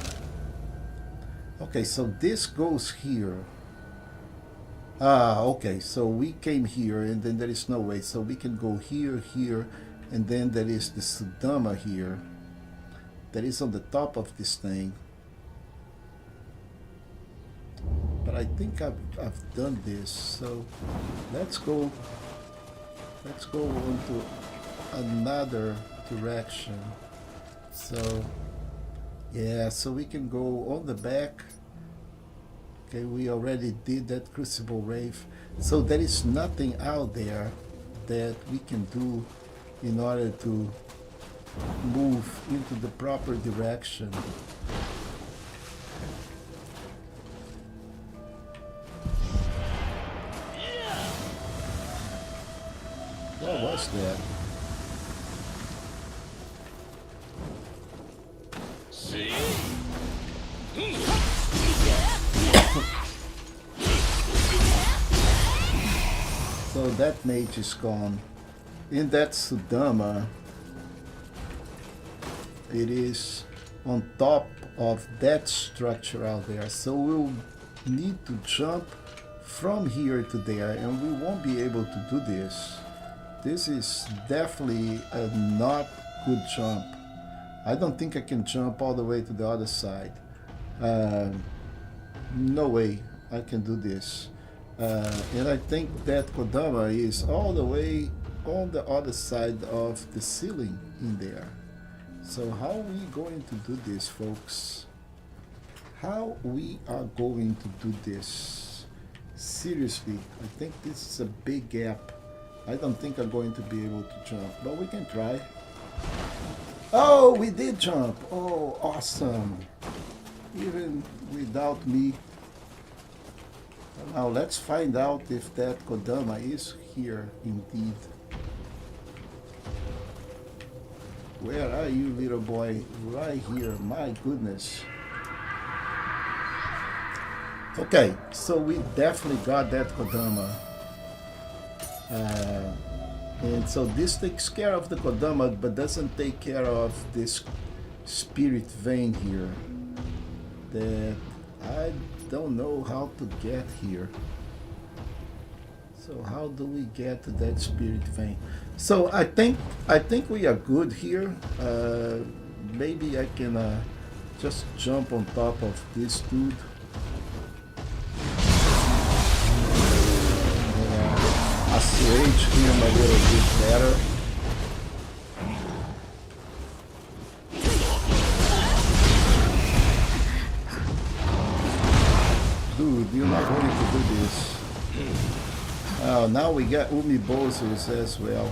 Okay, so this goes here. Okay, so we came here and then there is no way. So we can go here, here, and then there is the Kodama here. That is on the top of this thing. But I think I've done this, so let's go into another direction. So yeah, so we can go on the back. Okay, we already did that Crucible Wraith. So there is nothing out there that we can do in order to move into the proper direction. What was that? So that mage is gone. In that Kodama, it is on top of that structure out there. So we'll need to jump from here to there, and we won't be able to do this. This is definitely a not good jump. I don't think I can jump all the way to the other side. No way I can do this. And I think that Kodama is all the way on the other side of the ceiling in there. So how are we going to do this, folks? How we are going to do this? Seriously, I think this is a big gap. I don't think I'm going to be able to jump, but we can try. Oh, we did jump. Oh, awesome. Even without me. Now let's find out if that Kodama is here indeed. Where are you, little boy? Right here, my goodness. Okay, so we definitely got that Kodama. And so this takes care of the Kodama, but doesn't take care of this spirit vein here. That I don't know how to get here. So how do we get to that spirit vein? So I think we are good here. Maybe I can just jump on top of this dude. Assuage him a little bit better. Dude, you're not going to do this. Oh, now we got Umibosas as well.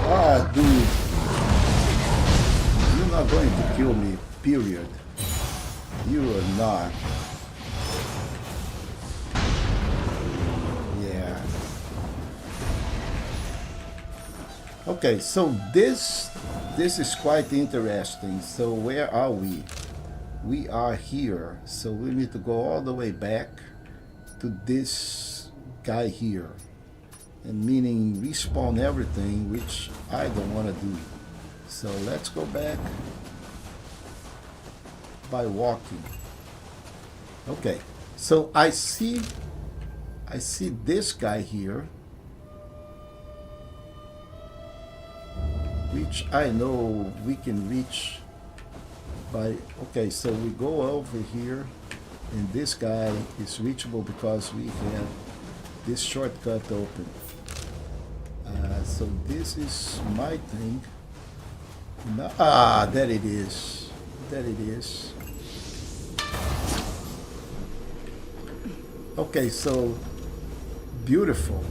Ah, dude. You're not going to kill me, period. You are not. Yeah. Okay, so this is quite interesting. So where are we? We are here. So we need to go all the way back to this guy here. And meaning respawn everything, which I don't want to do. So let's go back by walking. Okay, so I see this guy here, which I know we can reach by. Okay, so we go over here, and this guy is reachable because we have this shortcut open. So this is my thing. No, there it is. There it is. Okay, so beautiful.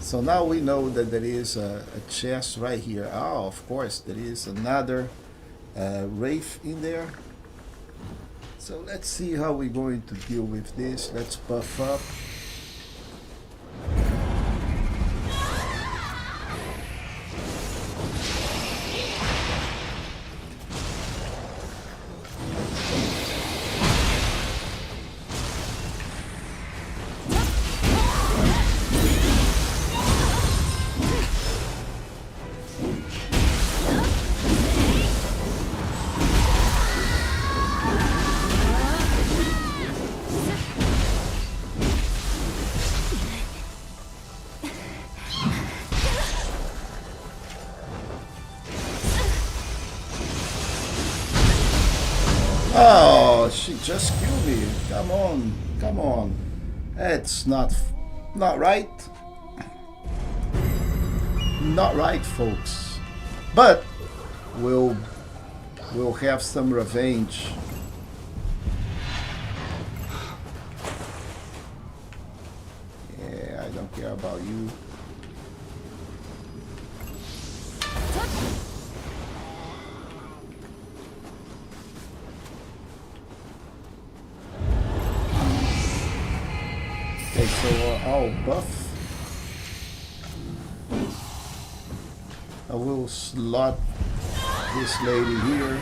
So now we know that there is a chest right here. Oh, of course, there is another wraith in there. So let's see how we're going to deal with this. Let's buff up. Oh, she just killed me. Come on, come on. That's not right. Not right, folks. But we'll have some revenge. Yeah, I don't care about you. all buff. I will slot this lady here.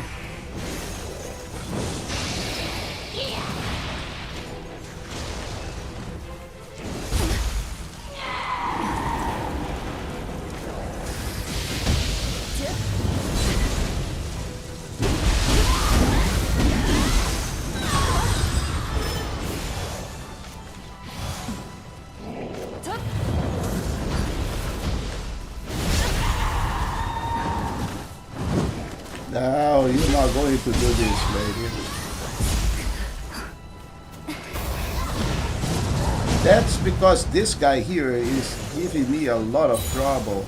No, you're not going to do this, lady. That's because this guy here is giving me a lot of trouble.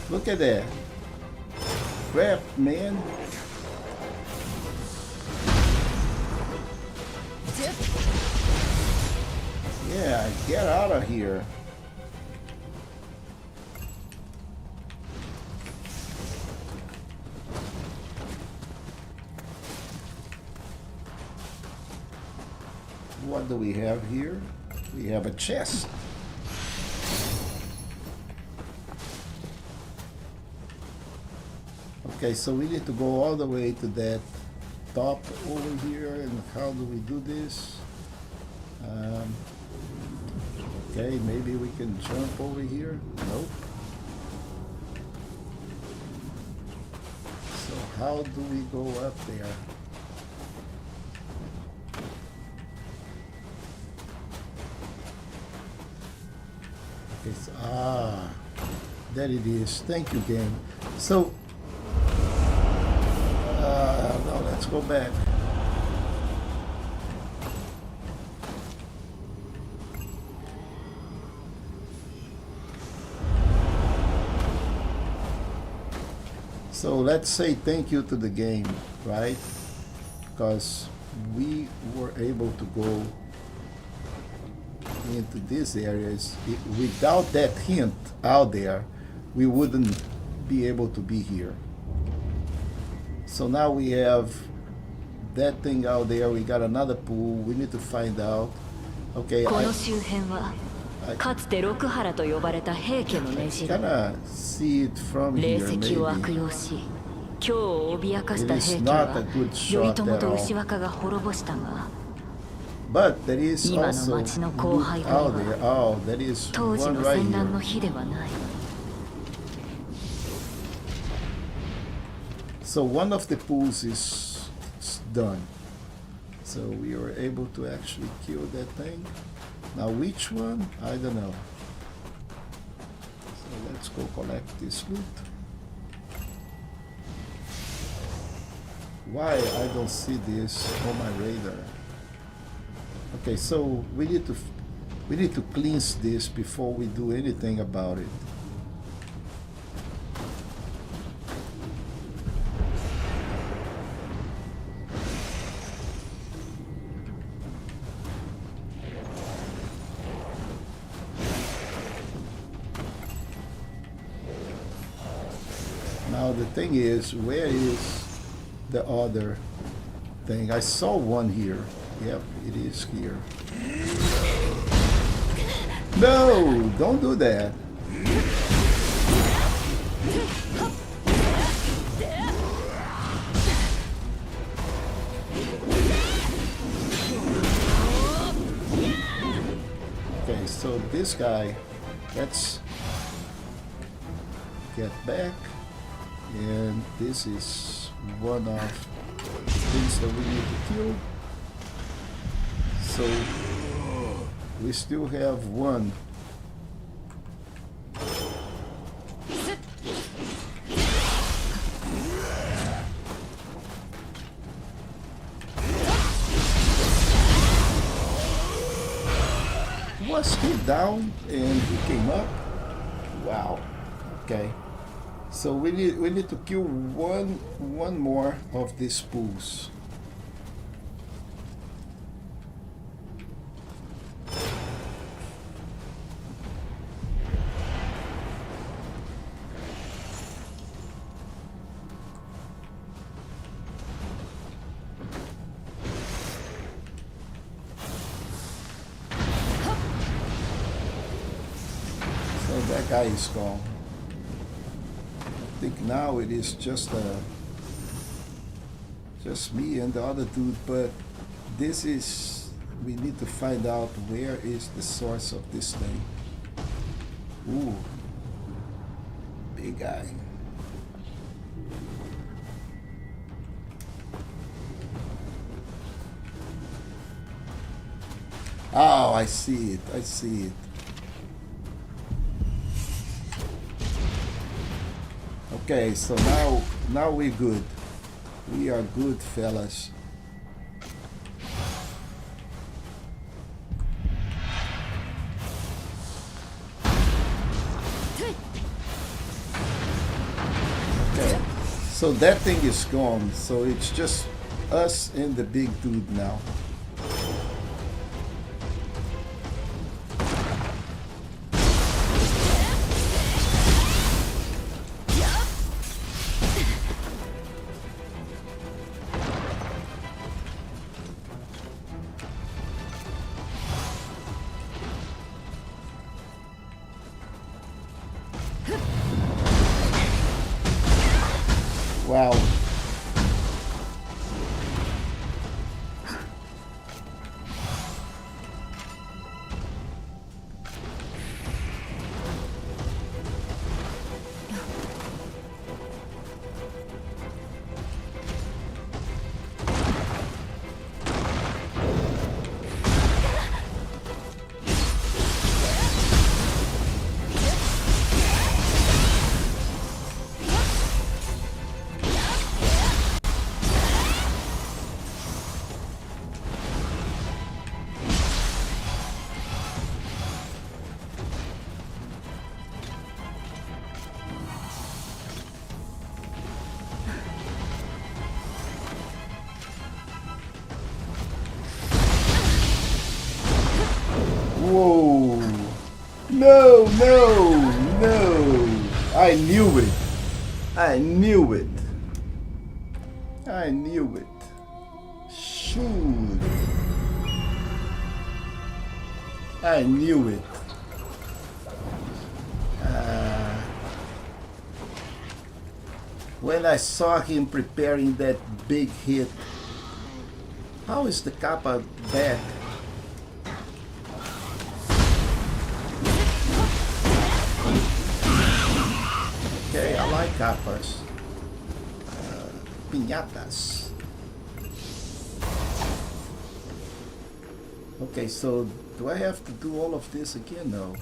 Look at that. Crap, man. Yeah, get out of here. What do we have here? We have a chest. Okay, so we need to go all the way to that top over here. And how do we do this? Okay, maybe we can jump over here. Nope. So how do we go up there? There it is. Thank you, game. So, no, let's go back. So let's say thank you to the game, right? Because we were able to go into these areas. Without that hint out there, we wouldn't be able to be here. So now we have that thing out there. We got another pool. We need to find out. Okay, この周辺はかつて六原と呼ばれた平家の根城。 kinda see it from 霊 here 石を悪 maybe. 用し、今日を脅かした It is 平家 not は a good shot 頼朝 at と all. 牛若が滅ぼしたが、 But there is 今の also 町の loot 荒廃ぶり out there. は Oh, that is 当時 one の right 戦乱の here. 火ではない。 So one of the pools is done. So we were able to actually kill that thing. Now which one? I don't know. So let's go collect this loot. Why I don't see this on my radar? Okay, so we need to cleanse this before we do anything about it. Now the thing is, where is the other thing? I saw one here. Yep, it is here. No, don't do that. Okay, so this guy, let's get back. And this is one of the things that we need to kill. So we still have one. Was he down and he came up? Wow. Okay. So we need to kill one more of these pools. that guy is gone. I think now it is just me and the other dude, but this is, we need to find out where is the source of this thing. Ooh, big guy. Oh, I see it. I see it. Okay, so now we're good. We are good, fellas. Okay, so that thing is gone. So it's just us and the big dude now. Wow. Whoa. No, no, no. I knew it. I knew it. I knew it. Shoot. I knew it. When I saw him preparing that big hit. How is the Kappa back? Okay, I like Kappas. Piñatas. Okay, so do I have to do all of this again? No.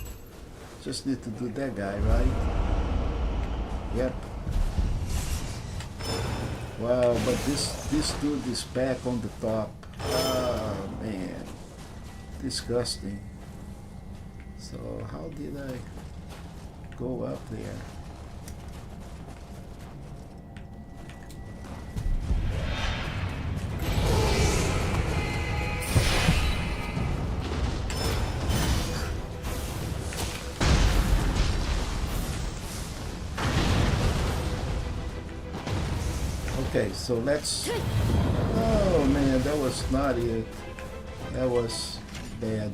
Just need to do that guy, right? Yep. Wow, but this dude is back on the top. Oh man. Disgusting. So how did I go up there? Okay, so let's... Oh man, that was not it. That was bad.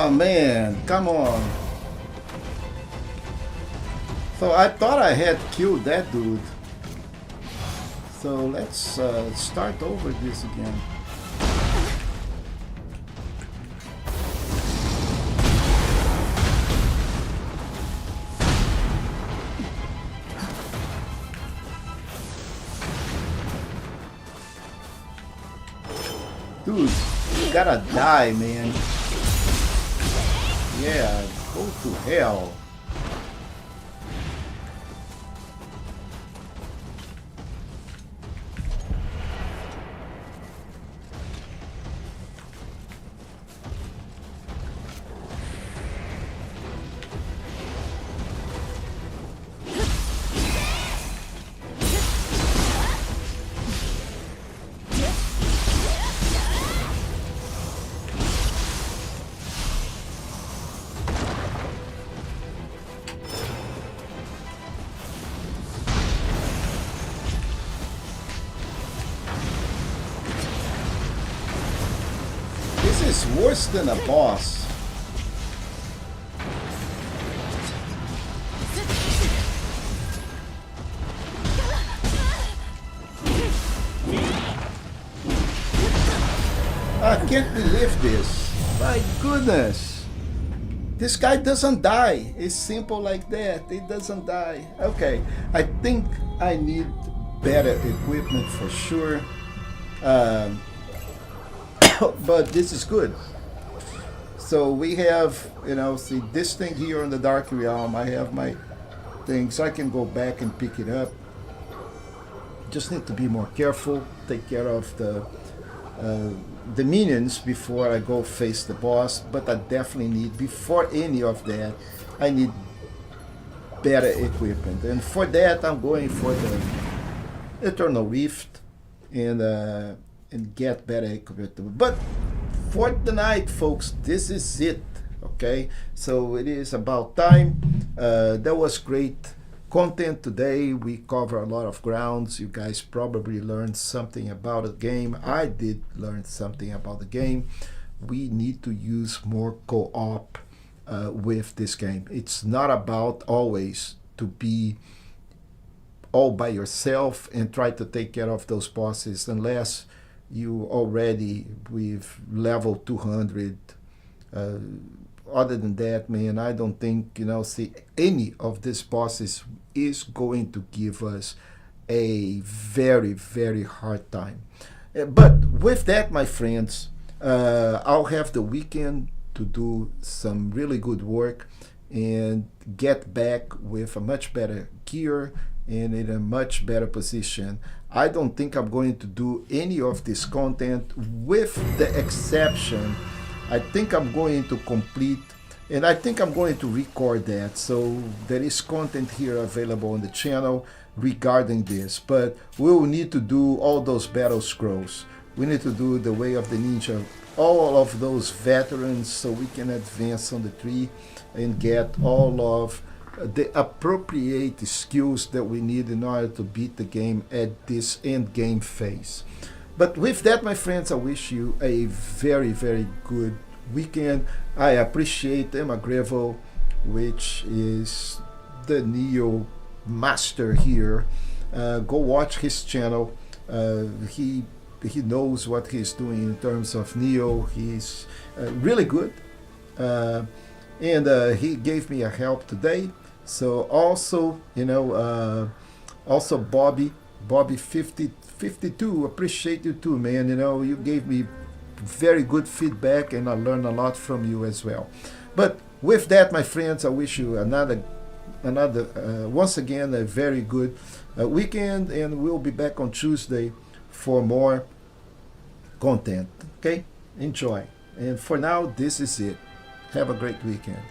Oh man, come on. So I thought I had killed that dude. So let's start over this again. Dude, you gotta die, man. Yeah, go to hell. This is worse than a boss. I can't believe this. My goodness. This guy doesn't die. It's simple like that. It doesn't die. Okay, I think I need better equipment for sure. But this is good. So we have, you know, see this thing here in the Dark Realm. I have my thing, so I can go back and pick it up. Just need to be more careful. Take care of the minions before I go face the boss. But I definitely need, before any of that, I need better equipment. And for that, I'm going for the Eternal Rift and get better equipment. But for tonight, folks, this is it. Okay, so it is about time. That was great content today. We cover a lot of grounds. You guys probably learned something about the game. I did learn something about the game. We need to use more co-op with this game. It's not about always to be all by yourself and try to take care of those bosses, unless you already with level 200. Other than that, man, I don't think, you know, see, any of these bosses is going to give us a very, very hard time. But with that, my friends, I'll have the weekend to do some really good work and get back with a much better gear and in a much better position. I don't think I'm going to do any of this content, with the exception, I think I'm going to complete, and I think I'm going to record that. So there is content here available on the channel regarding this, but we'll need to do all those battle scrolls. We need to do the Way of the Ninja, all of those veterans, so we can advance on the tree and get all of the appropriate skills that we need in order to beat the game at this end game phase. But with that, my friends, I wish you a very, very good weekend. I appreciate Emma Grevel, which is the Nioh master here. Go watch his channel. He knows what he's doing in terms of Nioh. He's really good. And he gave me a help today. So also, you know, also Bobby 52, appreciate you too, man. You know, you gave me very good feedback and I learned a lot from you as well. But with that, my friends, I wish you another once again a very good weekend, and we'll be back on Tuesday for more content. Okay, enjoy. And for now, this is it. Have a great weekend.